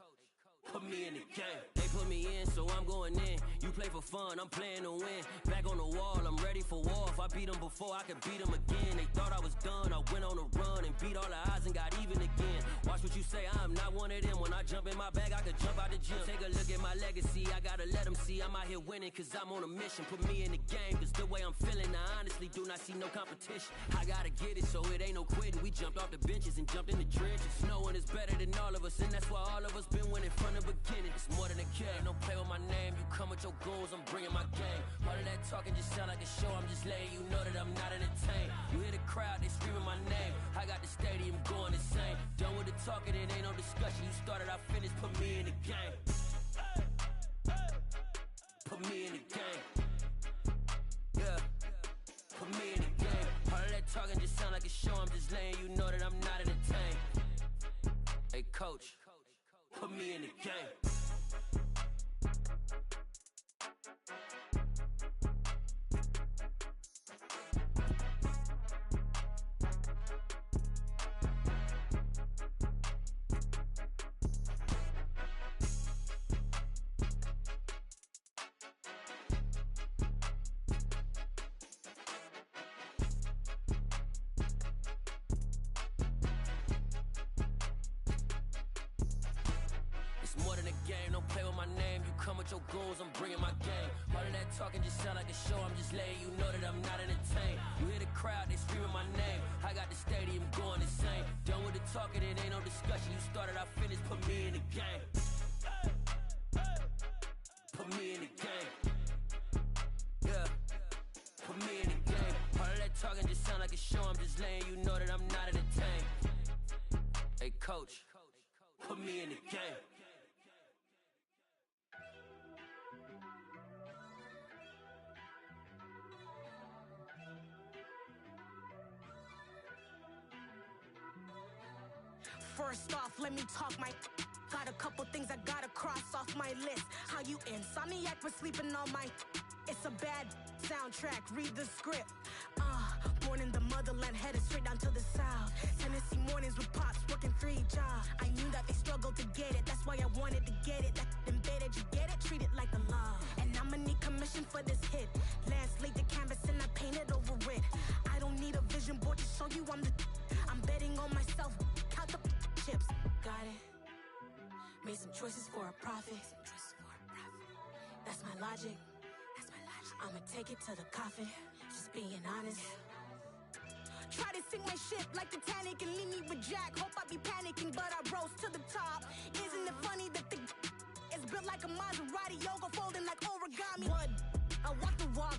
put me in the game. They put me in, so I'm going in. You play for fun, I'm playing to win. Back on the wall, I'm ready for war. If I beat them before, I could beat them again. They thought I was done, I went on a run and beat all the odds and got even again. Watch what you say, I'm not one of them. When I jump in my bag, I could jump out the gym. Take a look at my legacy, I gotta let them see I'm out here winning, cause I'm on a mission. Put me in the game, cause the way I'm feeling, I honestly do not see no competition. I gotta get it, so it ain't no quitting. We jumped off the benches and jumped in the trenches. No one is better than all of us, and that's why all of us been winning from the beginning. It's more than a game, don't play with my name. You come with your goons, I'm bringing my game. All of that talking just sound like a show, I'm just letting you know that I'm not entertained. You hear the crowd, they screaming my name. I got the stadium going insane. Done with the talking, it ain't no discussion. You started, I finished, put me in the game. Put me in the game. Yeah, put me in the game. All of that talking just sound like a show, I'm just letting you know that I'm not entertained. Hey coach, put me in the game. More than a game, don't play with my name. You come with your goons, I'm bringing my game. All of that talking just sound like a show, I'm just letting you know that I'm not entertained. You hear the crowd, they screaming my name. I got the stadium going insane. Done with the talking, it ain't no discussion. You started, I finished, put me in the game. Put me in the game. Yeah, put me in the game. All of that talking just sound like a show, I'm just letting you know that I'm not entertained. Hey coach, put me in the game. First off, let me talk my. Got a couple things I gotta cross off my list. How you insomniac for sleeping on my. It's a bad soundtrack, read the script. Born in the motherland, headed straight down to the south. Tennessee mornings with pops, working 3 jobs. I knew that they struggled to get it, that's why I wanted to get it. That embedded, you get it, treat it like the law. And I'ma need commission for this hit. Lance laid the canvas and I painted over it. I don't need a vision board to show you I'm betting on myself, count the chips. Got it. Made some choices for a profit. That's my logic. I'ma take it to the coffin, just being honest. Try to sink my ship like Titanic and leave me with Jack. Hope I be panicking, but I rose to the top. Isn't it funny that the is built like a Maserati, yoga folding like origami? What? I walk the walk,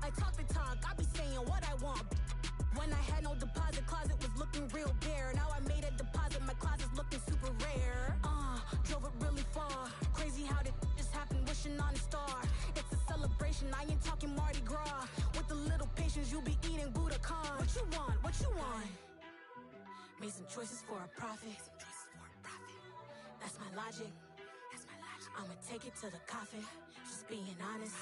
I talk the talk, I be saying what I want. When I had no deposit, closet was looking real bare. Now I made a deposit, my closet's looking super rare. Drove it really far. Crazy how did just happen, wishing on a star. It's a celebration, I ain't talking Mardi Gras. With a little patience, you'll be eating Budokan. What you want? What you want? Made some choices for a profit. That's my logic. I'ma take it to the coffin, just being honest.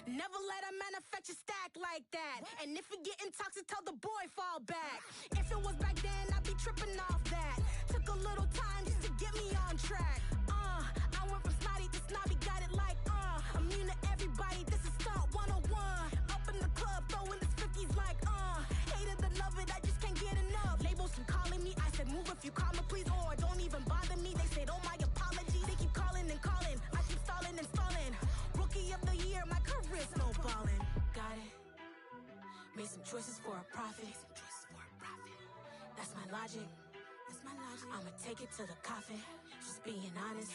Never let a manufacture stack like that. And if it getting toxic, tell the boy fall back. If it was back then, I'd be tripping off that. Took a little time just to get me on track. I went from snotty to snobby, got it like immune to everybody, this is stunt 101. Up in the club, throwing the 50s like hate it or love it, I just can't get enough. Labels keep calling me, I said move if you call me please, or don't even bother me. They said oh my apologies, they keep calling and calling. I keep stalling and stalling. Rookie of the year, my career snowballing. Got it. Made some choices for a profit. That's my logic. I'ma take it to the coffin, just being honest.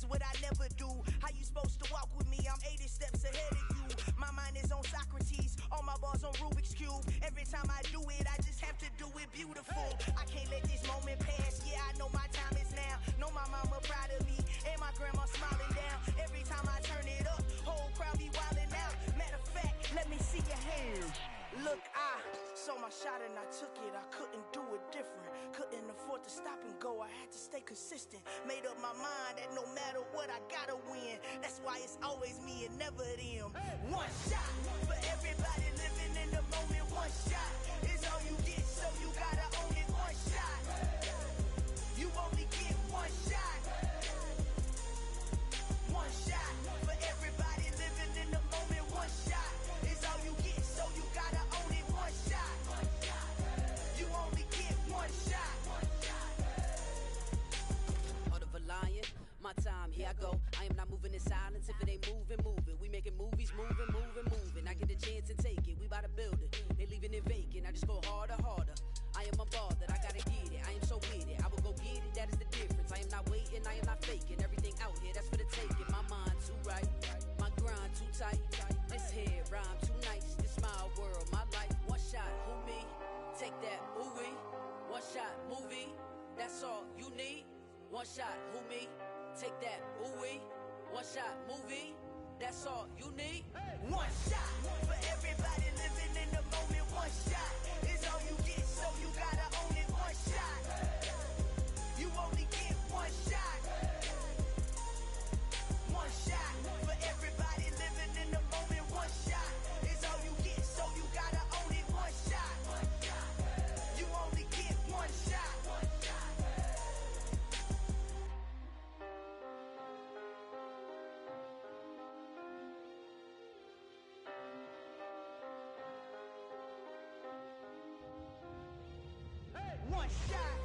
What I never do. How you supposed to walk with me? I'm 80 steps ahead of you. My mind is on Socrates, all my bars on Rubik's Cube. Every time I do it, I just have to do it beautiful. I can't let this moment pass. Yeah, I know my time is now. Know my mama proud of me, and my grandma smiling down. Every time I turn it up, whole crowd be wilding out. Matter of fact, let me see your hands. Look, I saw my shot and I took it. I couldn't do it different. Couldn't afford to stop and go. I had to stay consistent. Made up my mind that no matter what, I gotta win. That's why it's always me and never them. One shot for everybody living in the moment. One shot is all you get, so you gotta own it. One shot. You only get one shot. One shot for everybody living in the moment. One shot is all you get, so you gotta own it. One shot. You only get one shot. Heart of a lion, my time, here I go. I am not moving in silence. If it ain't moving, moving. We making movies, moving, moving, moving. I get a chance and take it. We bout to build it. They leaving it vacant. I just go harder, harder. I am a ball that I gotta get it. I am so with it. I will go get it. That is the difference. I am not waiting. I am not faking. Everything out here, that's for the taking. My mind too right. My grind too tight. This head rhyme too nice. This my world, my life. One shot, who me? Take that, ooh wee. One shot, movie. That's all you need. One shot, who me? Take that, ooh wee. One shot, movie. That's all you need. One shot for everybody living in the moment. One shot is all you get, so you gotta own it. One shot. You only get one shot. One shot for everybody living in the moment. One shot is all you get, so you gotta own it. One shot. You only get one shot. One shot.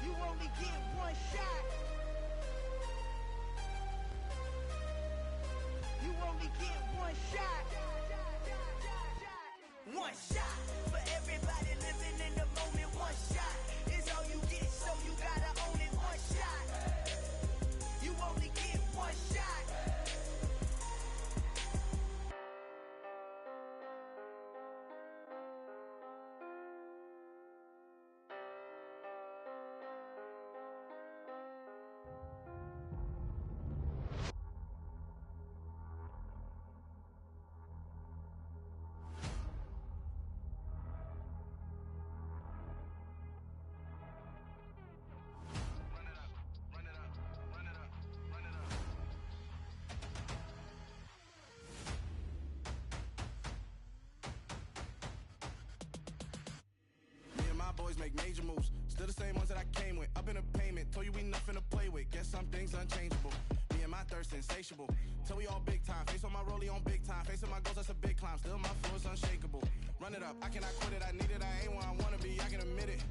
You only get one shot. You only get one shot. One shot for everybody living in the moment. One shot is all you get, so you gotta own it. One shot. You only get one shot. just insatiable. Till we all big time, face on my rollie on big time. Facing my goals, that's a big climb. Still my flow is unshakable. Run it up, I cannot quit it. I need it, I ain't where I wanna be, I can admit it.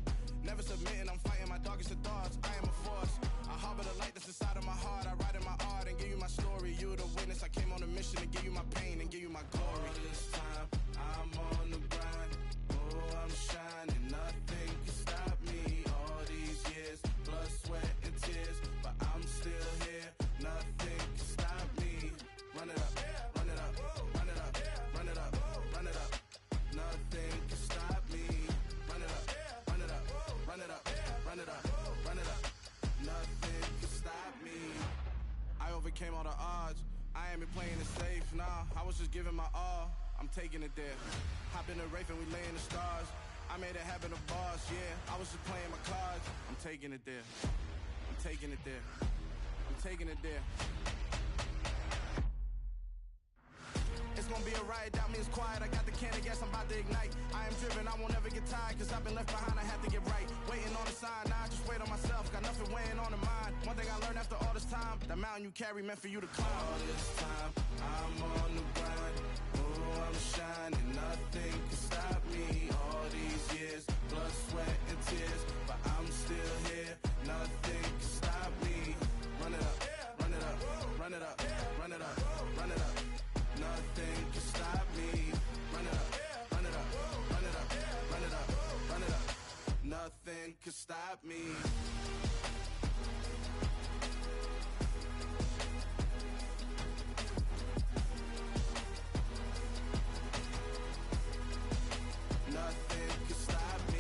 Never submitting, I'm fighting my darkest of thoughts. I am a force. I harbor the light that's inside of my heart. I write in my art and give you my story. You the witness. I came on a mission to give you my pain and give you my glory. All this time, I'm on the grind. Oh, I'm shining. Nothing can stop me. All these years, blood, sweat, and tears, but I'm still here. Nothing can stop me. Run it up, run it up, run it up, run it up, run it up. Nothing can stop me. Run it up, run it up, run it up, run it up, run it up. Nothing can stop me. I overcame all the odds. I ain't been playing it safe, nah. I was just giving my all. I'm taking it there. Hop in the Wraith and we lay in the stars. I made it happen, a boss, yeah. I was just playing my cards. I'm taking it there. I'm taking it there. I'm taking it there. It's gonna be a riot, doubt me it's quiet. I got the can of gas, I'm about to ignite. I am driven, I won't ever get tired, cause I've been left behind, I have to get right. Waiting on the sign, now I just wait on myself. Got nothing weighing on the mind. One thing I learned after all this time, the mountain you carry meant for you to climb. All this time, I'm on the grind. Oh, I'm shining, nothing can stop me. All these years, blood, sweat, and tears, but I'm still here. Nothing can stop me. Run it up, run it up, run it up, run it up, run it up. Nothing can stop me. Run it up, run it up, run it up, run it up, run it up. Nothing can stop me. Nothing can stop me.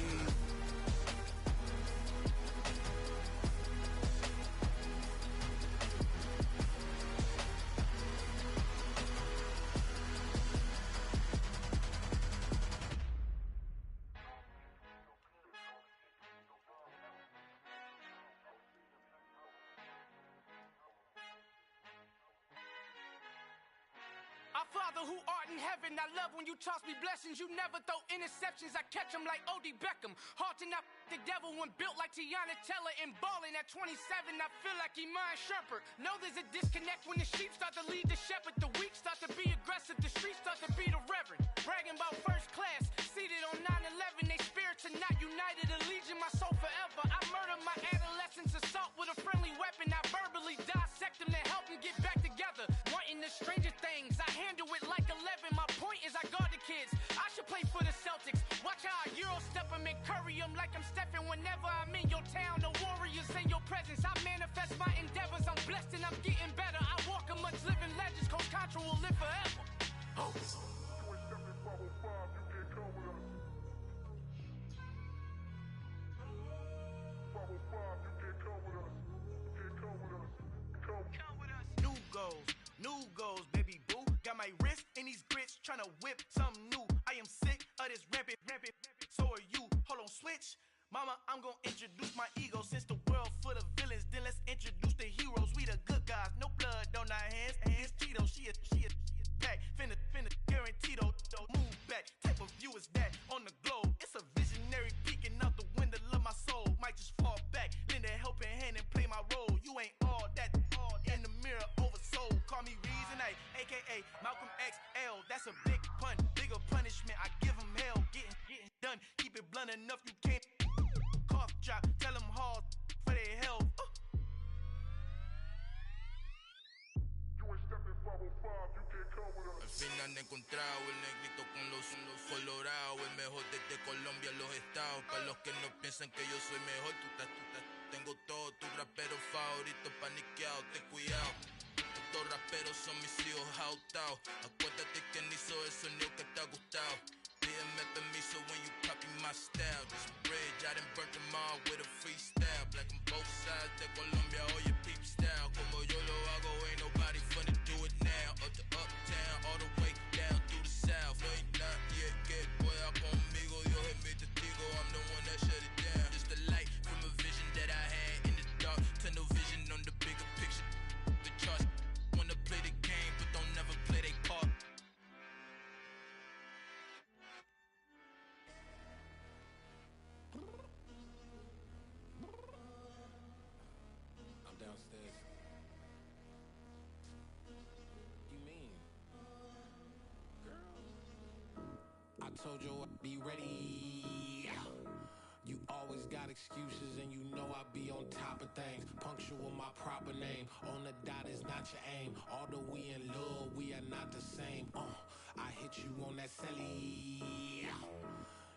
Our Father who art in heaven, I love when you toss me blessings. You never throw interceptions, I catch them like O.D. Beckham. Hard to not the devil when built like Tiana Teller and balling at 27. I feel like Iman Shumpert. Know there's a disconnect when the sheep start to lead the shepherd. The weak start to be aggressive, the streets start to be the reverend. Bragging about first class, seated on 9/11. They spirits are not united, allegiant my soul forever. I murdered my adolescence, assault with a friendly weapon. I verbally dissect them to help them get back together. Wanting the stranger things, I handle it like 11. My point is I guard the kids. I should play for the Celtics. Watch how I Euro step them and curry them like I'm Stephen. Whenever I'm in your town, the Warriors in your presence. I manifest my endeavors. I'm blessed and I'm getting better. I walk amongst living legends. Coach Contra will live forever. Oh. New goals, baby boo. Got my wrist in these grits, tryna whip something new. I am sick of this rampant. So are you. Hold on, switch. Mama, I'm gonna introduce my ego. Since the world full of villains, then let's introduce the heroes. We the good guys, no blood on our hands. It's Tito, she a pack. Finna, guarantee though. Move back, type of view is that on the globe. It's a visionary peeking out the window of my soul. Might just fall back, lend a helping hand and play my role. You ain't all that, in the mirror oversold. Call me Reason A, aka Malcolm XL. That's a big pun, bigger punishment. I give him hell, getting done. Keep it blunt enough, you can't cough drop. Tell them hard for their health. Al fin han encontrado el negrito con los colorados, el mejor desde Colombia, los estados. Para los que no piensan que yo soy mejor, tengo todos tus raperos favoritos paniqueados, ten cuidado. Estos raperos son mis hijos jautados. Acuérdate que ni hizo el sonido que te ha gustado. Pídeme permiso when you copy my style. This bridge, I done burnt them all with a freestyle. Black on both sides de Colombia, oye peep style. Como yo lo hago, ain't nobody finna do it now. Up to uptown, all the way down through the south. No ain't nadie que pueda conmigo. Dios es mi testigo, I'm the one that shut it down. Just the light from a vision that I had in the dark. Tunnel vision on the bigger picture. The charts wanna play the game, but don't never play their part. I'm downstairs. I told you I'd be ready. You always got excuses and you know I be on top of things. Punctual my proper name. On the dot is not your aim. Although we in love, we are not the same. I hit you on that celly.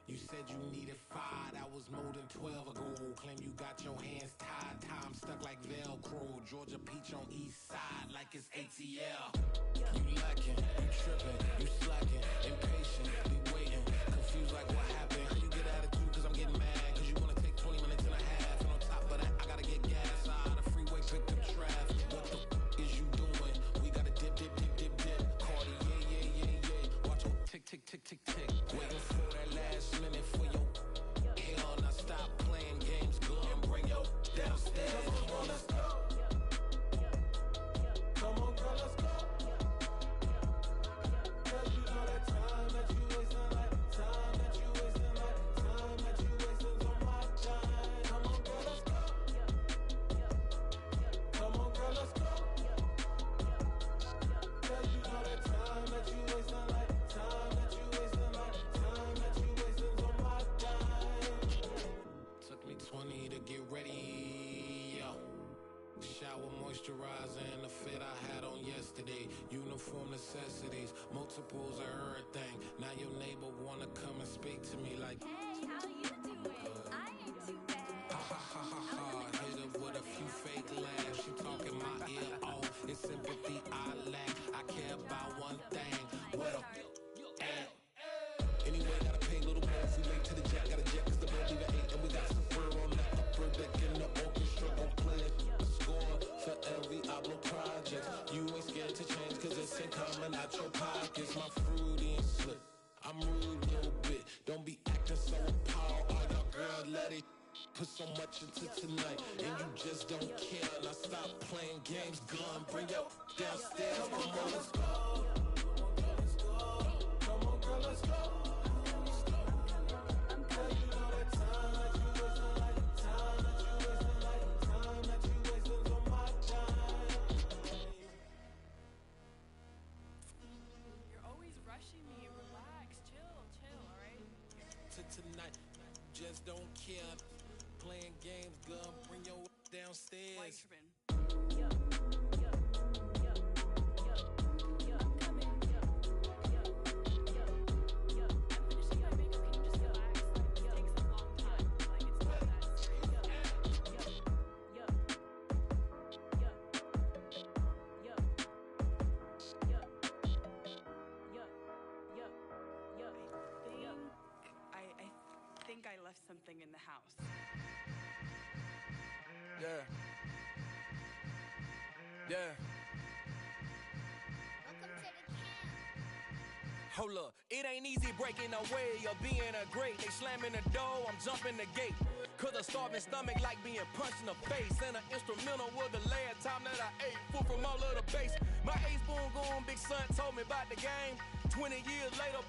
You said you needed 5, that was more than 12 ago. Claim you got your hands tied, time stuck like Velcro. Georgia Peach on east side like it's ATL. You lacking, you tripping, you slacking, impatient, be waiting, confused like what happened. How you get attitude cause I'm getting mad, cause you wanna take 20 minutes and a half. And on top of that, I gotta get gas out of the freeway, pick up traffic. What the is you doing? We gotta dip, dip, dip, dip, dip. Cardi, yeah. Watch your tick, tick, tick, tick, tick. Waiting for that last minute for your hell. Now stop playing games, go and bring your downstairs. Come on, girl, let's go. Come on, girl, let's go. Cause you know that time that you wasting, like time that you wasting, like time that you wasting on my time. Come on, girl, let's go. Come on, girl, let's go. Cause you know that time that you wasting, like time that you wasting, like time that you wasting on my time. Took me 20 to get ready. Shower, moisturizer, and the fit I had on yesterday. Uniform necessities, multiples of everything. Now your neighbor wanna come and speak to me like, Hey, how you doing? I ain't too bad. ha ha ha ha ha. Hit her with a few fake laughs. She talking my ear off. It's sympathy I lack. I care about one thing. What up? Anyway, gotta pay a little more if we late to the jet. Gotta jet cause the boat leave at 8. And we got some fur on the upper deck in the orchestra. Gon' play it. Score for every album project. You ain't scared to change cause it's ain't coming out your pockets. My fruity and slip. I'm rude a little bit. Don't be acting so appalled. All y'all girl, let it put so much into tonight. And you just don't care. Now stop playing games, gun. Bring your downstairs. Come on, let's go. Come on, girl, let's go. Cause you know that time that you wasting, like time that you wasting, like time that you wasting on my time. You're always rushing me. Relax, chill, alright? Tonight, just don't care. Playing games, gun. Bring your downstairs. Why you tripping? I think I left something in the house. Yeah. Hold up, it ain't easy breaking away or being a great. They slamming the door, I'm jumping the gate. Cause a starving stomach like being punched in the face. And an instrumental was the last time that I ate. Food from all of the base. My ace boom goon, big son told me about the game. 20 years later,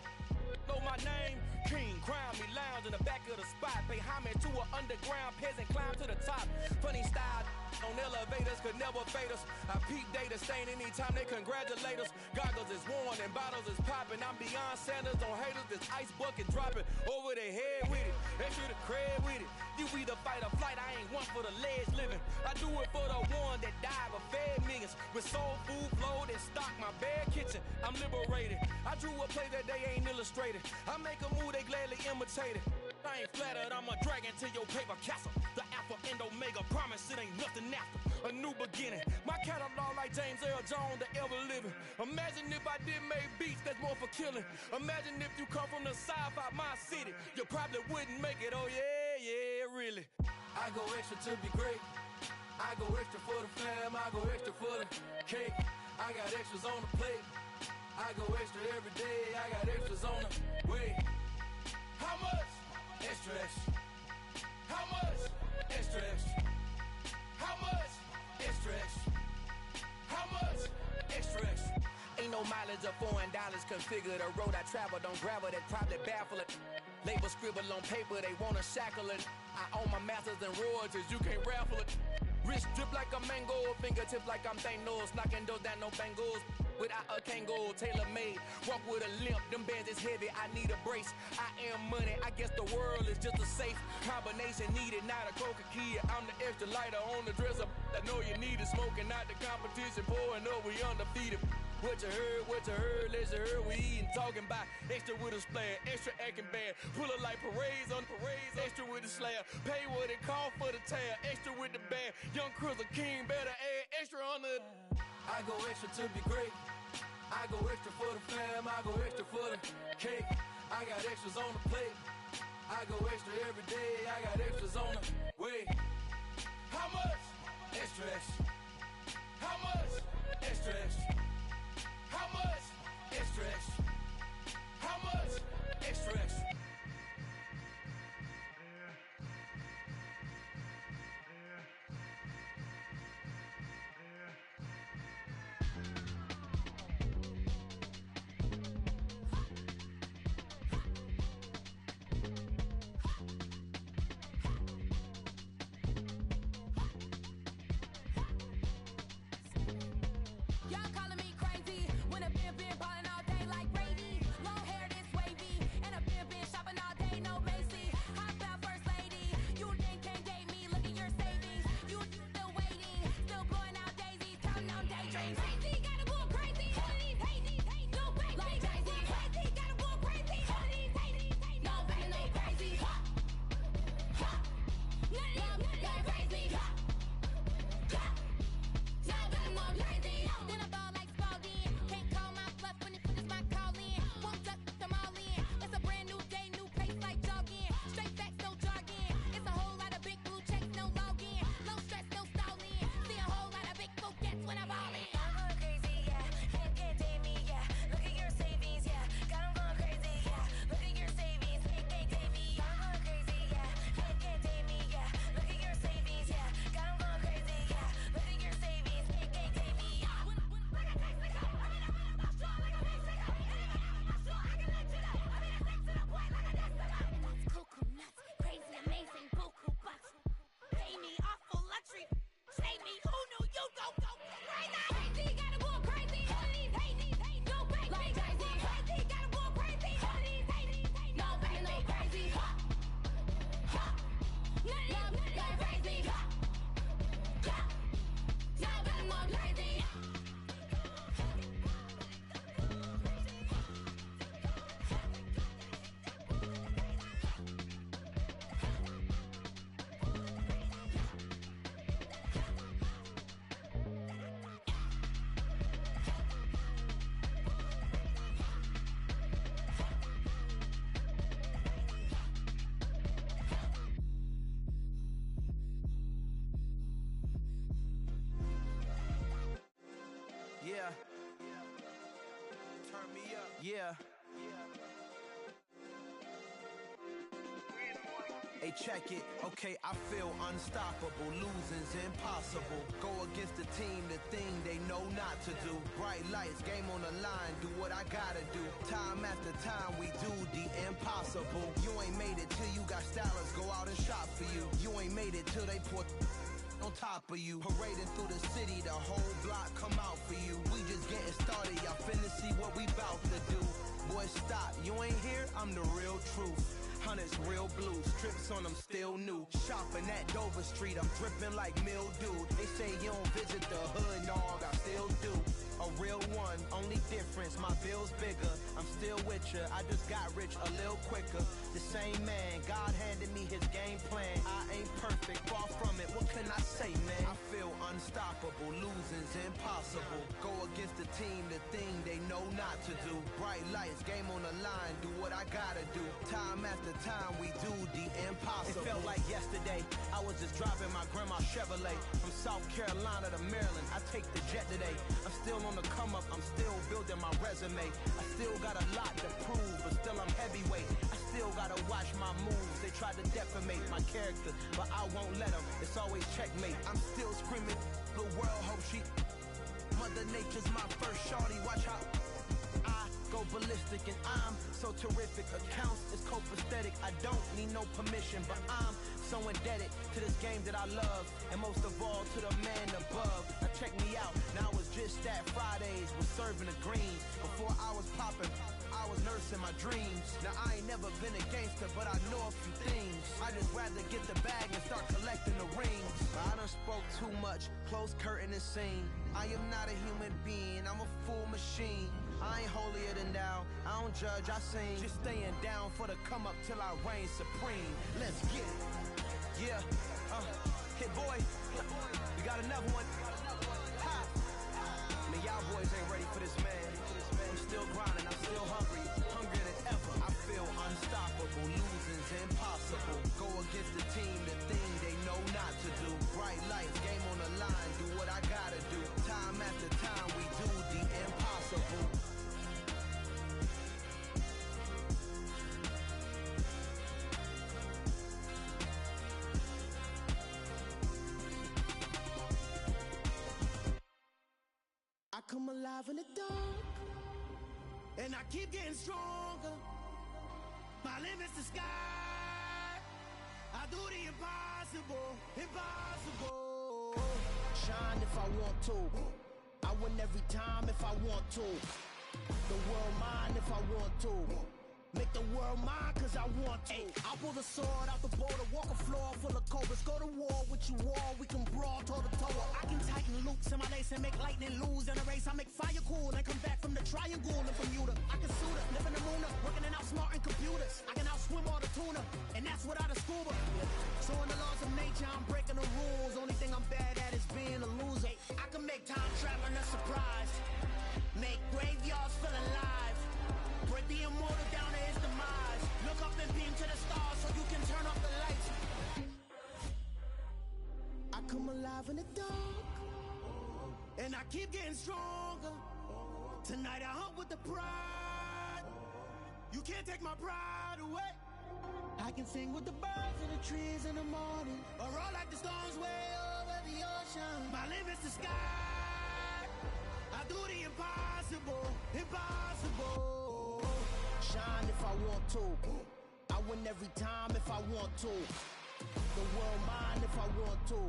know my name. King, crown me, lounge in the back of the spot. Pay homage to an underground peasant, climb to the top. Funny style on elevators could never fade us. I peep data stain anytime they congratulate us. Goggles is worn and bottles is popping. I'm beyond Sanders on haters, this ice bucket dropping over their head with it. Extra the cred with it. You either fight or flight, I ain't one for the ledge living. I do it for the one that died but fed millions. With soul food flowed and stocked my bare kitchen. I'm liberated. I drew a play that they ain't illustrated. I make a move, they gladly imitate it. I ain't flattered, I'm a dragon to your paper castle. The Alpha and Omega, promise it ain't nothing after. A new beginning. My catalog like James Earl Jones, the ever living. Imagine if I didn't make beats, that's more for killing. Imagine if you come from the south out my city. You probably wouldn't make it, oh yeah, really. I go extra to be great. I go extra for the fam, I go extra for the cake. I got extras on the plate. I go extra every day, I got extras on the way. How much? Extra, extra. How much? Extra, extra. How much? Extra, extra. How much? Extra, extra. Ain't no mileage of $4 configure the road I travel. Don't gravel, that probably baffle it. Label scribble on paper, they wanna shackle it. I own my masters and royalties, you can't raffle it. Wrist drip like a mango, fingertips like I'm Thanos, knocking those down, no bangles. without a Kangol, tailor-made. Walk with a limp, them bands is heavy, I need a brace. I am money, I guess the world is just a safe combination needed, not a coca-key. I'm the extra lighter on the dresser. I know you need it, smoking out the competition, pouring up, we undefeated. What you heard, let's hear we eatin', talking about extra with a splash, extra acting bad, pull it like parades on parades, extra with the slab, pay what it cost for the tab, extra with the bag, young Cruiser King better add extra on the. I go extra to be great, I go extra for the fam, I go extra for the cake, I got extras on the plate, I go extra every day, I got extras on the way. How much? Extra extra. How much? Extra extra. How much? Extra extra. How much? Extra extra. Y'all calling me crazy when a been ballin' all day like Brady. Long hair this wavy, and a been shopping all day, no Macy. Hot about first lady, you then can't date me. Look at your savings, you still waiting, still blowing out daisies, counting on daydreams. Crazy, gotta go crazy. None of these hate, no fake. Like crazy, crazy, gotta go crazy. None of these hate, no fake, no crazy. None of y'all got crazy. Then I ball like Spalding. Can't call my bluff when it's my calling. Won't duck them all in. It's a brand new day, new pace like jogging. Straight facts, no jargon. It's a whole lot of big blue checks, no login. No stress, no stalling. See a whole lot of big focus when I ball in. I'm going crazy, yeah. Can't date me, yeah. Look at your savings, yeah. Got 'em going crazy, yeah. Look at your savings, can't date me. I'm going crazy, yeah. Can't date me, yeah. Look at your savings, yeah. Got 'em going crazy, yeah. Look at your savings, can't date me. Cuckoo nuts, crazy, amazing, buku bucks. Pay me awful luxury. Save me, who knew you go crazy? Crazy, gotta go crazy. None of these hate, no fake. Like crazy, crazy, gotta go crazy. None of these hate, no fake, no crazy. None of y'all got crazy. Y'all better go crazy. Yeah. Turn me up. Yeah. Hey, check it. Okay, I feel unstoppable. Losing's impossible. Go against the team, the thing they know not to do. Bright lights, game on the line, do what I gotta do. Time after time, we do the impossible. You ain't made it till you got stylists go out and shop for you. You ain't made it till they put on top of you. Parading through the city, the whole block come out for you. We just getting started, y'all finna see what we bout to do. Boy, stop, you ain't here, I'm the real truth. Hunters real blue, strips on them still new. Shopping at Dover Street, I'm dripping like mildew. They say you don't visit the hood, dog, I still do. A real one, only difference, my bill's bigger. I'm still with ya, I just got rich a little quicker. The same man, God handed me his game plan. I ain't perfect, far from it, what can I say, man? I feel unstoppable, losing's impossible. Go against the team, the thing they know not to do. Bright lights, game on the line, do what I gotta do. Time after time, we do the impossible. It felt like yesterday, I was just driving my grandma's Chevrolet. From South Carolina to Maryland, I take the jet today. I'm still on the come up, I'm still building my resume. I still got a lot to prove, but still I'm heavyweight. I still gotta watch my moves. They try to defamate my character, but I won't let them. It's always checkmate. I'm still screaming, the world hope she. Mother Nature's my first shorty, watch how I go ballistic, and I'm so terrific. Accounts is copacetic. I don't need no permission, but I'm so indebted to this game that I love, and most of all to the man above. Now check me out. Now it's just that Fridays was serving the green. Before I was popping, I was nursing my dreams. Now I ain't never been a gangster, but I know a few things. I just rather get the bag and start collecting the rings. I done spoke too much, close curtain and scene. I am not a human being, I'm a full machine. I ain't holier than thou, I don't judge, I sing. Just staying down for the come up till I reign supreme. Let's get it. Yeah, hit boy, we got another one. Ha. Man, y'all boys ain't ready for this, man. I'm still grinding, I'm still hungry, hungrier than ever. I feel unstoppable, losing's impossible. Go against the team, the thing they know not to do. Bright lights, game on the line, do what I gotta do. Time after time, we do the impossible. I come alive in the dark, and I keep getting stronger. My limit's the sky. I do the impossible, impossible. Shine if I want to. I win every time if I want to. The world mine if I want to. Make the world mine cause I want to. I pull the sword out the border, walk a floor full of cobras. Go to war with you all, we can brawl toe to toe. I can tighten loops in my lace and make lightning lose in a race. I make fire cool and come back from the triangle in Bermuda. I can suit it, live in the moon, working and outsmarting computers. I can outswim all the tuna, and that's without a scuba. So in the laws of nature, I'm breaking the rules. Only thing I'm bad at is being a loser. I can make time traveling a surprise, make graveyards feel alive. Break the immortal down to his demise. Look up and beam to the stars so you can turn off the lights. I come alive in the dark, and I keep getting stronger. Tonight I hunt with the pride. You can't take my pride away. I can sing with the birds in the trees in the morning, or roll like the storms way over the ocean. My limit's the sky. I do the impossible, impossible. Shine if I want to. I win every time if I want to. The world mine if I want to.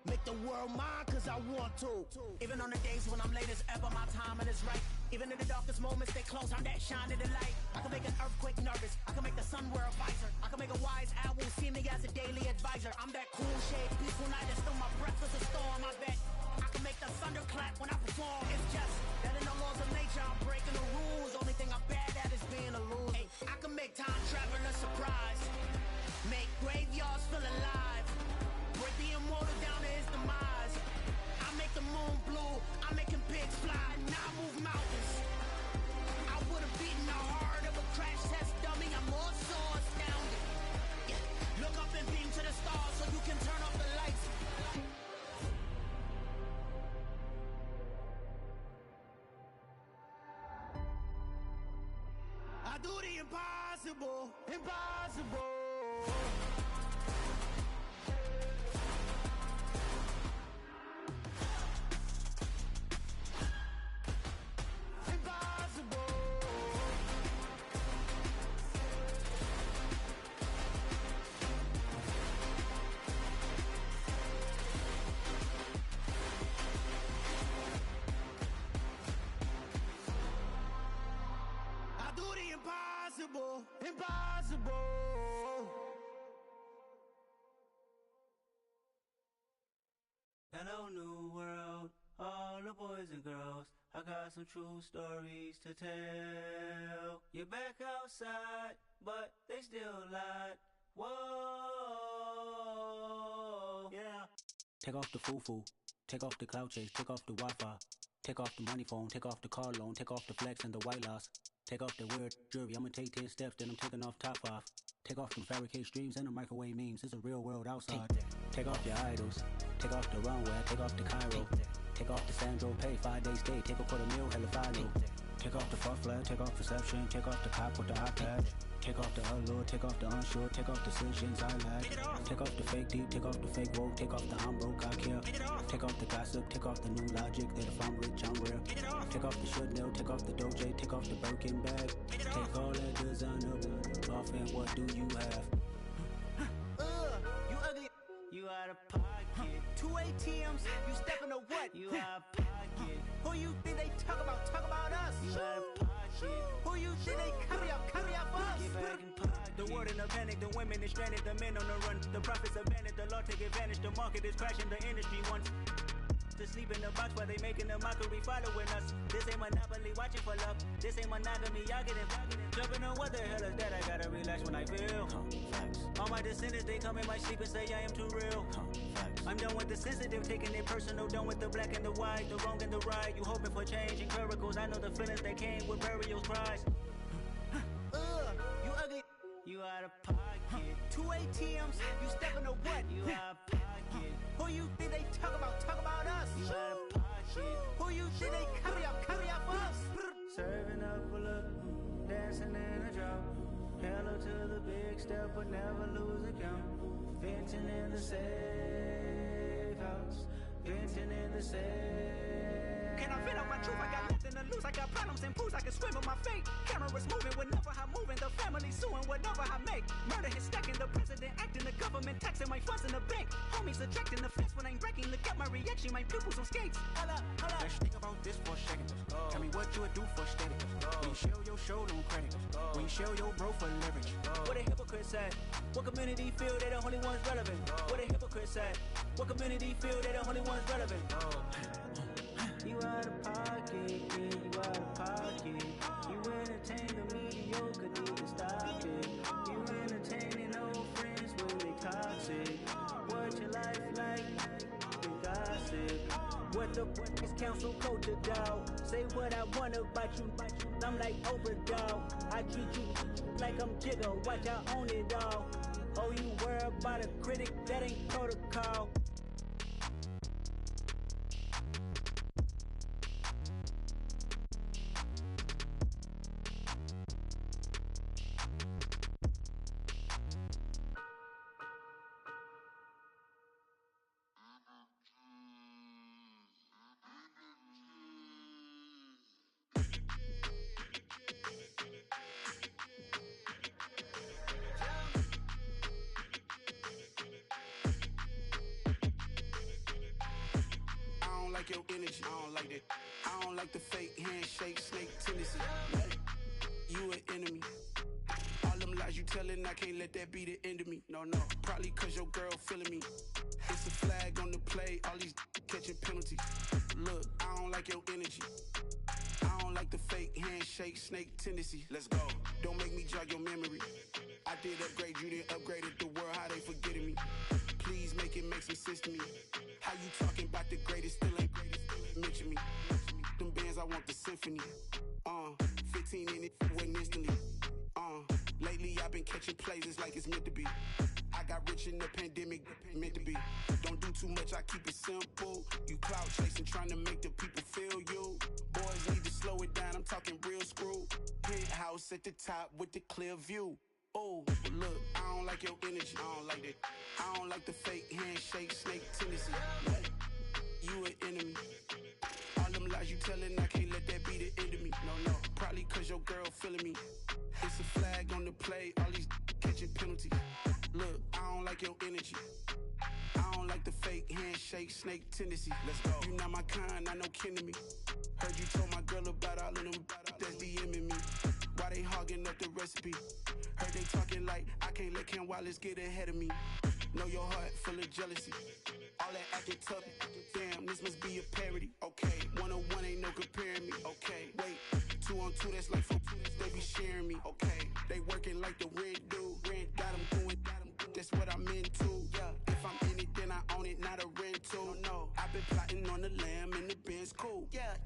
Make the world mine cause I want to. Even on the days when I'm late as ever, my timing is right. Even in the darkest moments, they close, I'm that shine of the light. I can make an earthquake nervous, I can make the sun wear a visor. I can make a wise owl see me as a daily advisor. I'm that cool shade, peaceful night, and still my breath is a storm, I bet. I can make the thunder clap when I perform. It's just that in the laws of nature, I'm breaking the rules. Only thing I'm bad at is being a loser. I can make time travel a surprise, make graveyards feel alive. Break the immortal down to his demise. I make the moon blue, I'm making pigs fly, and I move mountains. I would've beaten the heart of a crash test dummy. I'm more so astounded. Yeah. Look up and beam to the stars so you can turn off the lights. I do the impossible, impossible. Impossible, impossible. Hello, new world, all the boys and girls. I got some true stories to tell. You're back outside, but they still lied. Whoa, yeah. Take off the foo-foo, take off the cloud chase, take off the Wi-Fi. Take off the money phone, take off the car loan, take off the flex and the white loss. Take off the weird jewelry, I'ma take 10 steps, then I'm taking off top 5. Take off them fabricate streams and the microwave memes, it's a real world outside. Take off your idols, take off the runway, take off the Cairo. Take off the Sandro pay, 5 days stay, take a quarter meal, hella final. Take off the far flag, take off perception, take off the cop with the iPad. Take off the allure, take off the unsure, take off decisions I lack. Take off the fake deep, take off the fake woke, take off the I'm broke, I care. Take off the gossip, take off the new logic that if I'm rich, I'm real. Take off the should know, take off the doje, take off the Birkin bag. Take all that designer off and what do you have? You ugly, you out of pocket. 2 ATMs, you stepping to what? You out of pocket. Who you think they talk about us? You out of pocket. Who you think they carry up us? Get back in pocket. The world in a panic, the women is stranded, the men on the run. The profits abandoned, the law take advantage, the market is crashing, the industry wants to sleep in the box while they making a mockery following us. This ain't monopoly, watching for love. This ain't monogamy, y'all get it. Jumping on what the hell is that? I gotta relax when I feel. All my descendants, they come in my sleep and say I am too real. I'm done with the sensitive, taking it personal. Done with the black and the white, the wrong and the right. You hoping for change and miracles. I know the feelings that came with burial cries. You ugly, you out of pocket. 2 ATMs, you stepping to what? You out of pocket. Who you think they talk about us? You out of pocket. Who you think they carry up us? Serving up a look, dancing in a drop. Hello to the big step, but never lose a count. Venting in the safe house. Venting in the safe. Can I vent out my truth? I got nothing to lose. I got problems and booze. I can swim with my fate. Cameras moving whenever I'm moving. The family suing whatever I make. Murder is stacking. The president acting. The government taxing my funds in the bank. Homies ejecting the fence when I'm breaking. Look at my reaction. My pupils on skates. Hold up. Let's think about this for a second. Tell me what you would do for status. When you show your show, no credit. When you show your bro for leverage. What a hypocrite said. What community feel they the only ones relevant? What a hypocrite said. What community feel they the only ones relevant? You out of pocket, yeah, you out of pocket. You entertain the mediocre, need to stop it. You entertaining old friends when they toxic. What your life like? You gossip. What the is council culture, dog? Say what I want about you. I'm like Oprah, dog. I treat you like I'm Jigga. Watch I own it all. Oh, you worry about a critic? That ain't protocol. Your energy, I don't like that. I don't like the fake handshake, snake tendency. You an enemy. All them lies you telling, I can't let that be the end of me. No, probably cause your girl feeling me. It's a flag on the play, all these catching penalties. Look, I don't like your energy. I don't like the fake handshake, snake tendency. Let's go. Don't make me jog your memory. I did upgrade, you didn't upgrade it. The world, how they forgetting me. Please make it make some sense to me. How you talking about the greatest, still ain't greatest, mention me. Them bands, I want the symphony. 15 in it, wasn't instantly. Lately I've been catching plays, it's like it's meant to be. I got rich in the pandemic, meant to be. Don't do too much, I keep it simple. You clout chasing, trying to make the people feel you. Boys need to slow it down, I'm talking real screw. Penthouse at the top with the clear view. Oh, look, I don't like your energy, I don't like that. I don't like the fake handshake, snake tendency. You an enemy. All them lies you telling, I can't let that be the end of me. No, probably cause your girl feeling me. It's a flag on the play, all these catching penalties. Look, I don't like your energy. I don't like the fake handshake, snake tendency. Let's go. You not my kind, I know kin to me. Heard you told my girl about all of them that's DMing me. Why they hogging up the recipe? Heard they talking like I can't let Ken Wallace get ahead of me. Know your heart full of jealousy. All that acting tough, damn, this must be a parody. Okay, 101 ain't no comparing me. Okay, wait, 2 on 2, that's like 4, they be sharing me. Okay, they working like the rent do. Rent got them doing, that's what I'm into. Yeah, if I'm in it, then I own it, not a rental. No, I've been plotting on the lamb and the Benz cool. Yeah,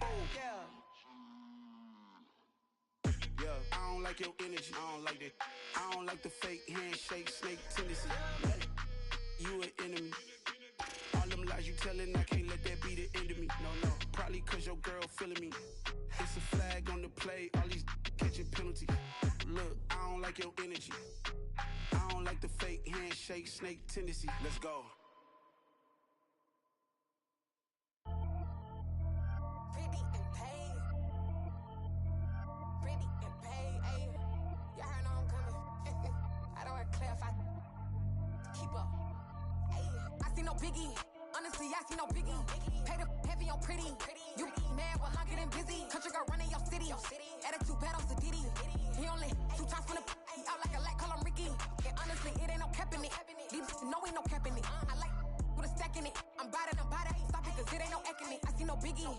I don't like your energy, I don't like that. I don't like the fake handshake, snake tendency. You an enemy. All them lies you telling, I can't let that be the end of me. No, probably cause your girl feeling me. It's a flag on the play. shake, snake tendency. Let's go. Pretty and paid. Pretty and paid, ayy. Y'all heard know I'm coming. I don't clear if I keep up. Ayy, I see no biggie. Honestly, I see no biggie. Pay the heavy on pretty. You mad while I'm getting busy. Country girl running your city. Attitude bad on Diddy. He only 2 times from the he out like a light, call him Ricky. And honestly, it ain't no cap in it. These no ain't no cap in it. I like with a stack in it. I'm bad it. Stop it, cause it ain't no eck in it. I see no biggie.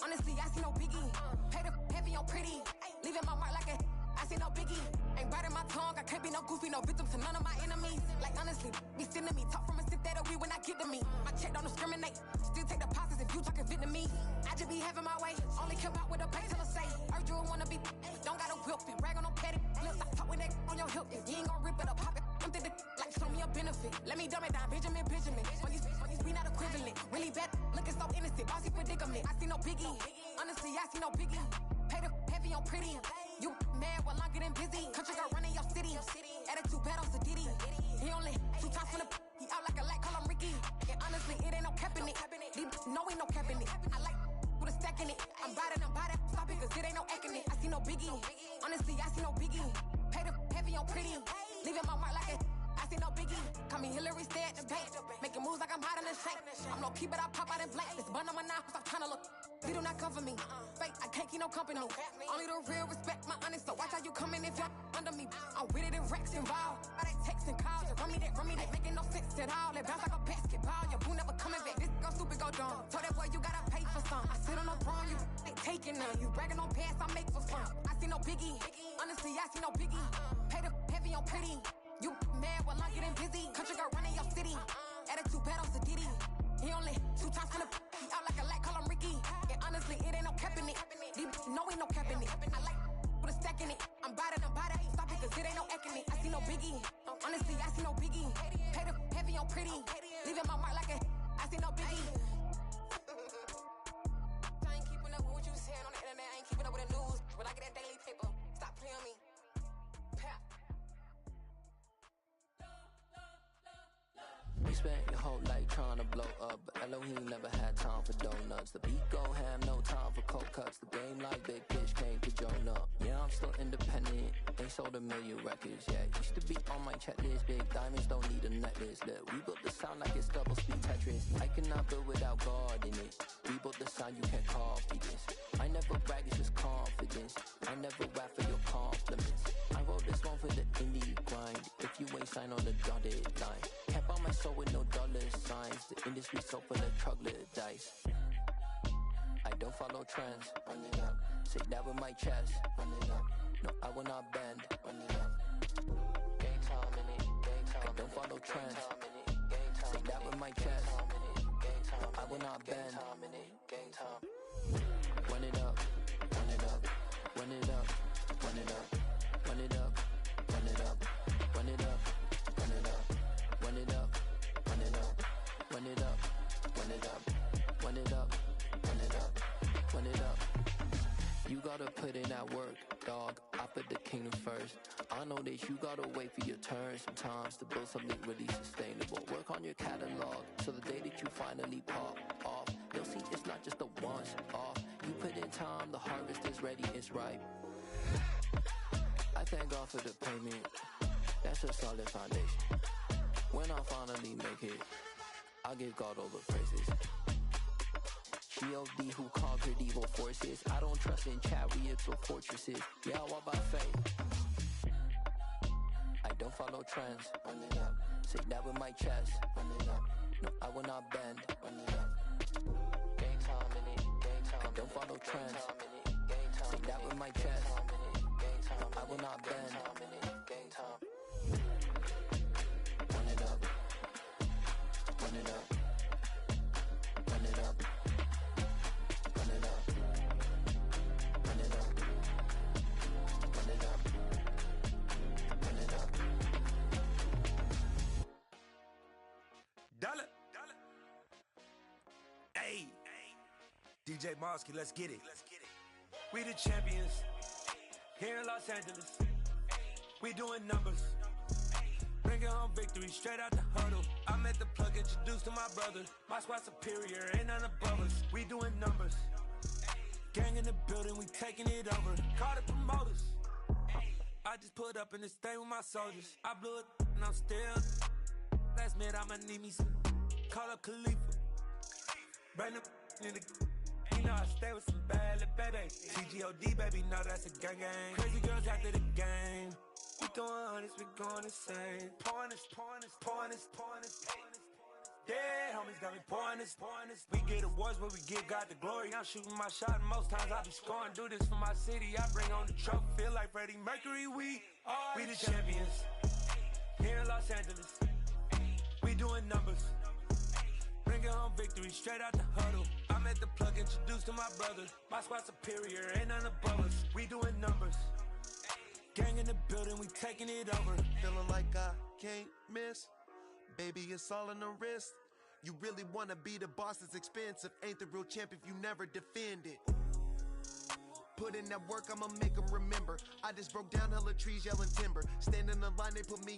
Honestly, I see no biggie. Pay the heavy on pretty. Leaving my mark like a I see no biggie. Ain't biting my tongue. I can't be no goofy, no victim to none of my enemies. Like honestly, be sending me talk from a sit that we when I get to me. My check don't discriminate. Still take deposits if you talking Vietnamese. I just be having my way. Only come out with a pay till I say. Urge you wanna be. Don't gotta whip it. Brag on no petty. Flips. I talk with that on your hip. You ain't gon' rip it up. Pop it. Empty the like show me a benefit. Let me dumb it down. Benjamin. On these we not equivalent. Really bad. Looking so innocent. Bossy predicament. I see no biggie. Honestly, I see no biggie. Pay the heavy on pretty. You mad while I'm getting busy. Country girl running your city. Attitude bad on Diddy. He only 2 times from the he out like a light, call him Ricky. And honestly, it ain't no cap in it. These no ain't no cap in it. I like with a stack in it. I'm bad it. Stop it, cause it ain't no eck in it. I see no biggie. Honestly, I see no biggie. Pay the heavy on pretty. Leaving my mark like a I see no biggie. Call me Hillary, stay at the bank. Making moves like I'm hot in the shank. I'm low key, but I pop out in blank. This bun on my knife, stop trying to look. They do not come for me. Fake, I can't keep no company. Only the real respect my honest. So watch how you coming if you're under me. I'm with it and Rex involved. All that text and calls. Run me that making no sense at all. They bounce like a basketball. Your boo never coming back. This go stupid, go dumb. Told that boy you gotta pay for some. I sit on no throne, you ain't taking none. You bragging on past, I make for fun. I see no biggie. Honestly, I see no biggie. Pay the heavy on pretty. You mad while I'm getting busy. Country girl running your city. Attitude bad on Diddy. He only 2 times from the he out like a light, call him Ricky. And honestly, it ain't no cap in it. These no ain't no cap in it. I like with a stack in it. I'm bad it. Stop it, cause it ain't no eck in it. I see no biggie. Honestly, I see no biggie. Pay the heavy on pretty. Leaving my mark like a I see no biggie. I ain't keeping up with what you saying on the internet. I ain't keeping up with the news. But I get that daily paper. Stop playing me. We spent your whole life trying to blow up, but Elohim never had time for donuts. The beat go ham, no time for cold cuts. The game like Big Pitch came to join up. Yeah, I'm still independent, ain't sold a million records yet. Used to be on my checklist, big diamonds don't need a necklace. Look, we built the sound like it's double speed Tetris. I cannot build without God in it. We built the sound, you can't copy this. I never brag, it's just confidence. I never rap for your compliments. I wrote this one for the indie grind. If you ain't signed on the dotted line, can't buy my soul with no dollar signs. The industry so full of troglodytes. I don't follow trends. Run it up. Say that with my chest. Run it up. No, I will not bend. Run it up. Game time in it. Game time. I don't follow trends. Say that with my chest. No, I will not bend. Game time. Run it up. Run it up. Run it up. Run it up. Run it up. Run it up. Run it up. Run it up. Run it up. Run it up. Run it up. Run it up. Run it up. Run it up. Run it up. You gotta put in that work, dog. I put the kingdom first. I know that you gotta wait for your turn sometimes to build something really sustainable. Work on your catalog so the day that you finally pop off, you'll see it's not just a once off. You put in time, the harvest is ready, it's ripe. I thank God for the payment. That's a solid foundation. When I finally make it, I'll give God all the praises. G.O.D. who conquered evil forces. I don't trust in chariots or fortresses. Yeah, I walk by faith. I don't follow trends. Run it up. Say that with my chest. Run it up. No, I will not bend. Run it up. Game time in it. Game time. I don't follow trends. Say that with my chest. No, I will not bend. Game time. Run it up. Run it up. Run it up. Run it up. Run it up. Run it up. Run it up. Dollar. Hey. DJ Mosky, let's get it. We the champions here in Los Angeles. We doing numbers. Bringing Bringing home victory straight out the huddle. I met the plug, introduced to my brother. My squad superior, ain't none above us. We doing numbers. Gang in the building, we taking it over. Call the promoters. I just put up in this thing with my soldiers. I blew it and I'm still. Last minute I'ma need me some. Call up Khalifa. Bring the in the. You know I stay with some bad little baby. TGOD baby, no that's a gang gang. Crazy girls after the game. We throwing hundreds, we going insane. Pouring this. Yeah, homies got me pouring this. We get awards, but we give God the glory. I'm shooting my shot, and most times I be scoring. Do this for my city, I bring on the trophy. Feel like Freddie Mercury, we the champions. Here in Los Angeles, we doing numbers. Bringing home victory straight out the huddle. I met the plug, introduced to my brother. My squad superior, ain't none above us. We doing numbers. Gang in the building, we taking it over. Feeling like I can't miss. Baby, it's all in the wrist. You really wanna be the boss, it's expensive. Ain't the real champ if you never defend it. Put in that work, I'ma make them remember. I just broke down hella trees, yelling timber. Stand in the line, they put me